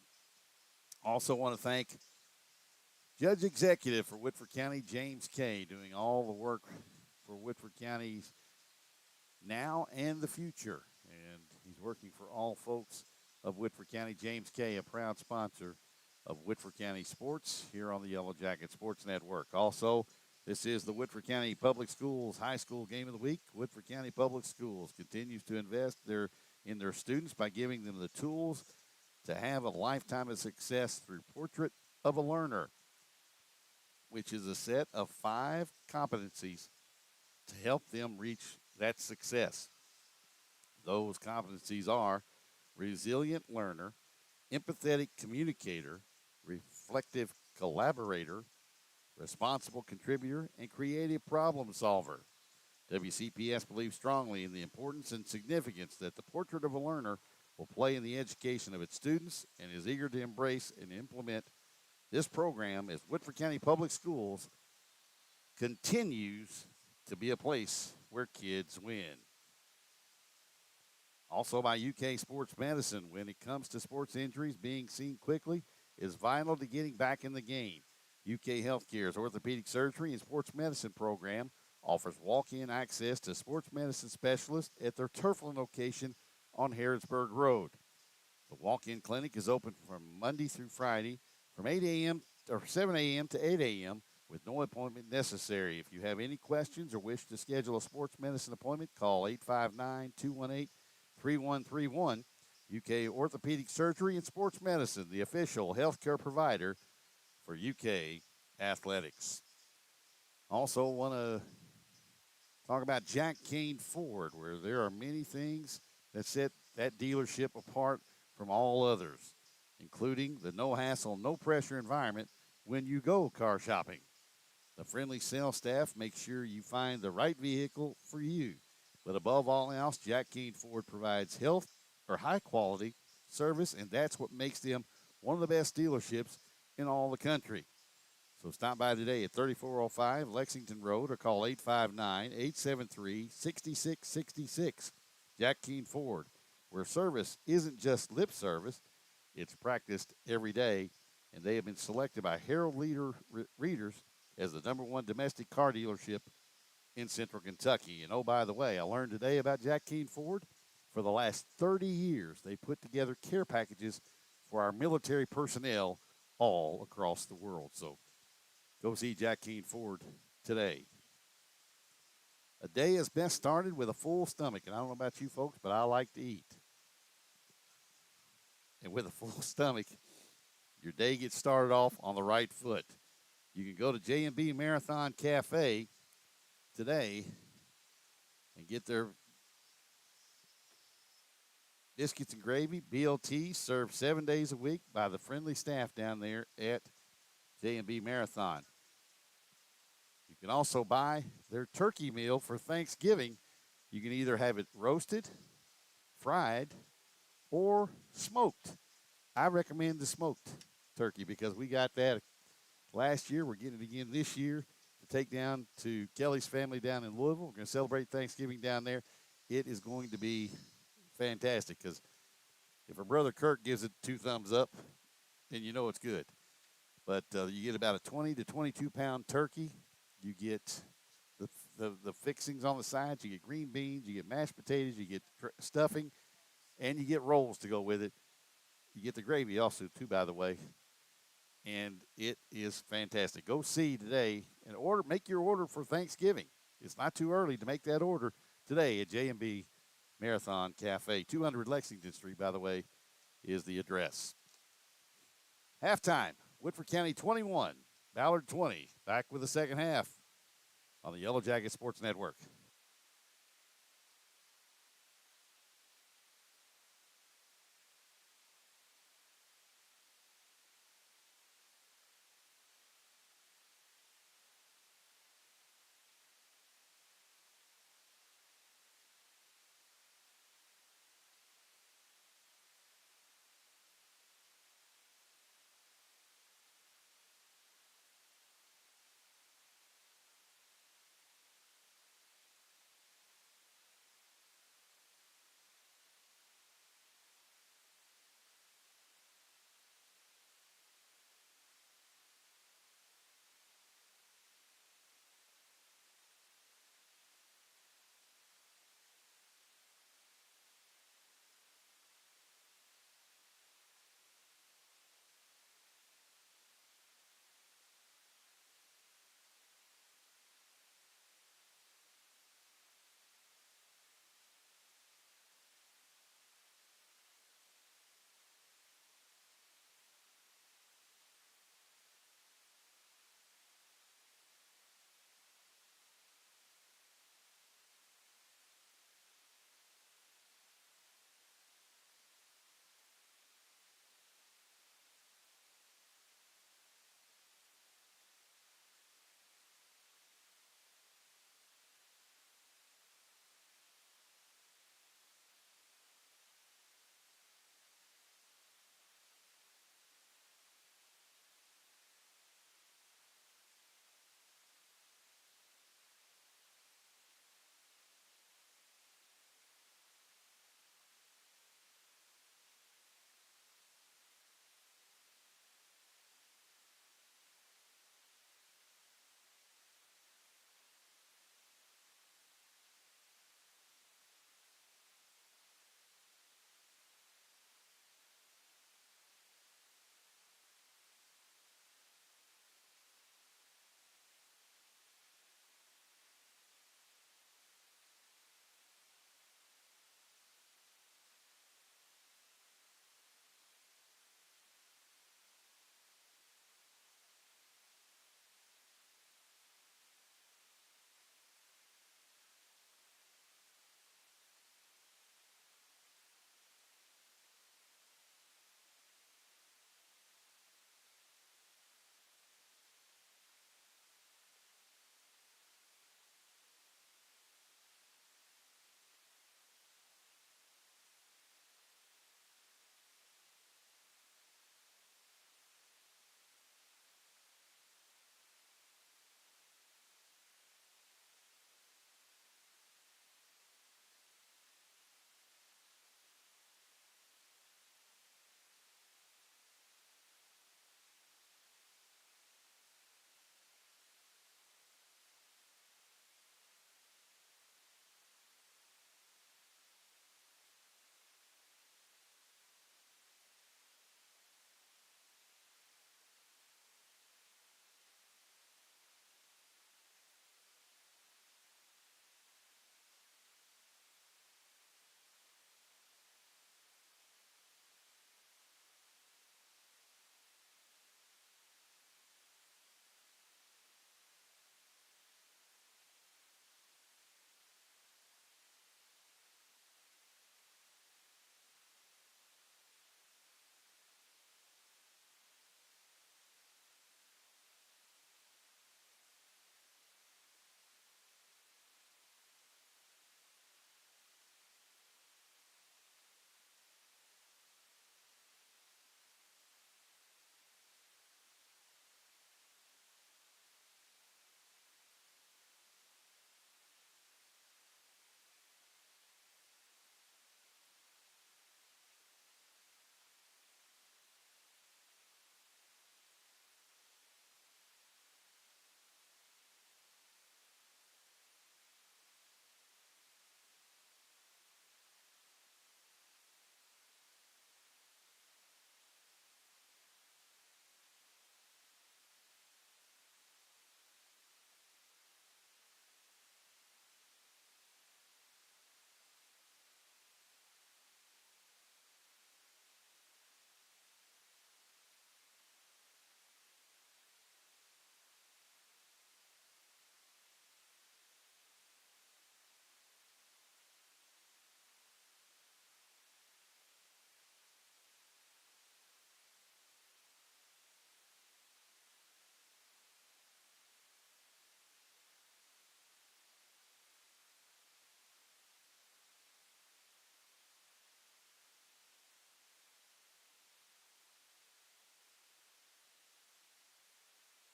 Also want to thank Judge Executive for Woodford County, James Kay, doing all the work for Woodford County's now and the future. And he's working for all folks of Woodford County. James Kay, a proud sponsor of Woodford County Sports here on the Yellow Jacket Sports Network. Also, this is the Woodford County Public Schools High School Game of the Week. Woodford County Public Schools continues to invest in their students by giving them the tools to have a lifetime of success through Portrait of a Learner, which is a set of 5 competencies to help them reach that success. Those competencies are resilient learner, empathetic communicator, reflective collaborator, responsible contributor, and creative problem solver. WCPS believes strongly in the importance and significance that the Portrait of a Learner will play in the education of its students and is eager to embrace and implement this program as Woodford County Public Schools continues to be a place where kids win. Also by UK Sports Medicine, when it comes to sports injuries, being seen quickly is vital to getting back in the game. UK Healthcare's orthopedic surgery and sports medicine program offers walk-in access to sports medicine specialists at their Turfland location on Harrodsburg Road. The walk-in clinic is open from Monday through Friday from 8 a.m. or 7 a.m. to 8 a.m. with no appointment necessary. If you have any questions or wish to schedule a sports medicine appointment, call 859-218-3131. UK Orthopedic Surgery and Sports Medicine, the official healthcare provider for UK athletics. Also want to talk about Jack Kane Ford, where there are many things that set that dealership apart from all others, including the no-hassle, no-pressure environment when you go car shopping. The friendly sales staff makes sure you find the right vehicle for you. But above all else, Jack Kane Ford provides high-quality service, and that's what makes them one of the best dealerships in all the country. So stop by today at 3405 Lexington Road or call 859-873-6666. Jack Kane Ford, where service isn't just lip service, it's practiced every day, and they have been selected by Herald readers as the #1 domestic car dealership in Central Kentucky. And oh, by the way, I learned today about Jack Kane Ford. For the last 30 years, they put together care packages for our military personnel all across the world. So go see Jack Kane Ford today. A day is best started with a full stomach. And I don't know about you folks, but I like to eat. And with a full stomach, your day gets started off on the right foot. You can go to J&B Marathon Cafe today and get their biscuits and gravy, BLT, served 7 days a week by the friendly staff down there at J&B Marathon. You can also buy their turkey meal for Thanksgiving. You can either have it roasted, fried, or smoked. I recommend the smoked turkey because we got that last year. We're getting it again this year to take down to Kelly's family down in Louisville. We're going to celebrate Thanksgiving down there. It is going to be fantastic because if our brother Kirk gives it 2 thumbs up, then you know it's good. But you get about a 20 to 22-pound turkey. You get the fixings on the sides. You get green beans. You get mashed potatoes. You get stuffing. And you get rolls to go with it. You get the gravy also, too, by the way. and it is fantastic. Go see today and make your order for Thanksgiving. It's not too early to make that order today at J&B Marathon Cafe. 200 Lexington Street, by the way, is the address. Halftime, Woodford County 21, Ballard 20. Back with the second half on the Yellow Jacket Sports Network.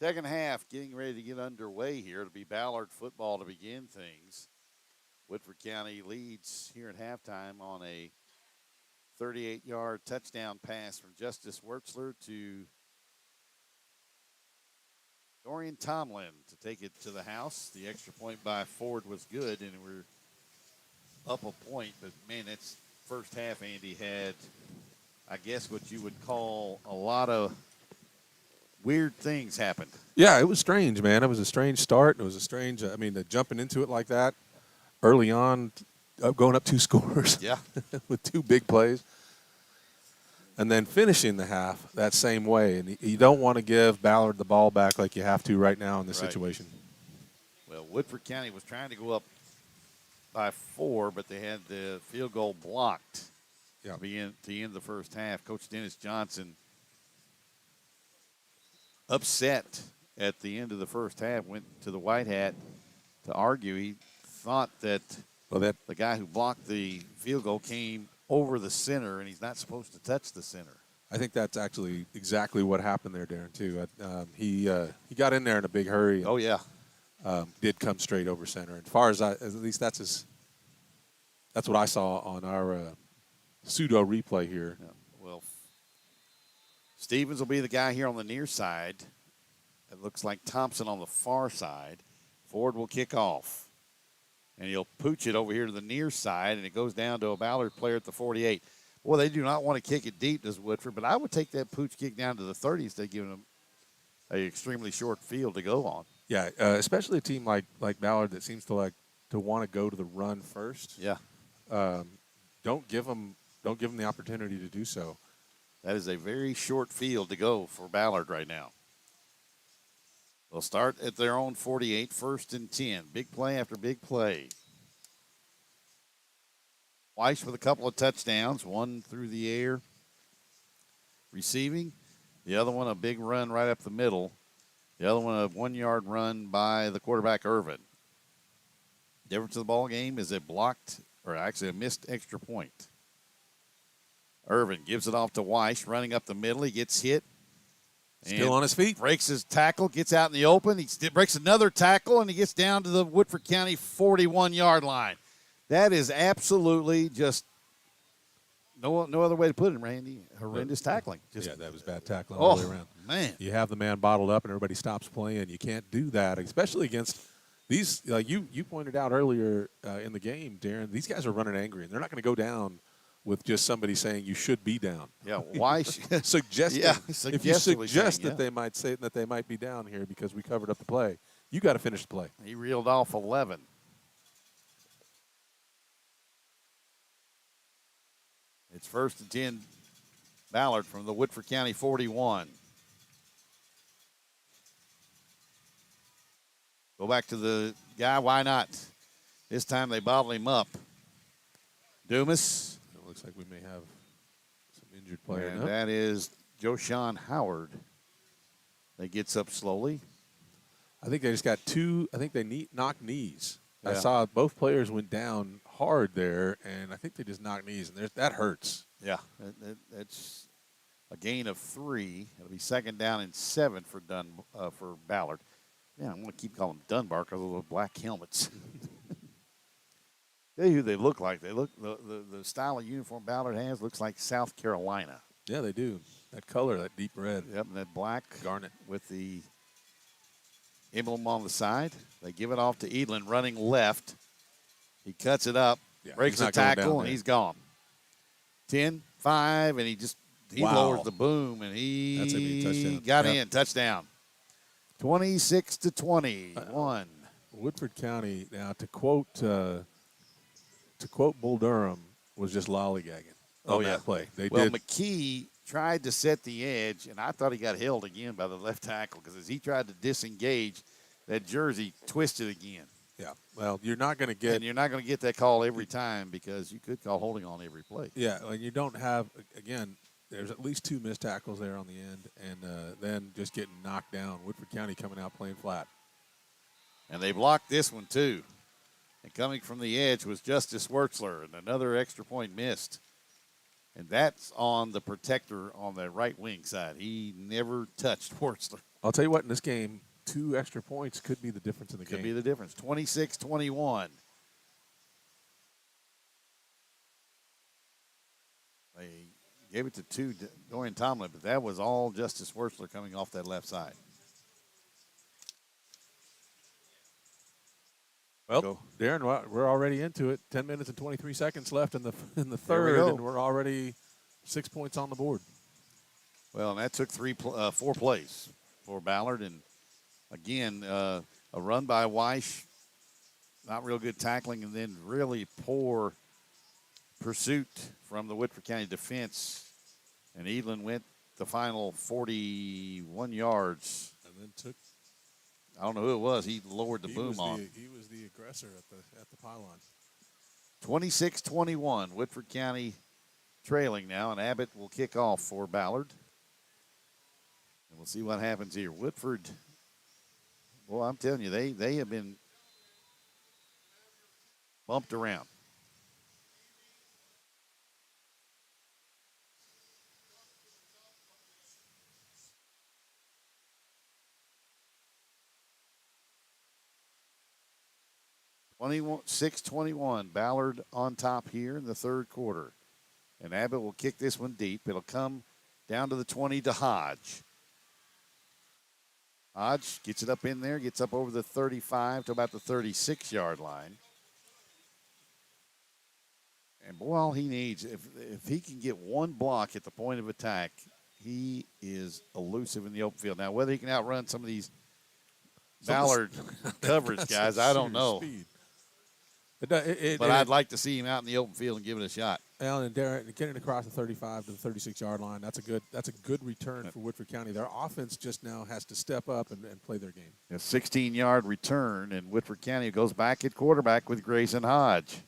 Second half getting ready to get underway here. It'll be Ballard football to begin things. Woodford County leads here at halftime on a 38-yard touchdown pass from Justice Wertzler to Dorian Tomlin to take it to the house. The extra point by Ford was good, and we're up a point. But, man, that's first half, Andy, had, I guess, what you would call a lot of weird things happened. Yeah, it was strange, man. It was a strange start. It was a strange, jumping into it like that early on, going up 2 scores. Yeah. With 2 big plays. And then finishing the half that same way. And you don't want to give Ballard the ball back like you have to right now in this situation. Well, Woodford County was trying to go up by 4, but they had the field goal blocked to end the first half. Coach Dennis Johnson upset at the end of the first half, went to the White Hat to argue. He thought that the guy who blocked the field goal came over the center, and he's not supposed to touch the center. I think that's actually exactly what happened there, Darren, too. He got in there in a big hurry. Oh, yeah. Did come straight over center. And as far as at least that's what I saw on our pseudo replay here. Yeah. Well, Stevens will be the guy here on the near side. It looks like Thompson on the far side. Ford will kick off. And he'll pooch it over here to the near side, and it goes down to a Ballard player at the 48. Boy, they do not want to kick it deep, does Woodford, but I would take that pooch kick down to the 30 instead of giving them an extremely short field to go on. Yeah, especially a team like Ballard that seems to want to go to the run first. Yeah. Don't give them the opportunity to do so. That is a very short field to go for Ballard right now. They'll start at their own 48, 1st and 10. Big play after big play. Weiss with a couple of touchdowns, one through the air receiving. The other one a big run right up the middle. The other one a 1-yard run by the quarterback, Irvin. Difference of the ball game is a missed extra point. Irvin gives it off to Weiss, running up the middle. He gets hit. Still on his feet. Breaks his tackle, gets out in the open. He breaks another tackle, and he gets down to the Woodford County 41-yard line. That is absolutely just no other way to put it, Randy. Horrendous tackling. That was bad tackling all the way around. Man. You have the man bottled up, and everybody stops playing. You can't do that, especially against these. Like you pointed out earlier in the game, Darren, these guys are running angry, and they're not going to go down with just somebody saying you should be down. Yeah, why? Suggesting. If you suggest that they might say that they might be down here because we covered up the play, you got to finish the play. He reeled off 11. It's 1st and 10, Ballard from the Woodford County 41. Go back to the guy. Why not? This time they bottle him up. Dumas. It looks like we may have some injured player. And that is Joshawn Howard. That gets up slowly. I think they just got 2. I think they knocked knees. Yeah. I saw both players went down hard there, and I think they just knocked knees, and that hurts. Yeah, that's a gain of 3. It'll be 2nd down and 7 for Ballard. Yeah, I'm going to keep calling them Dunbar because of those black helmets. Tell you who they look like. They look the style of uniform Ballard has looks like South Carolina. Yeah, they do. That color, that deep red. Yep, and that black garnet with the emblem on the side. They give it off to Edlin running left. He cuts it up, breaks the tackle, and he's gone. 10-5, and he lowers the boom, and he got in. Touchdown. 26-21. Woodford County, now to quote Bull Durham, was just lollygagging on that play. McKee tried to set the edge, and I thought he got held again by the left tackle because as he tried to disengage, that jersey twisted again. Yeah, well, you're not going to get that call every time because you could call holding on every play. Yeah, and you don't have, again, there's at least 2 missed tackles there on the end, and then just getting knocked down. Woodford County coming out playing flat. And they blocked this one, too. And coming from the edge was Justice Wertzler, and another extra point missed. And that's on the protector on the right wing side. He never touched Wertzler. I'll tell you what, in this game, 2 extra points could be the difference in the game. Could be the difference. 26-21. They gave it to Dorian Tomlin, but that was all Justice Wurzler coming off that left side. Well, Darren, we're already into it. 10 minutes and 23 seconds left in the third, and we're already 6 points on the board. Well, and that took 4 plays for Ballard. And, again, a run by Weish, not real good tackling, and then really poor pursuit from the Woodford County defense. And Edlin went the final 41 yards. And then took. I don't know who it was. He lowered the boom on. He was the aggressor at the pylon. 26-21, Woodford County trailing now, and Abbott will kick off for Ballard. And we'll see what happens here. Woodford, well, I'm telling you, they have been bumped around. (26-21), Ballard on top here in the third quarter. And Abbott will kick this one deep. It'll come down to the 20 to Hodge. Hodge gets it up in there, gets up over the 35 to about the 36-yard line. And boy, all he needs, if he can get one block at the point of attack, he is elusive in the open field. Now, whether he can outrun some of these Ballard coverage guys, I don't know. Speed. But I'd like to see him out in the open field and give it a shot. Alan and Darren getting across the 35 to the 36-yard line. That's a good return for Woodford County. Their offense just now has to step up and play their game. A 16-yard return, and Woodford County goes back at quarterback with Grayson Hodge.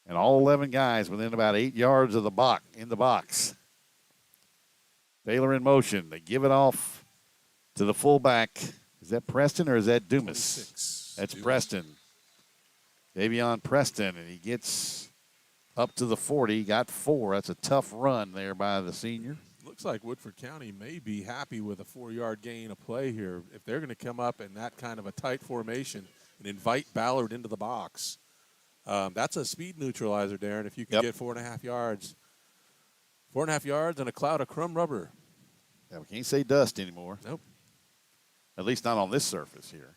And all 11 guys within about 8 yards of the box. Taylor in motion. They give it off to the fullback. Is that Preston or is that Dumas? 26. That's Preston. Davion Preston, and he gets up to the 40. Got 4. That's a tough run there by the senior. Looks like Woodford County may be happy with a 4-yard gain of play here. If they're going to come up in that kind of a tight formation and invite Ballard into the box, that's a speed neutralizer, Darren, if you can get 4.5 yards. 4.5 yards and a cloud of crumb rubber. Yeah, we can't say dust anymore. Nope. At least not on this surface here.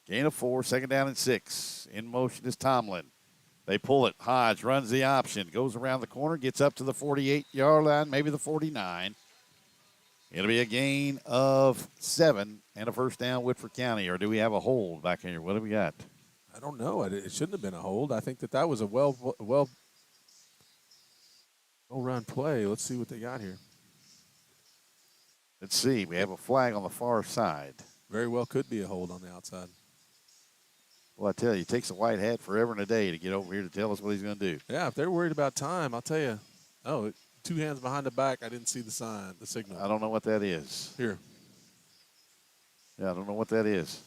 Gain of 4, second down and 6. In motion is Tomlin. They pull it. Hodge runs the option, goes around the corner, gets up to the 48-yard line, maybe the 49. It'll be a gain of 7 and a first down, Woodford County. Or do we have a hold back here? What do we got? I don't know. It shouldn't have been a hold. I think that was a well-run play. Let's see what they got here. Let's see. We have a flag on the far side. Very well could be a hold on the outside. Well, I tell you, it takes a white hat forever and a day to get over here to tell us what he's going to do. Yeah, if they're worried about time, I'll tell you. Oh, 2 hands behind the back. I didn't see the signal. I don't know what that is. Here. Yeah, I don't know what that is.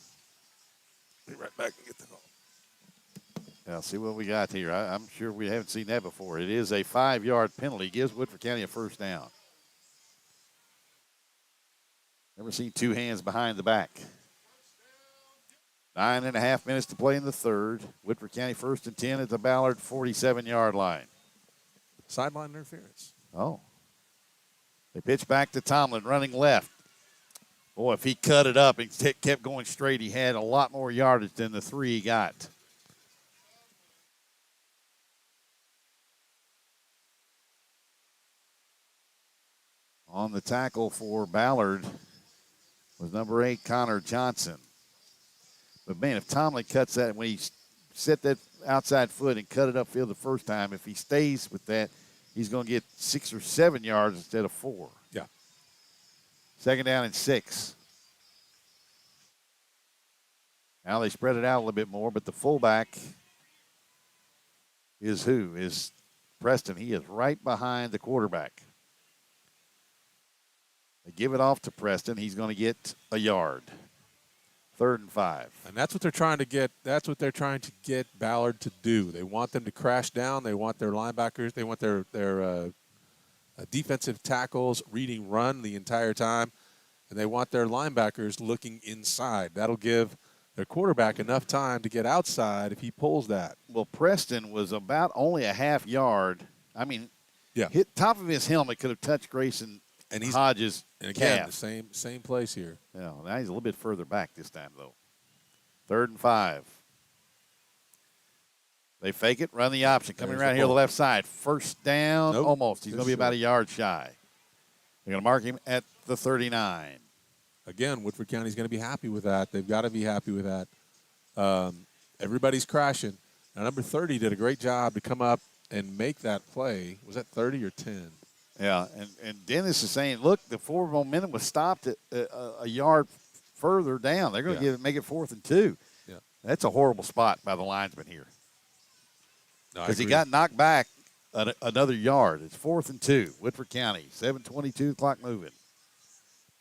Be right back and get the call. Now, see what we got here. I'm sure we haven't seen that before. It is a 5-yard penalty. Gives Woodford County a first down. Never seen 2 hands behind the back. 9.5 minutes to play in the third. Woodford County 1st and 10 at the Ballard 47-yard line. Sideline interference. Oh. They pitch back to Tomlin, running left. Boy, if he cut it up and kept going straight, he had a lot more yardage than the 3 he got. On the tackle for Ballard was number 8, Connor Johnson. But, man, if Tomlin cuts that, when he set that outside foot and cut it upfield the first time, if he stays with that, he's going to get 6 or 7 yards instead of 4. Yeah. Second down and 6. Now they spread it out a little bit more, but the fullback is who? Is Preston. He is right behind the quarterback. They give it off to Preston. He's going to get a yard. 3rd and 5. And that's what they're trying to get. That's what they're trying to get Ballard to do. They want them to crash down. They want their linebackers. They want their defensive tackles reading run the entire time, and they want their linebackers looking inside. That'll give their quarterback enough time to get outside if he pulls that. Well, Preston was about only a half yard. I mean, Yeah. hit top of his helmet could have touched Grayson And Hodges' And again, calf. the same place here. Yeah, now he's a little bit further back this time, though. 3rd and 5. They fake it, run the option. Coming There's around the here to the ball. left side. First down, Nope. almost. He's going to be Just about a short. yard shy. They're going to mark him at the 39. Again, Woodford County's going to be happy with that. They've got to be happy with that. Everybody's crashing. Now, number 30 did a great job to come up and make that play. Was that 30 or 10? Yeah, and Dennis is saying, look, the forward momentum was stopped at a yard further down. They're going to make it 4th and 2. Yeah. That's a horrible spot by the linesman here. No, I Because he agree. got knocked back another yard. It's 4th and 2. Woodford County, 7:22, clock moving.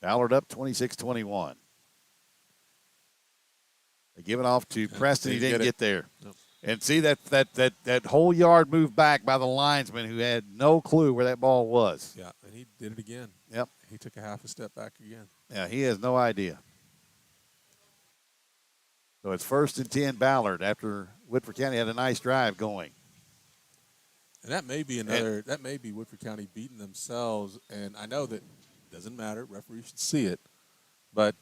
Ballard up 26-21. They give it off to Preston. He didn't get there. Nope. And see that whole yard moved back by the linesman who had no clue where that ball was. Yeah, and he did it again. Yep. He took a half a step back again. Yeah, he has no idea. So it's 1st and 10 Ballard after Woodford County had a nice drive going. And that may be that may be Woodford County beating themselves. And I know that it doesn't matter. Referees should see it. But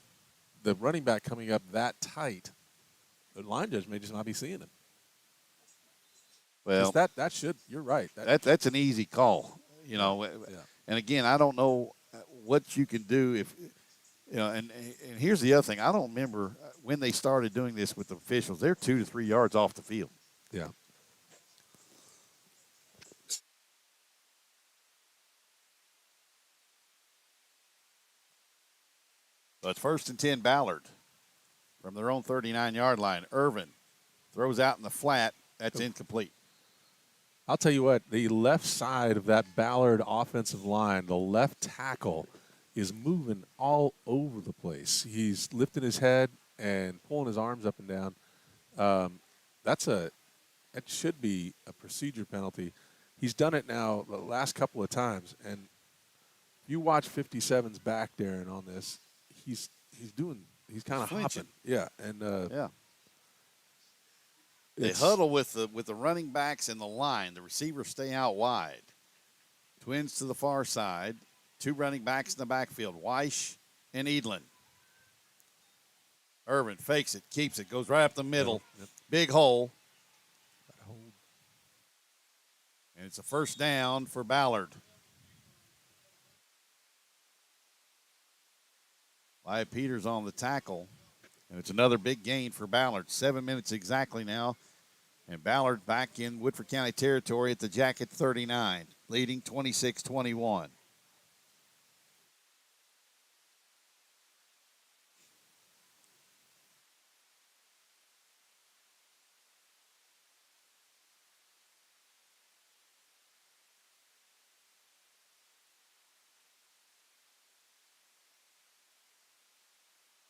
the running back coming up that tight, the line judge may just not be seeing him. Well, that should, you're right. That's an easy call, you know. Yeah. And again, I don't know what you can do if, you know. And here's the other thing: I don't remember when they started doing this with the officials. They're 2 to 3 yards off the field. Yeah. So it's 1st and 10 Ballard from their own 39-yard line. Irvin throws out in the flat. That's incomplete. I'll tell you what, the left side of that Ballard offensive line, the left tackle, is moving all over the place. He's lifting his head and pulling his arms up and down. That should be a procedure penalty. He's done it now the last couple of times, and you watch 57's back, Darren, on this. He's kind of hopping. Yeah, and yeah. They huddle with the running backs in the line. The receivers stay out wide. Twins to the far side. 2 running backs in the backfield, Weish and Edlin. Irvin fakes it, keeps it, goes right up the middle. Yep. Big hole. And it's a 1st down for Ballard. Wyatt Peters on the tackle. And it's another big gain for Ballard. 7 minutes exactly now. And Ballard back in Woodford County territory at the Jacket 39, leading 26-21.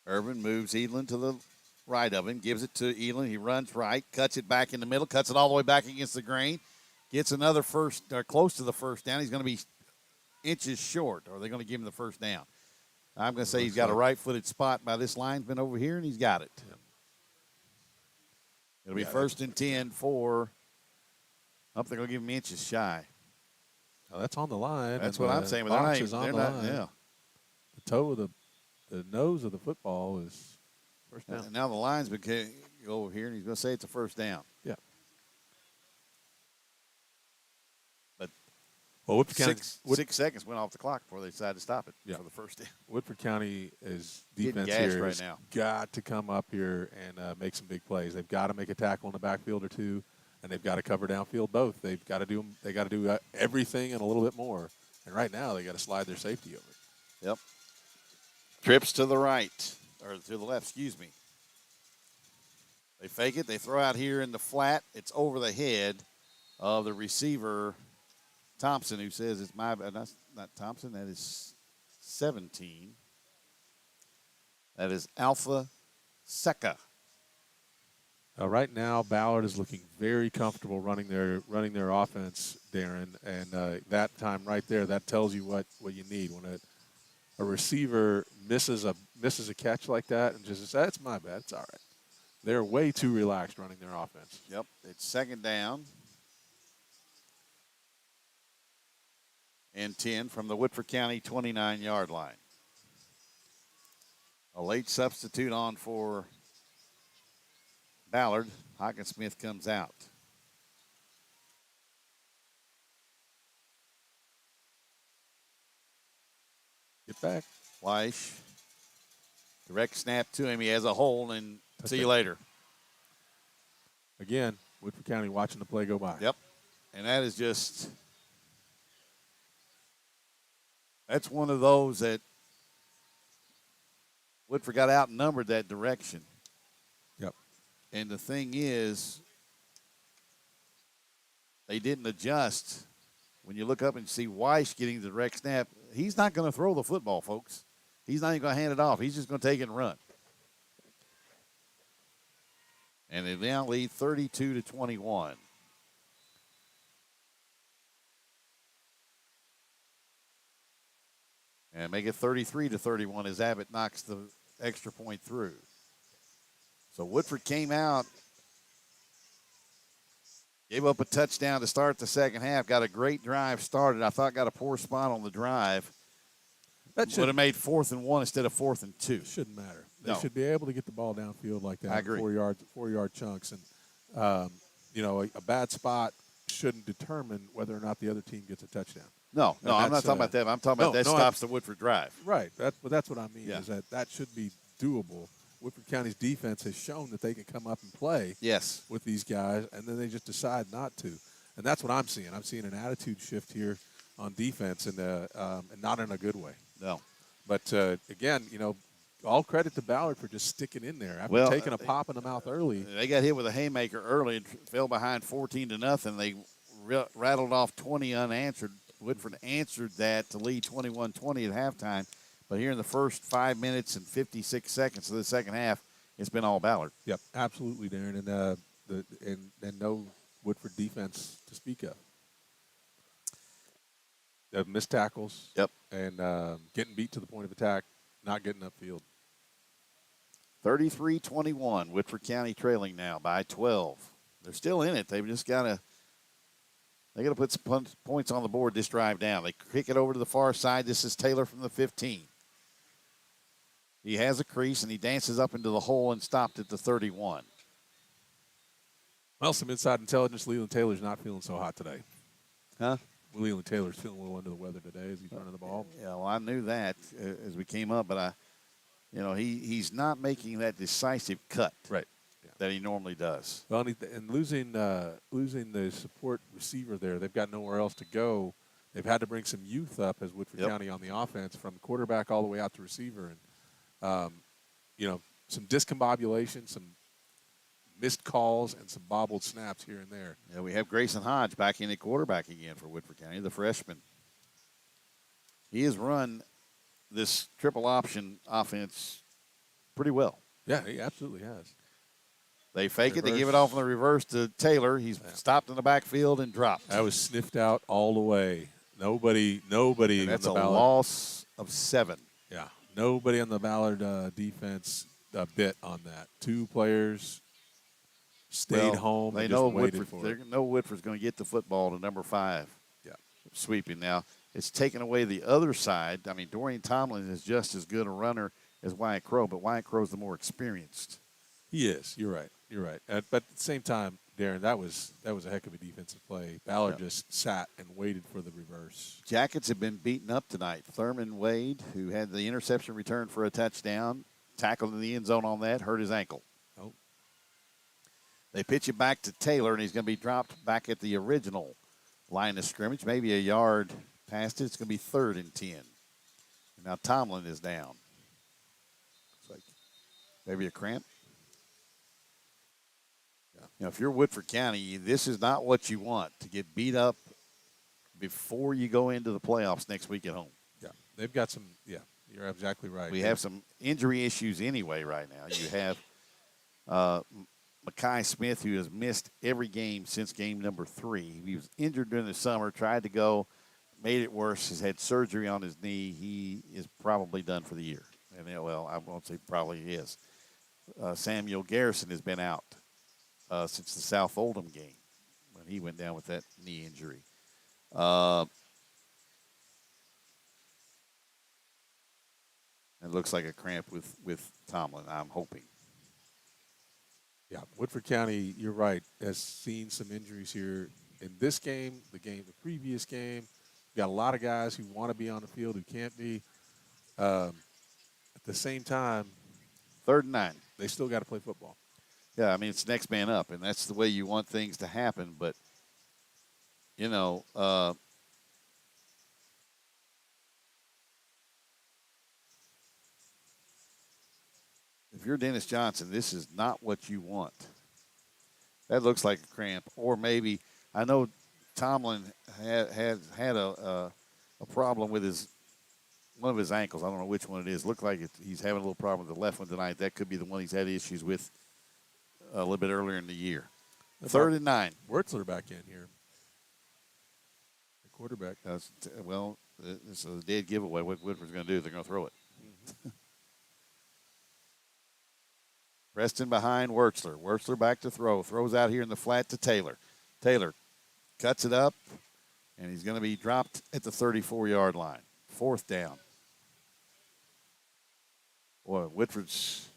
Irvin moves Edlin to the right of him, gives it to Edlin. He runs right, cuts it back in the middle, cuts it all the way back against the grain, gets another first, or close to the 1st down. He's going to be inches short, or they're going to give him the 1st down. I'm going to say he's got a right-footed spot by this linesman over here, and he's got it. It'll be 1st and 10 for, they're going to give him inches shy. Oh, that's on the line. That's what I'm saying. But Box they're is on the not, line. yeah. The toe of the nose of the football is 1st down. And now the linesman can go over here, and he's going to say it's a 1st down. Yeah. But well, Woodford County, 6 seconds went off the clock before they decided to stop it for the 1st down. Woodford County is Getting defense gashed here right has now. got to come up here and make some big plays. They've got to make a tackle in the backfield or 2, and they've got to cover downfield both. They've got to do everything and a little bit more. And right now they got to slide their safety over. Yep. Trips to the right, or to the left, excuse me. They fake it. They throw out here in the flat. It's over the head of the receiver, Thompson, who says it's my bad. That's not Thompson. That is 17. That is Alpha Seca. Right now, Ballard is looking very comfortable running their offense, Darren, and that time right there, that tells you what you need when a receiver misses a catch like that and just says, "That's my bad. It's all right." They're way too relaxed running their offense. Yep, it's second down and 10 from the Woodford County 29-yard line. A late substitute on for Ballard. Hockensmith comes out. Get back. Weish. Direct snap to him. He has a hole, and see you later. Again, Woodford County watching the play go by. Yep. And that is just – that's one of those that Woodford got outnumbered that direction. Yep. And the thing is, they didn't adjust. When you look up and see Weish getting the direct snap, he's not going to throw the football, folks. He's not even going to hand it off. He's just going to take it and run. And they now lead 32-21. And make it 33-31 as Abbott knocks the extra point through. So Woodford came out, gave up a touchdown to start the second half, got a great drive started. I thought got a poor spot on the drive. That would have made 4th and 1 instead of 4th and 2. Shouldn't matter. They should be able to get the ball downfield like that. I agree. 4-yard chunks. And, a bad spot shouldn't determine whether or not the other team gets a touchdown. No, I'm not talking about that. I'm talking about that stops the Woodford drive. Right. That's what I mean is that should be doable. Woodford County's defense has shown that they can come up and play with these guys, and then they just decide not to. And that's what I'm seeing. I'm seeing an attitude shift here on defense, and not in a good way. No. But, again, all credit to Ballard for just sticking in there after taking a pop in the mouth early. They got hit with a haymaker early and fell behind 14-0. They rattled off 20 unanswered. Woodford answered that to lead 21-20 at halftime. But here in the first 5 minutes and 56 seconds of the second half, it's been all Ballard. Yep, absolutely, Darren. And no Woodford defense to speak of. They have missed tackles. Yep. And getting beat to the point of attack, not getting upfield. 33-21, Woodford County trailing now by 12. They're still in it. They've just got to put some points on the board this drive down. They kick it over to the far side. This is Taylor from the 15. He has a crease, and he dances up into the hole and stopped at the 31. Well, some inside intelligence, Leland Taylor's not feeling so hot today. Huh? Leland Taylor's feeling a little under the weather today as he's running the ball. Yeah, well, I knew that as we came up, but he's not making that decisive cut that he normally does. Well, and losing the support receiver there, they've got nowhere else to go. They've had to bring some youth up as Woodford County on the offense, from quarterback all the way out to receiver, and some discombobulation, some missed calls, and some bobbled snaps here and there. Yeah, we have Grayson Hodge back in at quarterback again for Woodford County, the freshman. He has run this triple option offense pretty well. Yeah, he absolutely has. They fake it. They give it off in the reverse to Taylor. He's stopped in the backfield and dropped. That was sniffed out all the way. Nobody. And that's a loss of 7. Yeah, nobody on the Ballard defense bit on that. 2 players stayed home. They know Woodford's going to get the football to number 5. Yeah, sweeping now. It's taken away the other side. I mean, Dorian Tomlin is just as good a runner as Wyatt Crow, but Wyatt Crow's the more experienced. He is. You're right. But at the same time, Darren, that was a heck of a defensive play. Ballard just sat and waited for the reverse. Jackets have been beaten up tonight. Thurman Wade, who had the interception return for a touchdown, tackled in the end zone on that, hurt his ankle. Oh. They pitch it back to Taylor, and he's going to be dropped back at the original line of scrimmage, maybe a yard past it. It's going to be 3rd and 10. And now Tomlin is down. Looks like maybe a cramp. If you're Woodford County, this is not what you want, to get beat up before you go into the playoffs next week at home. Yeah, they've got some. Yeah, you're exactly right. We have some injury issues anyway right now. You have Makai Smith, who has missed every game since game number 3. He was injured during the summer, tried to go, made it worse, has had surgery on his knee. He is probably done for the year. And, well, I won't say probably he is. Samuel Garrison has been out since the South Oldham game when he went down with that knee injury. It looks like a cramp with Tomlin, I'm hoping. Yeah, Woodford County, you're right, has seen some injuries here in this game, the previous game. Got a lot of guys who want to be on the field who can't be. At the same time, 3rd and 9. They still got to play football. Yeah, I mean, it's next man up, and that's the way you want things to happen. But, you know, if you're Dennis Johnson, this is not what you want. That looks like a cramp. Or maybe, I know Tomlin had a problem with one of his ankles. I don't know which one it is. Looked like he's having a little problem with the left one tonight. That could be the one he's had issues with a little bit earlier in the year. 3rd and 9. Wertzler back in here. The quarterback. Well, it's a dead giveaway. What Woodford's going to do, they're going to throw it. Mm-hmm. Preston behind Wertzler. Wertzler back to throw. Throws out here in the flat to Taylor. Taylor cuts it up, and he's going to be dropped at the 34-yard line. 4th down. Boy, Woodford's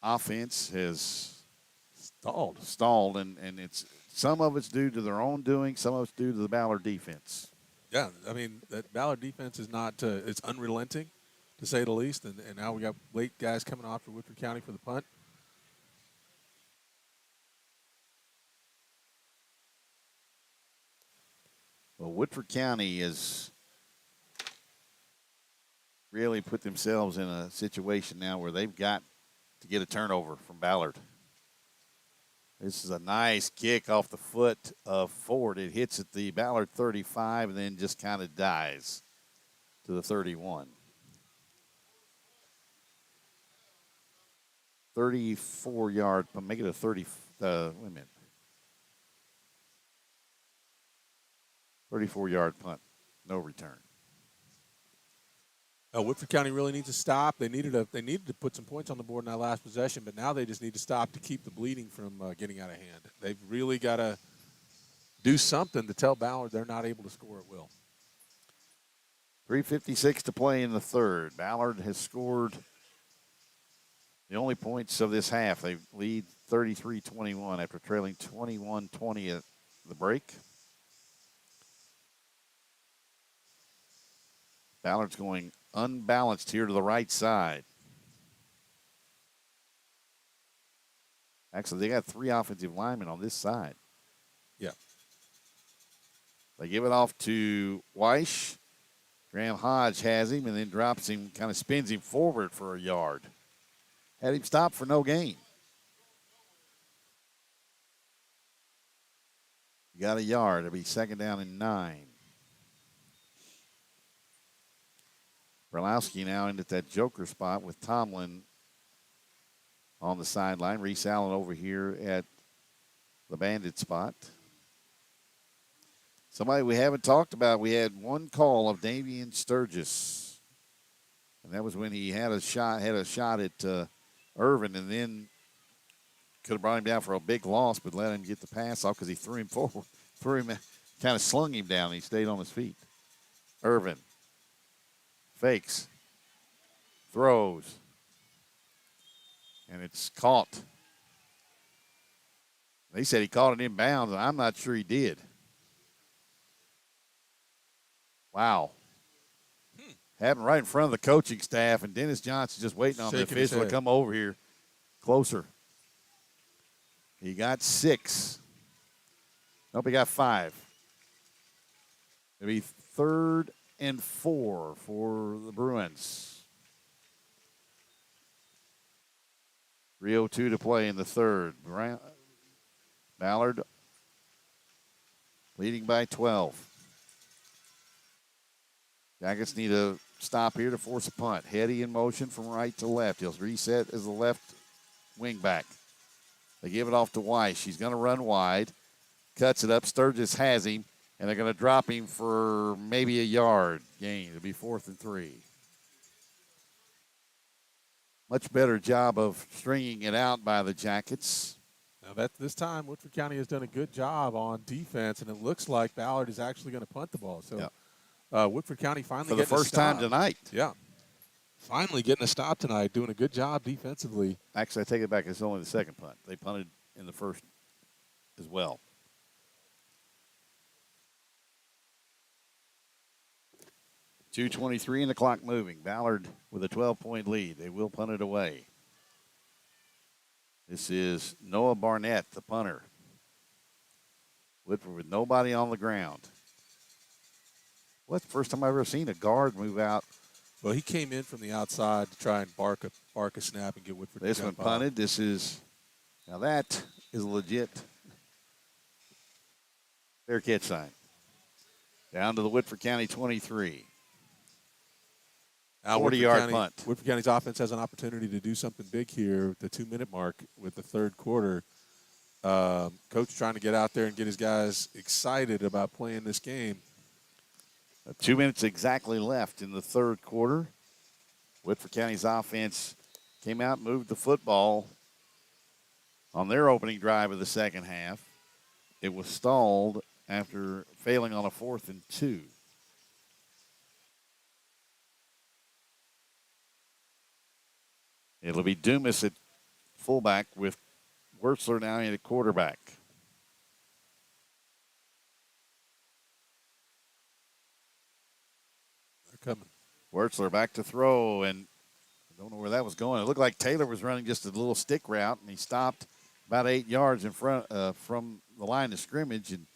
offense has stalled, and it's some of it's due to their own doing, some of it's due to the Ballard defense. Yeah, I mean, that Ballard defense is not it's unrelenting, to say the least, and now we got late guys coming off for Woodford County for the punt. Well, Woodford County has really put themselves in a situation now where they've got to get a turnover from Ballard. This is a nice kick off the foot of Ford. It hits at the Ballard 35 and then just kind of dies to the 31. 34-yard, make it a 30, wait a minute. 34-yard punt, no return. Woodford County really needs to stop. They needed to put some points on the board in that last possession, but now they just need to stop to keep the bleeding from getting out of hand. They've really got to do something to tell Ballard they're not able to score at will. 3:56 to play in the 3rd. Ballard has scored the only points of this half. They lead 33-21 after trailing 21-20 at the break. Ballard's going unbalanced here to the right side. Actually, they got 3 offensive linemen on this side. Yeah. They give it off to Weish. Graham Hodge has him and then drops him, kind of spins him forward for a yard. Had him stopped for no gain. You got a yard. It'll be 2nd down and 9. Brolowski now into that joker spot with Tomlin on the sideline. Reese Allen over here at the bandit spot. Somebody we haven't talked about, we had one call of Davian Sturgis. And that was when he had a shot at Irvin, and then could have brought him down for a big loss, but let him get the pass off because he threw him forward. Kind of slung him down. He stayed on his feet. Irvin. Fakes, throws, and it's caught. They said he caught it inbounds, and I'm not sure he did. Wow. Happened right in front of the coaching staff, and Dennis Johnson just waiting on the official to come over here closer. He got 6. Nope, he got 5. It'll be 3rd and 4 for the Bruins. 3:02 to play in the 3rd. Ballard leading by 12. Jackets need a stop here to force a punt. Heady in motion from right to left. He'll reset as the left wing back. They give it off to Weiss. She's going to run wide. Cuts it up. Sturgis has him, and they're going to drop him for maybe a yard gain. It'll be 4th and 3. Much better job of stringing it out by the Jackets. Now this time, Woodford County has done a good job on defense, and it looks like Ballard is actually going to punt the ball. So Woodford County finally for the getting first time tonight. Yeah, finally getting a stop tonight, doing a good job defensively. Actually, I take it back. It's only the second punt. They punted in the first as well. .223 and the clock moving. Ballard with a 12-point lead. They will punt it away. This is Noah Barnett, the punter. Woodford with nobody on the ground. What's the first time I've ever seen a guard move out? Well, he came in from the outside to try and bark a snap and get Woodford. This one punted. This is, now that is a legit fair catch sign. Down to the Woodford County 23. 40-yard punt. Woodford County's offense has an opportunity to do something big here at the 2-minute mark with the third quarter. Coach trying to get out there and get his guys excited about playing this game. 2 minutes exactly left in the third quarter. Woodford County's offense came out and moved the football on their opening drive of the second half. It was stalled after failing on a 4th and 2. It'll be Dumas at fullback with Wertzler now in at quarterback. They're coming. Wertzler back to throw, and I don't know where that was going. It looked like Taylor was running just a little stick route, and he stopped about 8 yards in front from the line of scrimmage, and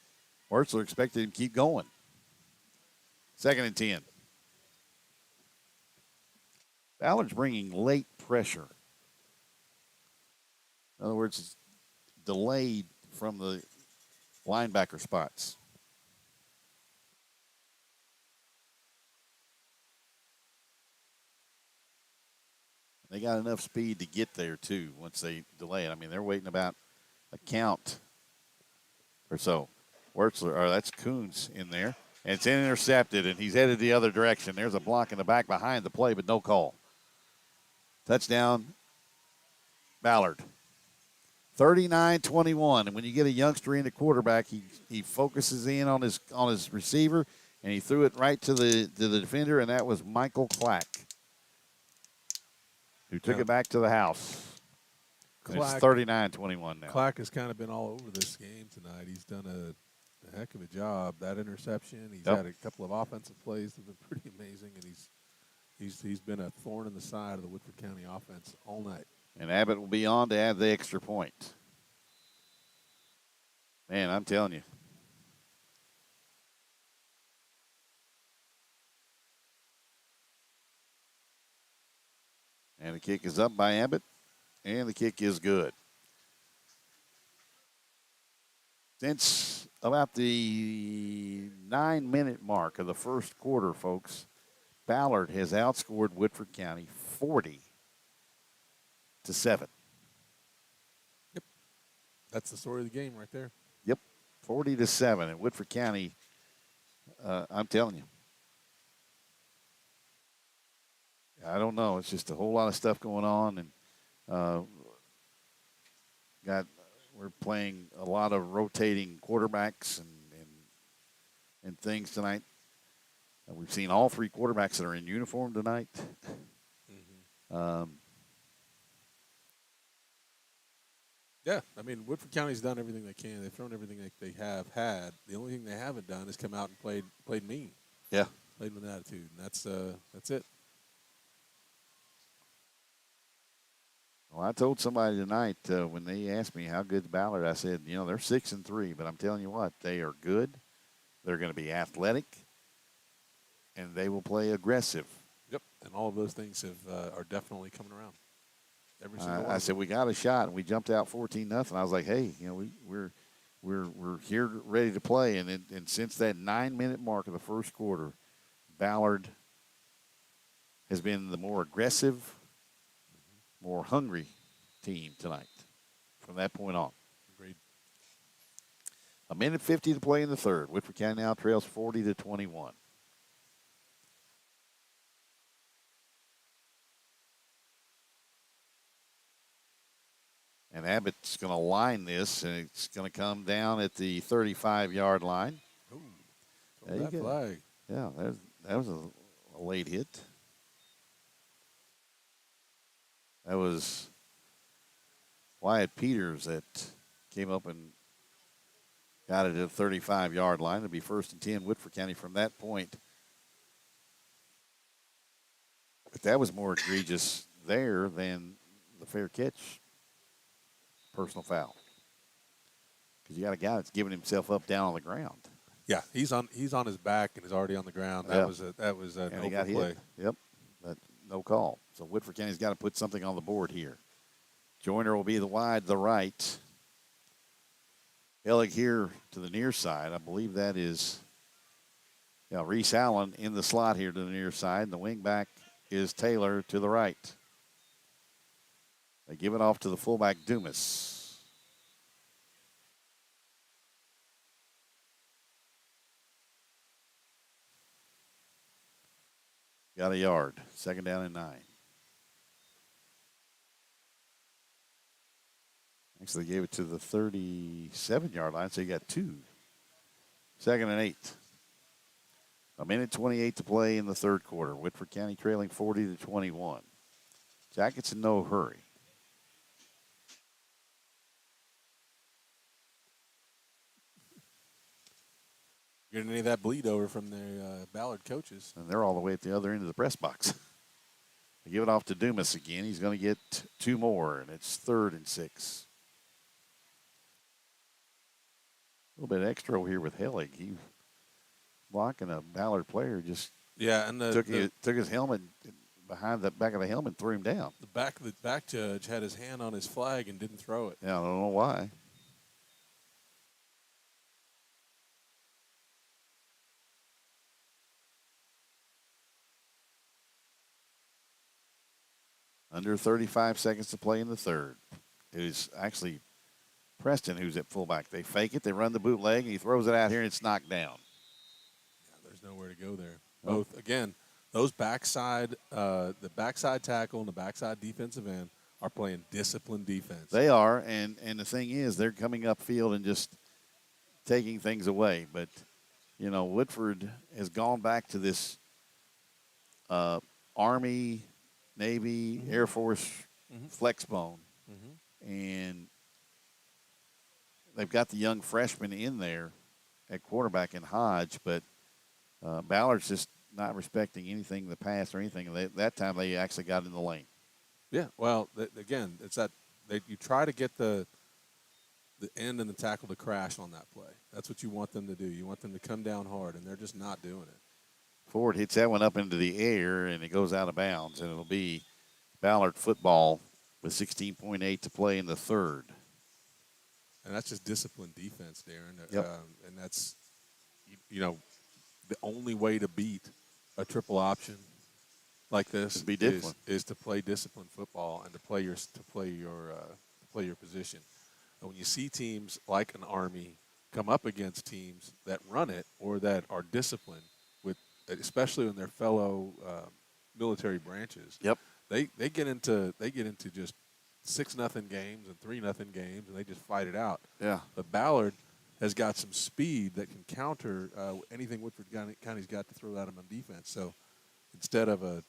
Wertzler expected him to keep going. 2nd and 10. Ballard's bringing late pressure. In other words, it's delayed from the linebacker spots. They got enough speed to get there, too, once they delay it. I mean, they're waiting about a count or so. Wertzler, or that's Coons in there. And it's intercepted, and he's headed the other direction. There's a block in the back behind the play, but no call. Touchdown, Ballard. 39-21. And when you get a youngster in the quarterback, he focuses in on his receiver, and he threw it right to the defender, and that was Michael Clack, who took it back to the house. It's 39-21 now. Clack has kind of been all over this game tonight. He's done a heck of a job. That interception, he's had a couple of offensive plays that have been pretty amazing, and he's been a thorn in the side of the Woodford County offense all night. And Abbott will be on to add the extra point. Man, I'm telling you. And the kick is up by Abbott, and the kick is good. Since about the 9-minute mark of the first quarter, folks, Ballard has outscored Woodford County 40-7. Yep. That's the story of the game right there. Yep, 40-7. And Woodford County, I'm telling you. I don't know. It's just a whole lot of stuff going on, and we're playing a lot of rotating quarterbacks and things tonight. We've seen all three quarterbacks that are in uniform tonight. Yeah, I mean, Woodford County's done everything they can. They've thrown everything that they have had. The only thing they haven't done is come out and played mean. Yeah, played with attitude, and that's it. Well, I told somebody tonight when they asked me how good's Ballard, I said, they're 6-3, but I'm telling you what, they are good. They're going to be athletic, and they will play aggressive. Yep, and all of those things are definitely coming around. Every single one. I said we got a shot, and we jumped out 14-0. I was like, hey, we're here ready to play, and since that 9-minute mark of the first quarter, Ballard has been the more aggressive, more hungry team tonight from that point on. Agreed. 1:50 to play in the third. Woodford County now trails 40-21. And Abbott's going to line this, and it's going to come down at the 35-yard line. Ooh, There you that go. flag. Yeah, that was a late hit. That was Wyatt Peters that came up and got it at the 35-yard line. It'll be 1st and 10 Woodford County from that point. But that was more egregious there than the fair catch personal foul. Because you got a guy that's giving himself up down on the ground. Yeah, he's on his back and is already on the ground. That was an And he open got play. hit. Yep, but no call. So Woodford County's got to put something on the board here. Joyner will be the wide to the right. Ellig here to the near side. I believe that is Reese Allen in the slot here to the near side. And the wing back is Taylor to the right. They give it off to the fullback, Dumas. Got a yard. 2nd down and 9. Actually, they gave it to the 37-yard line, so you got 2. 2nd and 8. 1:28 to play in the third quarter. Woodford County trailing 40-21. Jackets in no hurry. Getting any of that bleed over from their Ballard coaches. And they're all the way at the other end of the press box. They give it off to Dumas again. He's going to get 2 more, and it's 3rd and 6. A little bit extra over here with Hellig. He blocking a Ballard player just and took his helmet behind the back of the helmet and threw him down. The back judge had his hand on his flag and didn't throw it. Yeah, I don't know why. Under 35 seconds to play in the third. It is actually Preston who's at fullback. They fake it, they run the bootleg, and he throws it out here, and it's knocked down. Yeah, there's nowhere to go there. Both, again, those backside, the backside tackle and the backside defensive end are playing disciplined defense. They are, and the thing is, they're coming upfield and just taking things away. But, Woodford has gone back to this Army, Navy, Air Force flex bone. And they've got the young freshman in there at quarterback in Hodge, but Ballard's just not respecting anything in the pass or anything. That time they actually got in the lane. Yeah, well, again, it's that you try to get the end and the tackle to crash on that play. That's what you want them to do. You want them to come down hard, and they're just not doing it. Ford hits that one up into the air, and it goes out of bounds, and it'll be Ballard football with 16.8 to play in the third. And that's just disciplined defense, Darren. Yep. And that's, the only way to beat a triple option like this is to play disciplined football and to play your position. And when you see teams like an Army come up against teams that run it or that are disciplined, especially when they're fellow military branches, they get into just 6-0 games and 3-0 games, and they just fight it out. Yeah. But Ballard has got some speed that can counter anything Woodford County's got to throw at them on defense. So instead of a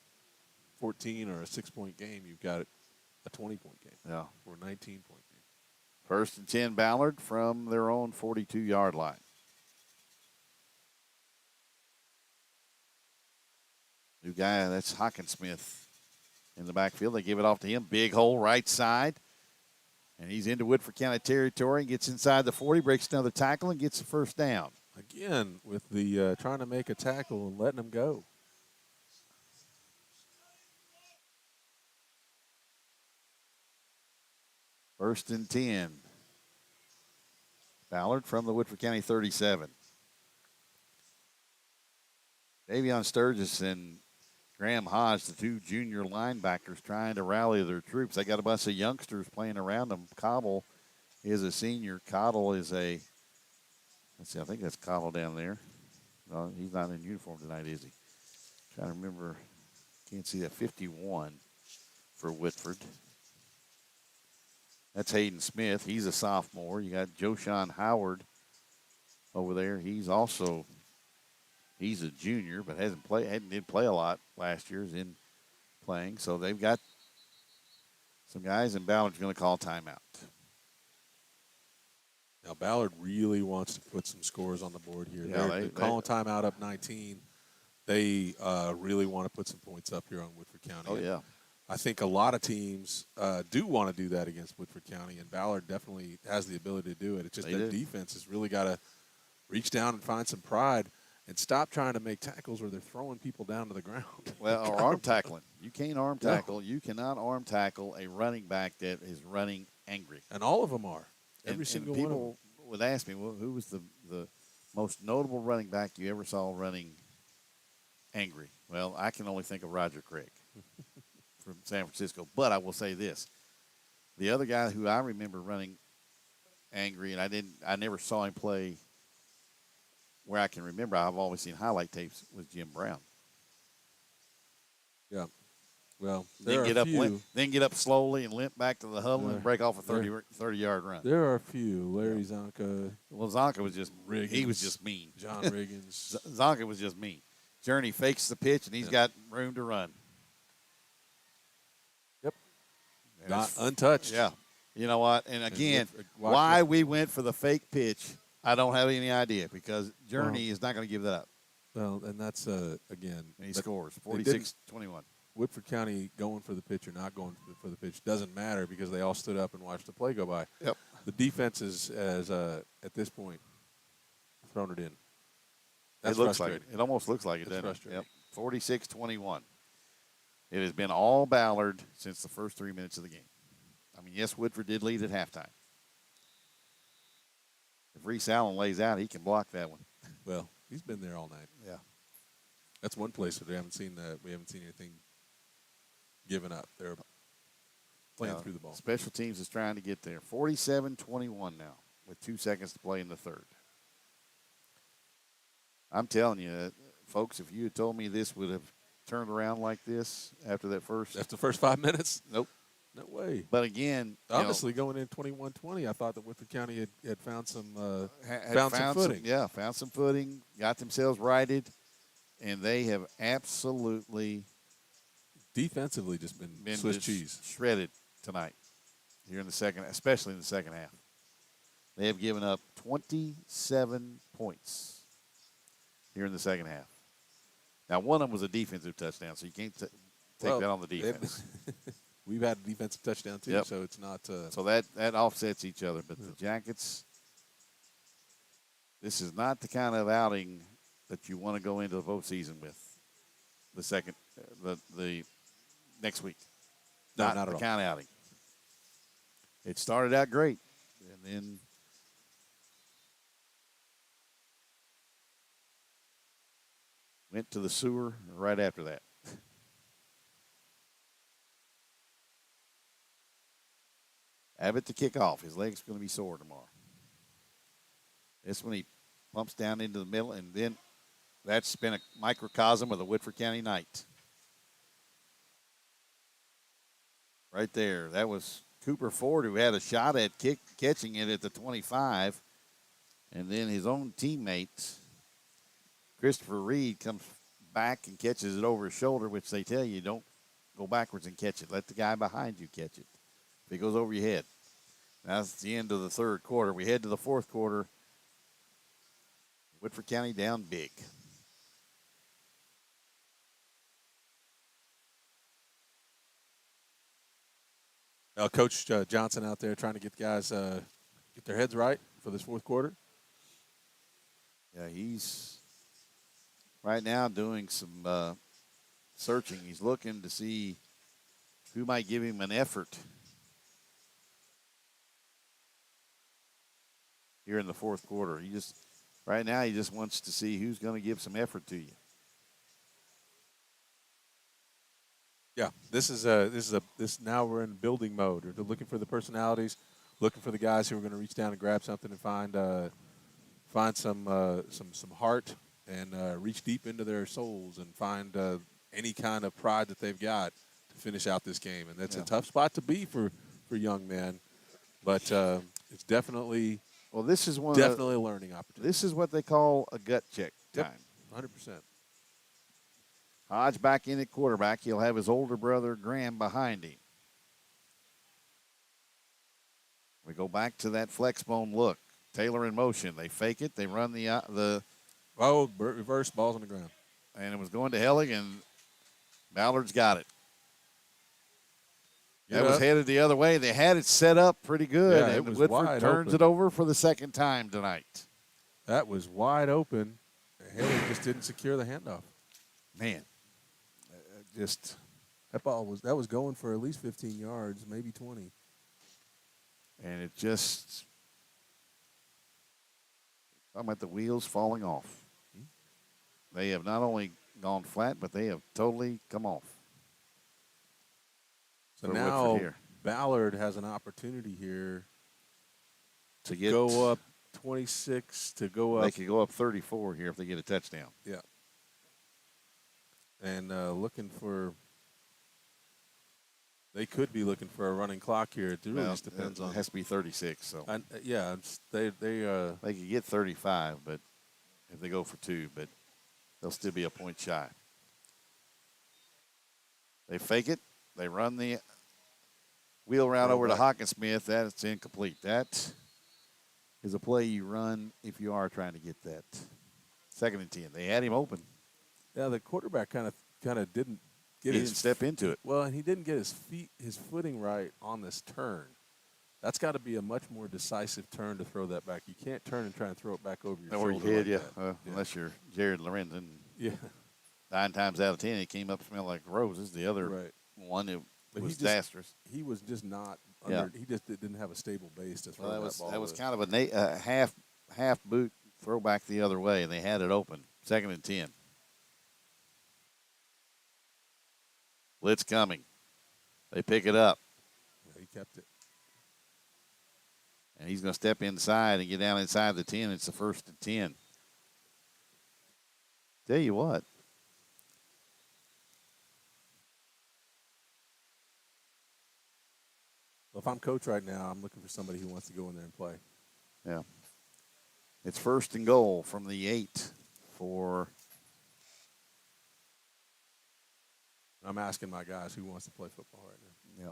14 or a 6-point game, you've got a 20-point game. Yeah. Or a 19-point game. 1st and 10 Ballard from their own 42-yard line. New guy, that's Hockensmith in the backfield. They give it off to him. Big hole right side. And he's into Woodford County territory and gets inside the 40, breaks another tackle, and gets the first down. Again, with the trying to make a tackle and letting him go. First and 10. Ballard from the Woodford County 37. Davion Sturgis and Graham Hodge, the two junior linebackers, trying to rally their troops. They got a bunch of youngsters playing around them. Cobble is a senior. Cottle is a, let's see, I think that's Cottle down there. No, he's not in uniform tonight, is he? Trying to remember. Can't see that. 51 for Woodford. That's Hayden Smith. He's a sophomore. You got Joshawn Howard over there. He's a junior, but did play a lot last year. Is in playing. So they've got some guys, and Ballard's going to call timeout. Now, Ballard really wants to put some scores on the board here. Yeah, They're calling timeout up 19. They really want to put some points up here on Woodford County. Oh, yeah. I think a lot of teams do want to do that against Woodford County, and Ballard definitely has the ability to do it. It's just their defense has really got to reach down and find some pride and stop trying to make tackles where they're throwing people down to the ground. Well, or arm tackling. You can't arm tackle. No. You cannot arm tackle a running back that is running angry. And all of them are. Every single one of them. People would ask me, well, who was the most notable running back you ever saw running angry? Well, I can only think of Roger Craig from San Francisco. But I will say this. The other guy who I remember running angry, and I never saw him play where I can remember, I've always seen highlight tapes, was Jim Brown. Yeah. Well, then get up slowly and limp back to the huddle and break off a 30-yard run. There are a few. Larry Zonka. Well, Zonka was just Riggins, he was just mean. John Riggins. Zonka was just mean. Journey fakes the pitch, and he's got room to run. Yep. Not untouched. Yeah. You know what? And again, why we went for the fake pitch, I don't have any idea, because Journey is not going to give that up. Well, and that's, again. And he scores 46-21. Woodford County going for the pitch or not going for the pitch doesn't matter, because they all stood up and watched the play go by. Yep. The defense is, at this point, thrown it in. That's it looks like it. It almost looks like it, doesn't it? Yep. 46-21. It has been all Ballard since the first 3 minutes of the game. I mean, yes, Woodford did lead at halftime. If Reese Allen lays out, he can block that one. Well, he's been there all night. Yeah. That's one place that we haven't seen anything given up. They're playing through the ball. Special teams is trying to get there. 47-21 now with 2 seconds to play in the third. I'm telling you, folks, if you had told me this would have turned around like this after the first 5 minutes? Nope. No way. But again, obviously going in 21-20, I thought that Woodford County had found some some footing. Found some footing, got themselves righted, and they have absolutely defensively just been Swiss cheese shredded tonight here in the second, especially in the second half. They have given up 27 points here in the second half. Now, one of them was a defensive touchdown, so you can't take that on the defense. We've had a defensive touchdown, too, so it's not so that offsets each other. But the Jackets, this is not the kind of outing that you want to go into the postseason with the next week. No, not at the all. Kind of outing. It started out great, and then went to the sewer right after that. Abbott to kick off. His leg's going to be sore tomorrow. This one he pumps down into the middle, and then that's been a microcosm of the Woodford County night. Right there. That was Cooper Ford, who had a shot at catching it at the 25. And then his own teammate, Christopher Reed, comes back and catches it over his shoulder, which they tell you, don't go backwards and catch it. Let the guy behind you catch it. If it goes over your head. That's the end of the third quarter. We head to the fourth quarter. Woodford County down big. Coach Johnson out there trying to get the guys get their heads right for this fourth quarter. Yeah, he's right now doing some searching. He's looking to see who might give him an effort here in the fourth quarter. Right now he just wants to see who's going to give some effort to you. Yeah, this now we're in building mode. They're looking for the personalities, looking for the guys who are going to reach down and grab something and find some heart and reach deep into their souls and find any kind of pride that they've got to finish out this game. And that's a tough spot to be for young men, but it's definitely Well, this is definitely a learning opportunity. This is what they call a gut check time. 100%. Hodge back in at quarterback. He'll have his older brother Graham behind him. We go back to that flex bone look. Taylor in motion. They fake it. They run the Reverse balls on the ground. And it was going to Hellig, and Ballard's got it. That was headed the other way. They had it set up pretty good, Yeah, and it was Woodford wide turns open. it over for the second time tonight. That was wide open. Haley just didn't secure the handoff. Man, just that was going for at least 15 yards, maybe 20. And it just, talking about the wheels falling off. They have not only gone flat, but they have totally come off. So now Ballard has an opportunity here to go up 26, to go up. They could go up 34 here if they get a touchdown. Yeah. And looking for, they could be looking for a running clock here. It really just depends on. It has to be 36. So yeah, they could get 35, but if they go for 2, but they'll still be a point shy. They fake it. They run the wheel route over to Hawkinsmith. That's incomplete. That is a play you run if you are trying to get that 2nd and 10. They had him open. Yeah, the quarterback kind of didn't get he didn't step into it. Well, and he didn't get his footing right on this turn. That's got to be a much more decisive turn to throw that back. You can't turn and try and throw it back over your shoulder. Over your head, like unless you're Jared Lorenzen. Yeah. 9 times out of 10, he came up smelling like roses. The other one, it was disastrous. He was just not under. He just didn't have a stable base to throw that ball. That was kind of a half boot throwback the other way, and they had it open. 2nd and 10. Blitz coming. They pick it up. Yeah, he kept it. And he's going to step inside and get down inside the 10. It's the 1st and 10. Tell you what. Well, if I'm coach right now, I'm looking for somebody who wants to go in there and play. Yeah. It's 1st and goal from the 8 for. I'm asking my guys who wants to play football right now.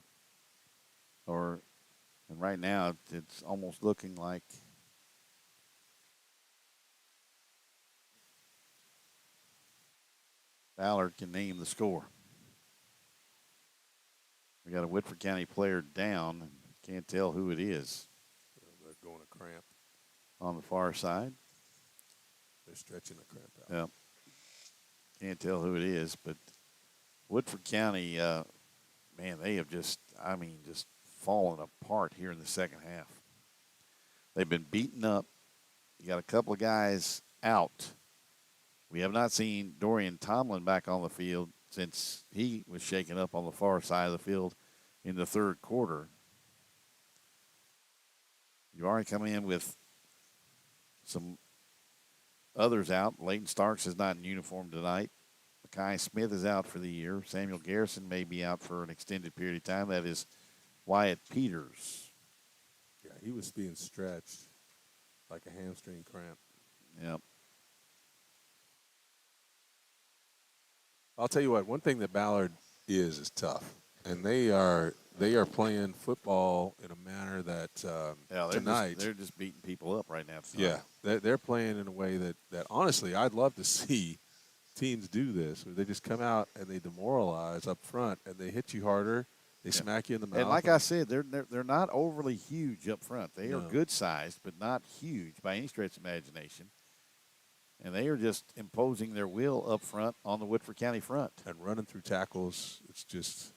Yep. And right now it's almost looking like Ballard can name the score. We got a Woodford County player down. Can't tell who it is. They're going a cramp. On the far side. They're stretching a cramp out. Yeah. Can't tell who it is, but Woodford County, man, they have just fallen apart here in the second half. They've been beaten up. You got a couple of guys out. We have not seen Dorian Tomlin back on the field since he was shaken up on the far side of the field in the 3rd quarter. You already come in with some others out. Leighton Starks is not in uniform tonight. Mackay Smith is out for the year. Samuel Garrison may be out for an extended period of time. That is Wyatt Peters. Yeah, he was being stretched like a hamstring cramp. Yep. I'll tell you what. One thing that Ballard is tough, and they are playing football in a manner that tonight they're just beating people up right now. Yeah, they're playing in a way that honestly I'd love to see teams do this, where they just come out and they demoralize up front and they hit you harder, they smack you in the mouth. And like I said, they're not overly huge up front. They are good sized, but not huge by any stretch of imagination. And they are just imposing their will up front on the Woodford County front. And running through tackles, it's just.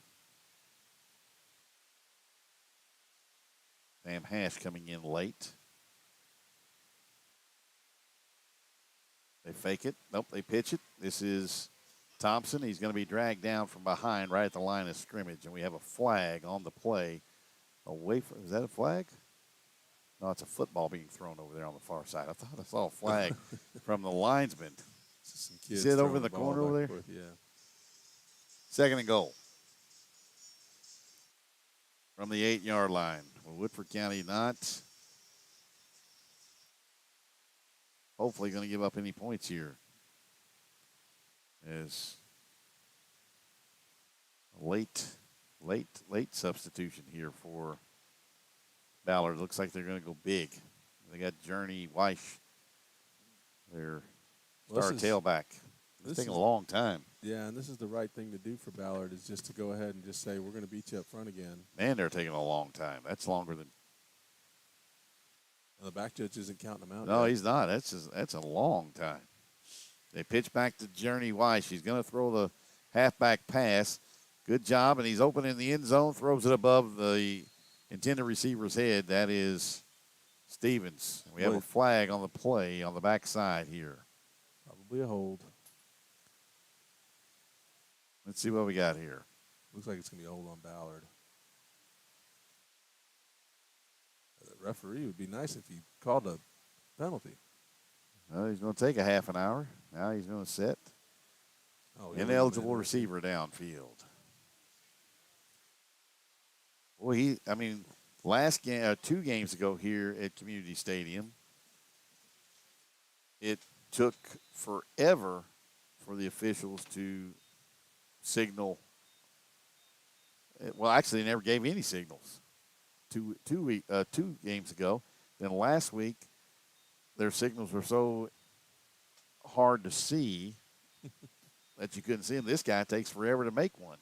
Sam Hash coming in late. They fake it. Nope, they pitch it. This is Thompson. He's going to be dragged down from behind right at the line of scrimmage, and we have a flag on the play. Away from, is that a flag? No, it's a football being thrown over there on the far side. I thought I saw a flag from the linesman. Some kids See it over throwing in the ball corner back over and there? forth, yeah. 2nd and goal from the 8-yard line. Well, Woodford County not hopefully going to give up any points here. As a late substitution here for Ballard. Looks like they're going to go big. They got Journey Weish, their star tailback. It's taking a long time. Yeah, and this is the right thing to do for Ballard is just to go ahead and just say, we're going to beat you up front again. Man, they're taking a long time. That's longer than. The back judge isn't counting them out. No, yet. he's not. That's a long time. They pitch back to Journey Weiss. He's going to throw the halfback pass. Good job, and he's open in the end zone. Throws it above the intended receiver's head. That is Stevens. We have a flag on the play on the backside here. Probably a hold. Let's see what we got here. Looks like it's going to be a hold on Ballard. The referee would be nice if he called a penalty. Well, he's going to take a half an hour. Now he's going to set. Oh, Ineligible receiver downfield. Well, last game, 2 games ago here at Community Stadium, it took forever for the officials to signal. Well, actually, they never gave any signals. Two games ago. Then last week, their signals were so hard to see that you couldn't see them. This guy takes forever to make one.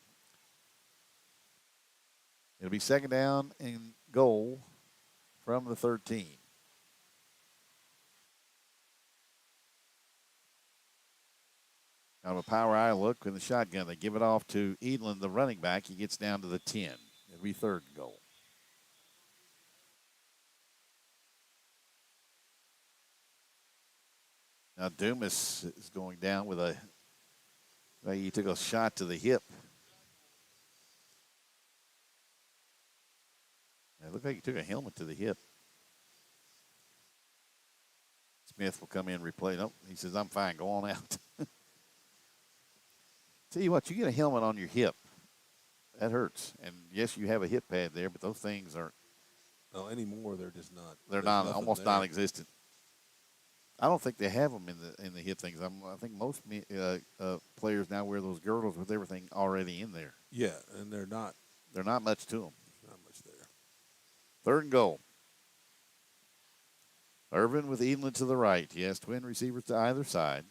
It'll be 2nd down and goal from the 13. Kind of a power eye look in the shotgun. They give it off to Edlin, the running back. He gets down to the 10. It'll be 3rd and goal. Now Dumas is going down with he took a shot to the hip. It looked like he took a helmet to the hip. Smith will come in and replay. Nope, he says, I'm fine, go on out. Tell you what, you get a helmet on your hip, that hurts. And yes, you have a hip pad there, but those things aren't. No, anymore they're just not. They're not almost non-existent. I don't think they have them in the hip things. I think most players now wear those girdles with everything already in there. Yeah, and they're not. They're not much to them. Not much there. 3rd and goal. Irvin with Edlin to the right. He has twin receivers to either side.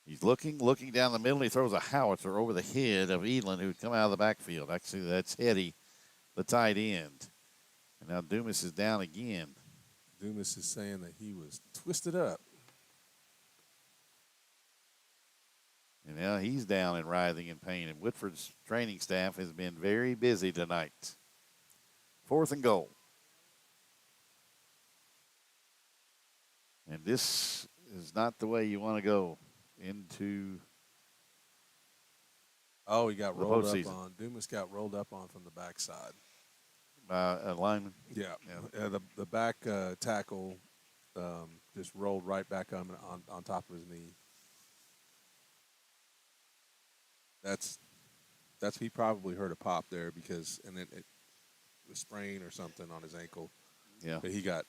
He's looking down the middle. He throws a howitzer over the head of Edlin, who'd come out of the backfield. Actually, that's Hetty, the tight end. And now Dumas is down again. Dumas is saying that he was twisted up. And now he's down and writhing in pain. And Woodford's training staff has been very busy tonight. 4th and goal. And this is not the way you want to go into he got rolled up postseason. on. Dumas got rolled up on from the backside. A lineman. Yeah. The back tackle just rolled right back on top of his knee. That's he probably heard a pop there and then it was sprain or something on his ankle. Yeah. But he got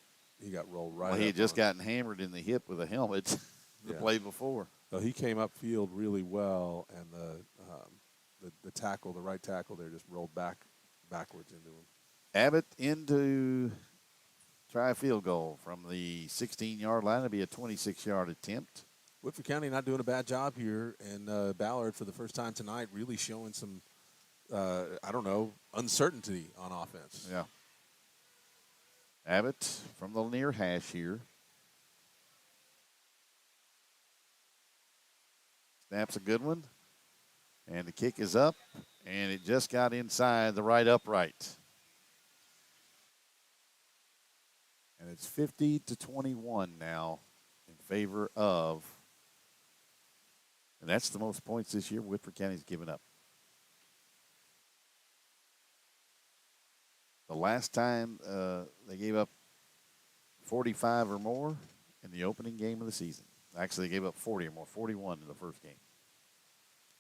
rolled right. Well, he had just on. gotten hammered in the hip with a helmet the play before. So he came upfield really well, and the tackle, the right tackle there, just rolled backwards into him. Abbott into try a field goal from the 16-yard line. It'll be a 26-yard attempt. Woodford County not doing a bad job here, and Ballard for the first time tonight really showing some, uncertainty on offense. Yeah. Abbott from the near hash here. Snaps a good one. And the kick is up, and it just got inside the right upright. And it's 50-21 now in favor of And that's the most points this year Woodford County's given up. The last time they gave up 45 or more in the opening game of the season. Actually, they gave up 40 or more, 41 in the first game.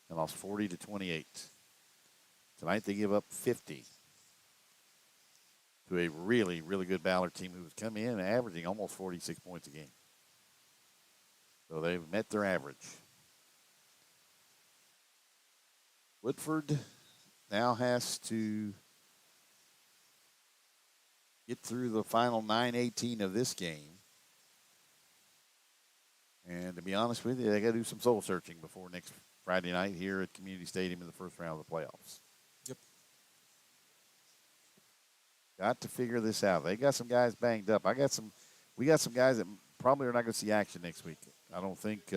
And lost 40-28. Tonight they give up 50 to a really, really good Ballard team who's come in and averaging almost 46 points a game. So they've met their average. Woodford now has to get through the final 9:18 of this game. And to be honest with you, they got to do some soul searching before next Friday night here at Community Stadium in the first round of the playoffs. Yep. Got to figure this out. They got some guys banged up. We got some guys that probably are not going to see action next week. I don't think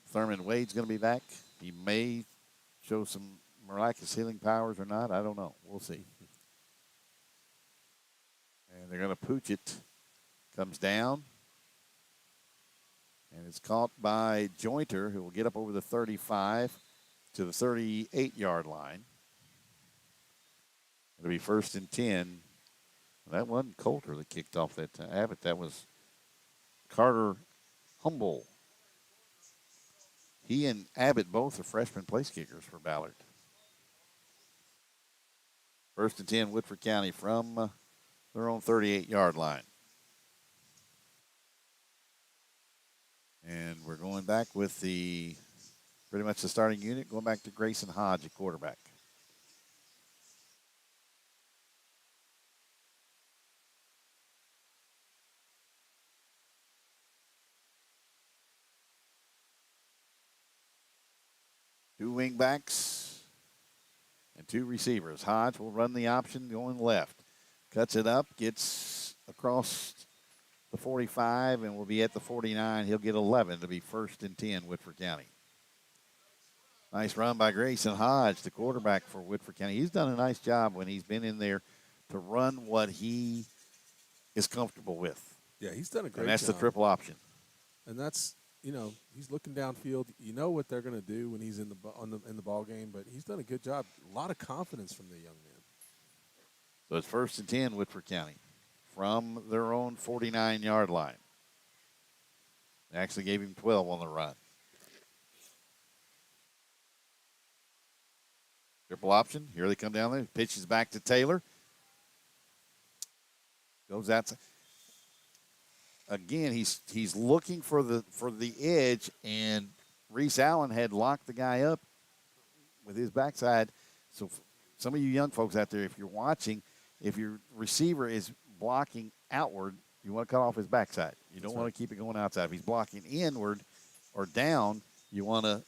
Thurman Wade's going to be back. He may show some miraculous healing powers or not. I don't know. We'll see. And they're going to pooch it. Comes down. And it's caught by Jointer, who will get up over the 35 to the 38-yard line. It'll be 1st and 10. That wasn't Coulter that kicked off that Abbott. That was Carter Humble. He and Abbott both are freshman place kickers for Ballard. 1st and 10, Woodford County from their own 38-yard line. And we're going back with pretty much the starting unit, going back to Grayson Hodge at quarterback. Two wing backs and two receivers. Hodge will run the option going left. Cuts it up, gets across the 45, and will be at the 49. He'll get 11 to be 1st and 10, Woodford County. Nice run by Grayson Hodge, the quarterback for Woodford County. He's done a nice job when he's been in there to run what he is comfortable with. Yeah, he's done a great job. And that's the triple option. And that's, he's looking downfield. You know what they're going to do when he's in the ball game, but he's done a good job. A lot of confidence from the young man. So it's 1st and 10, Woodford County, from their own 49-yard line. They actually gave him 12 on the run. Triple option. Here they come down there. Pitches back to Taylor. Goes out. Again, he's looking for the edge, and Reese Allen had locked the guy up with his backside. So some of you young folks out there, if you're watching, if your receiver is blocking outward, you want to cut off his backside. You don't want to keep it going outside. If he's blocking inward or down, you want to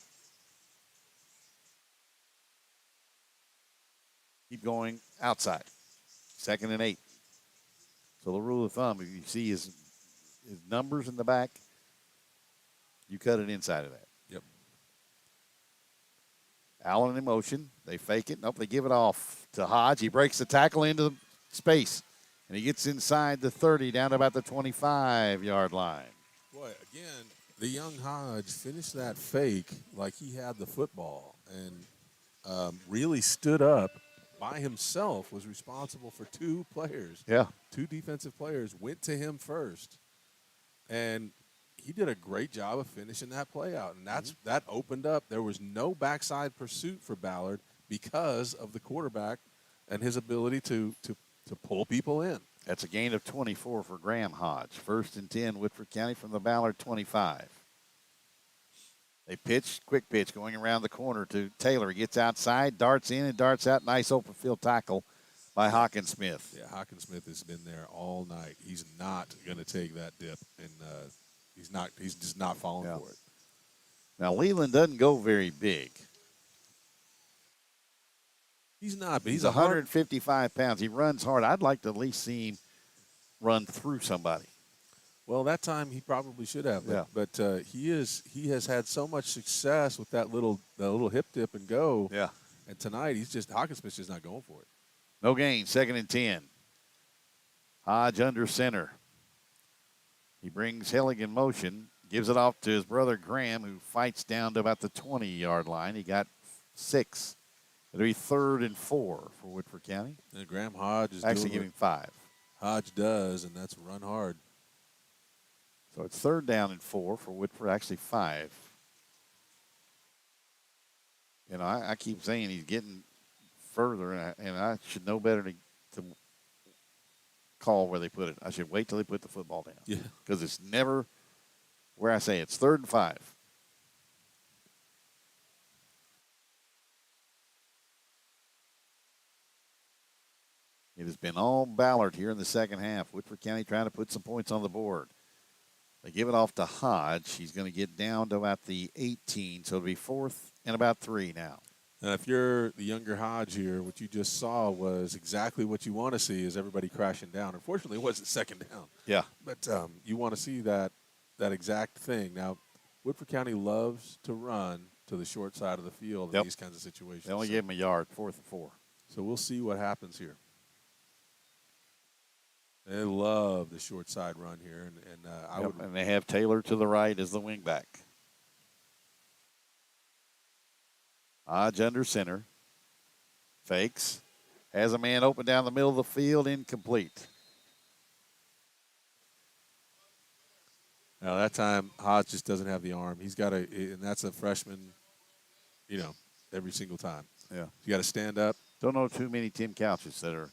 keep going outside. 2nd and 8. So the rule of thumb, if you see his numbers in the back, you cut it inside of that. Yep. Allen in motion. They fake it. Nope, they give it off to Hodge. He breaks the tackle into space, and he gets inside the 30 down to about the 25-yard line. Boy, again, the young Hodge finished that fake like he had the football and really stood up by himself, was responsible for two players. Yeah. Two defensive players went to him first. And he did a great job of finishing that play out. And that opened up. There was no backside pursuit for Ballard because of the quarterback and his ability to pull people in. That's a gain of 24 for Graham Hodge. 1st and 10, Woodford County from the Ballard 25. They pitch, quick pitch, going around the corner to Taylor. He gets outside, darts in and darts out. Nice open field tackle by Hawkinsmith. Yeah, Hawkinsmith has been there all night. He's not going to take that dip, and he's just not falling for it. Now, Leland doesn't go very big. He's not, but he's 155 pounds. He runs hard. I'd like to at least see him run through somebody. Well, that time he probably should have. But he has had so much success with that little hip dip and go. Yeah. And tonight Hawkinsmith's just not going for it. No gain. 2nd and 10. Hodge under center. He brings Hellig in motion. Gives it off to his brother Graham, who fights down to about the 20-yard line. He got 6. It'll be 3rd and 4 for Woodford County. And Graham Hodge is Actually doing giving 5. Hodge does, and that's run hard. So it's 3rd down and 4 for Woodford, actually 5. You know, I keep saying he's getting further, and I should know better to call where they put it. I should wait till they put the football down. Yeah. Because it's never where I say it's 3rd and 5. It has been all Ballard here in the second half. Woodford County trying to put some points on the board. They give it off to Hodge. He's going to get down to about the 18, so it'll be 4th and about 3 now. Now, if you're the younger Hodge here, what you just saw was exactly what you want to see, is everybody crashing down. Unfortunately, it wasn't 2nd down. Yeah. But you want to see that exact thing. Now, Woodford County loves to run to the short side of the field in these kinds of situations. They only gave him a yard, 4th and 4. So we'll see what happens here. They love the short side run here, and they have Taylor to the right as the wingback. Hodge under center. Fakes. Has a man open down the middle of the field. Incomplete. Now, that time, Hodge just doesn't have the arm. He's got and that's a freshman, every single time. Yeah. You got to stand up. Don't know too many Tim Couches that are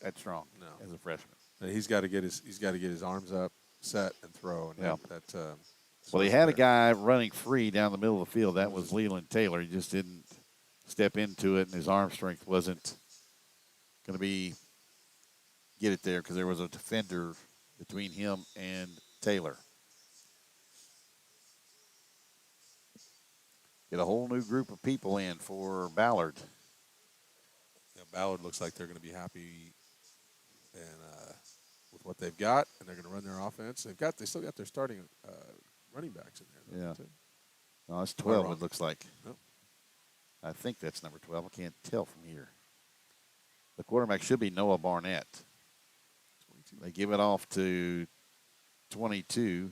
that strong No. as a freshman. And he's got to get his arms up, set, and throw. And well, he had a guy running free down the middle of the field. That was Leland Taylor. He just didn't step into it, and his arm strength wasn't going to get it there because there was a defender between him and Taylor. Get a whole new group of people in for Ballard. Yeah, Ballard looks like they're going to be happy with what they've got, and they're going to run their offense. They still got their starting running backs in there. Yeah. No, it's 12, it looks like. Nope. I think that's number 12. I can't tell from here. The quarterback should be Noah Barnett. 22. They give it off to 22.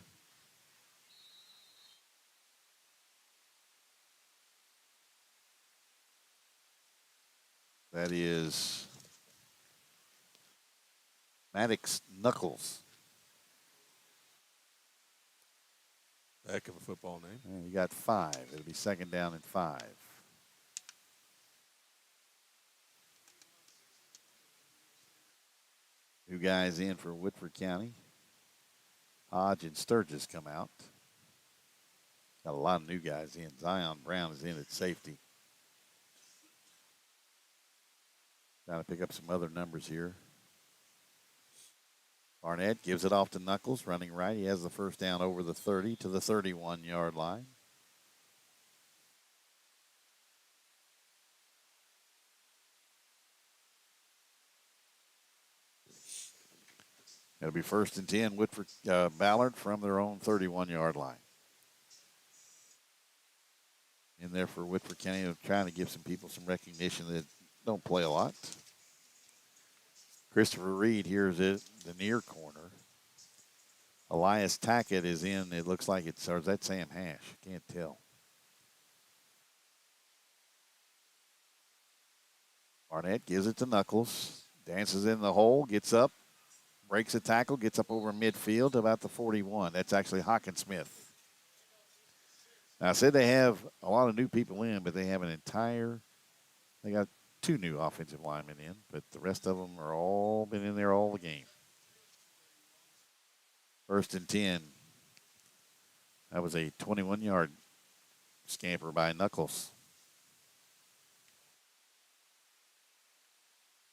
That is Maddox Knuckles. Heck of a football name. And you got 5. It'll be 2nd down and 5. New guys in for Woodford County. Hodge and Sturgis come out. Got a lot of new guys in. Zion Brown is in at safety. Trying to pick up some other numbers here. Barnett gives it off to Knuckles, running right. He has the first down over the 30 to the 31-yard line. It'll be 1st and 10, Woodford Ballard from their own 31-yard line. In there for Woodford County, they're trying to give some people some recognition that don't play a lot. Christopher Reed here is at the near corner. Elias Tackett is in. It looks like or is that Sam Hash? Can't tell. Barnett gives it to Knuckles. Dances in the hole, gets up, breaks a tackle, gets up over midfield to about the 41. That's actually Hawkinsmith. Now, I said they have a lot of new people in, but they have they got 2 new offensive linemen in, but the rest of them are all been in there all the game. 1st and 10. That was a 21-yard scamper by Knuckles.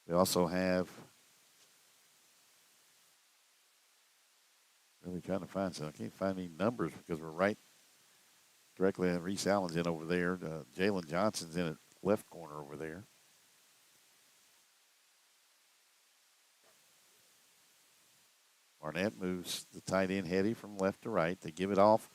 They also have, really trying to find something. I can't find any numbers because we're right directly. Reese Allen's in over there. Jalen Johnson's in at left corner over there. Barnett moves the tight end Hetty from left to right. They give it off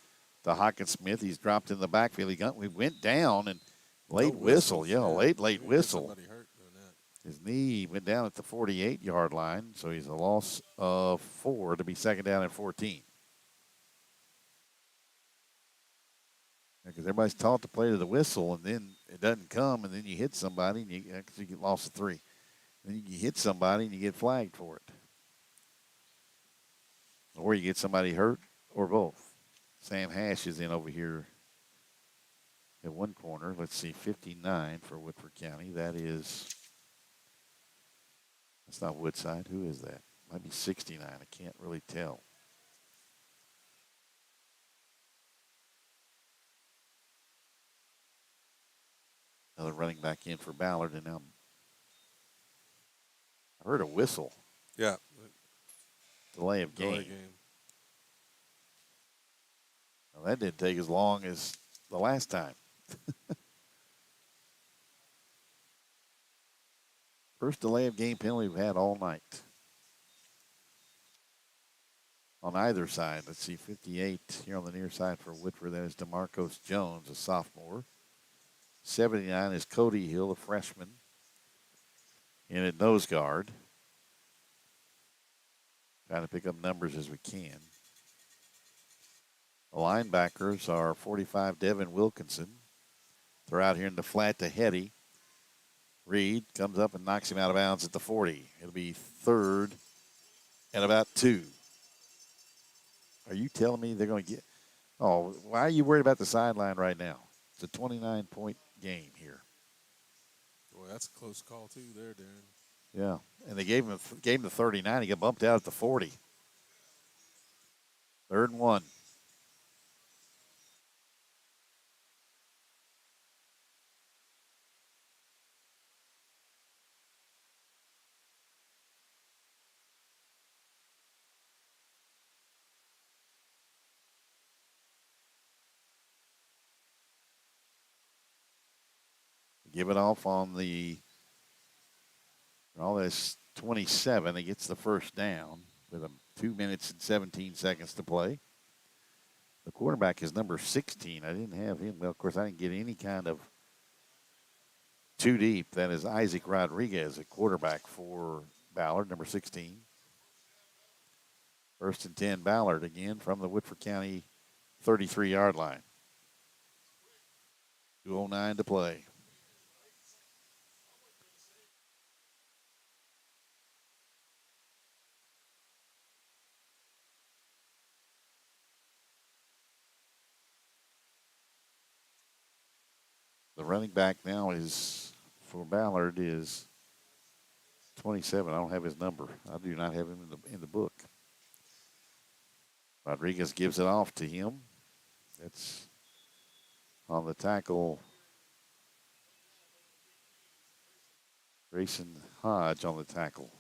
to Hawkinsmith. He's dropped in the backfield. We went down and late whistle. Yeah, late whistle. Somebody hurt doing that. His knee went down at the 48-yard line, so he's a loss of 4 to be 2nd down and 14. Because everybody's taught to play to the whistle, and then it doesn't come, and then you hit somebody, and you actually get lost a 3. Then you hit somebody, and you get flagged for it. Or you get somebody hurt, or both. Sam Hash is in over here at one corner. Let's see, 59 for Woodford County. That's not Woodside. Who is that? Might be 69. I can't really tell. Another running back in for Ballard, and now I heard a whistle. Yeah. Delay of game. Well, that didn't take as long as the last time. First delay of game penalty we've had all night. On either side, let's see, 58 here on the near side for Woodford. That is DeMarcos Jones, a sophomore. 79 is Cody Hill, a freshman. In at nose guard. Trying to pick up numbers as we can. The linebackers are 45 Devin Wilkinson. They're out here in the flat to Hetty. Reed comes up and knocks him out of bounds at the 40. It'll be third and about 2. Are you telling me they're going to get... Oh, why are you worried about the sideline right now? It's a 29-point game here. Boy, that's a close call, too, there, Darren. Yeah, and they gave him the 39. He got bumped out at the 40. 3rd and 1. Give it off on the, all this 27. He gets the first down with 2 minutes and 17 seconds to play. The quarterback is number 16. I didn't have him. Well, of course, I didn't get any kind of too deep. That is Isaac Rodriguez, a quarterback for Ballard, number 16. 1st and 10, Ballard again from the Woodford County 33-yard line. 2:09 to play. The running back now is, for Ballard, is 27. I don't have his number. I do not have him in the book. Rodriguez gives it off to him. That's on the tackle. Grayson Hodge on the tackle.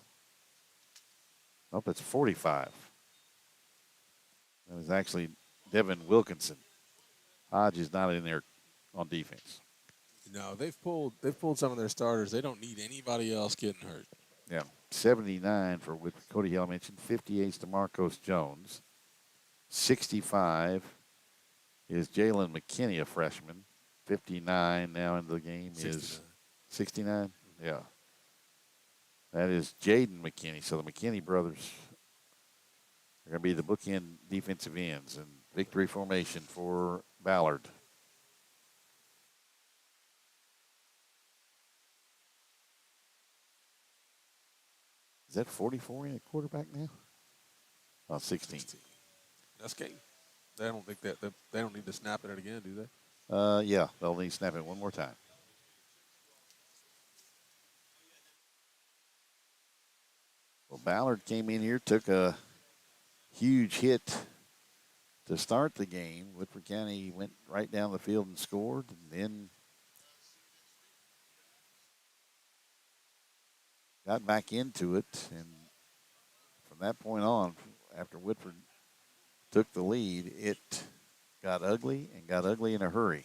Nope, it's 45. That is actually Devin Wilkinson. Hodge is not in there on defense. No, they've pulled some of their starters. They don't need anybody else getting hurt. Yeah, 79 for Cody Hill. I mentioned 58 is DeMarcos Jones. 65 is Jalen McKinney, a freshman. 59 now in the game 69. Is 69. Yeah, that is Jaden McKinney. So the McKinney brothers are going to be the bookend defensive ends, and victory formation for Ballard. Is that 44 in a quarterback now? Oh, 16. That's game. They don't think that they don't need to snap it again, do they? Yeah, they'll need to snap it one more time. Well, Ballard came in here, took a huge hit to start the game. Woodford County went right down the field and scored, and then got back into it. And from that point on, after Woodford took the lead, it got ugly and got ugly in a hurry.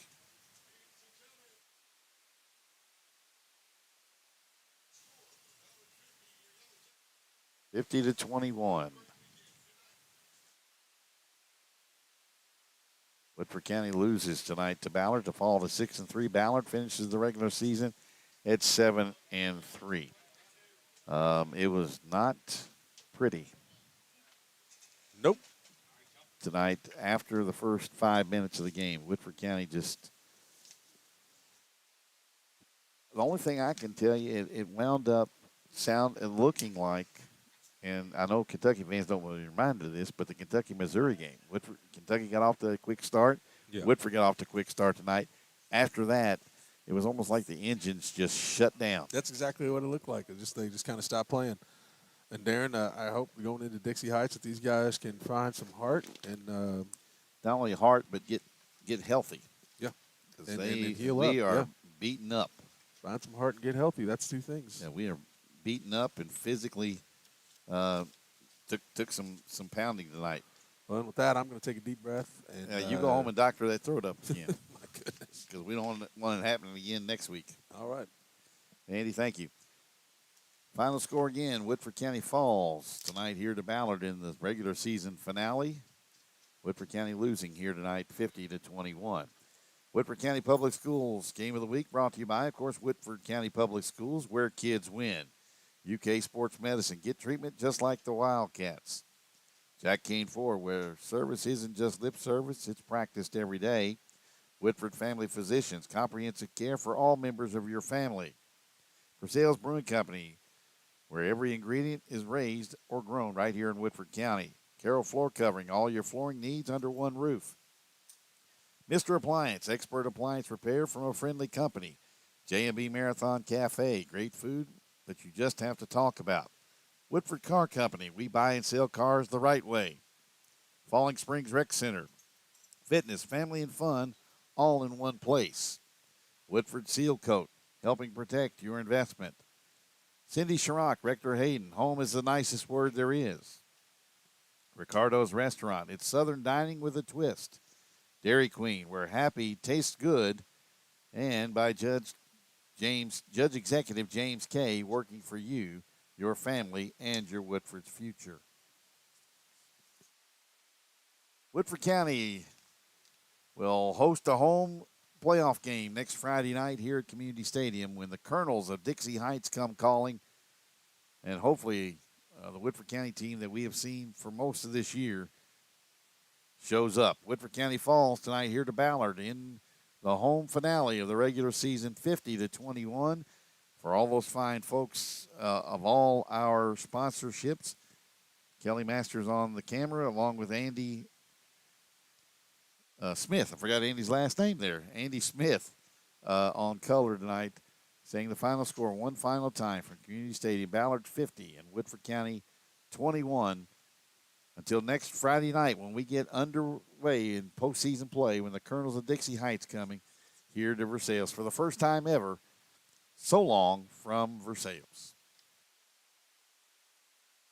(50-21). Woodford County loses tonight to Ballard to fall to 6-3. Ballard finishes the regular season at 7-3. It was not pretty. Nope. tonight after the first 5 minutes of the game. Woodford County just – the only thing I can tell you, it wound up looking like, and I know Kentucky fans don't want to be reminded of this, but the Kentucky-Missouri game. Kentucky got off to a quick start. Yeah. Woodford got off to a quick start tonight. After that, it was almost like the engines just shut down. That's exactly what it looked like. They just kind of stopped playing. And Darren, I hope going into Dixie Heights that these guys can find some heart and not only heart, but get healthy. Yeah, because and heal we up. are Yeah. beaten up. Find some heart and get healthy. That's two things. Yeah, we are beaten up and physically took some pounding tonight. Well, and with that, I'm going to take a deep breath. And you go home and doctor that throat up again. My goodness. Because we don't want it happening again next week. All right. Andy, thank you. Final score again, Woodford County falls tonight here to Ballard in the regular season finale. Woodford County losing here tonight 50-21. Woodford County Public Schools Game of the Week brought to you by, of course, Woodford County Public Schools, where kids win. UK Sports Medicine, get treatment just like the Wildcats. Jack Kane Ford, where service isn't just lip service, it's practiced every day. Woodford Family Physicians, comprehensive care for all members of your family. Versailles Brewing Company, where every ingredient is raised or grown right here in Woodford County. Carroll Floor Covering, all your flooring needs under one roof. Mr. Appliance, expert appliance repair from a friendly company. J&B Marathon Cafe, great food that you just have to talk about. Woodford Car Company, we buy and sell cars the right way. Falling Springs Rec Center, fitness, family, and fun, all in one place. Woodford Seal Coat, helping protect your investment. Cindy Sharrock, Rector Hayden, home is the nicest word there is. Ricardo's Restaurant, it's Southern dining with a twist. Dairy Queen, where happy tastes good. And by Judge Executive James K., working for you, your family, and your Woodford's future. Woodford County will host a home playoff game next Friday night here at Community Stadium when the Colonels of Dixie Heights come calling, and hopefully the Woodford County team that we have seen for most of this year shows up. Woodford County falls tonight here to Ballard in the home finale of the regular season, 50-21. For all those fine folks of all our sponsorships, Kelly Masters on the camera along with Andy Smith. I forgot Andy's last name there. Andy Smith on color tonight, saying the final score one final time from Community Stadium, Ballard 50 and Woodford County 21. Until next Friday night when we get underway in postseason play, when the Colonels of Dixie Heights coming here to Versailles for the first time ever. So long from Versailles.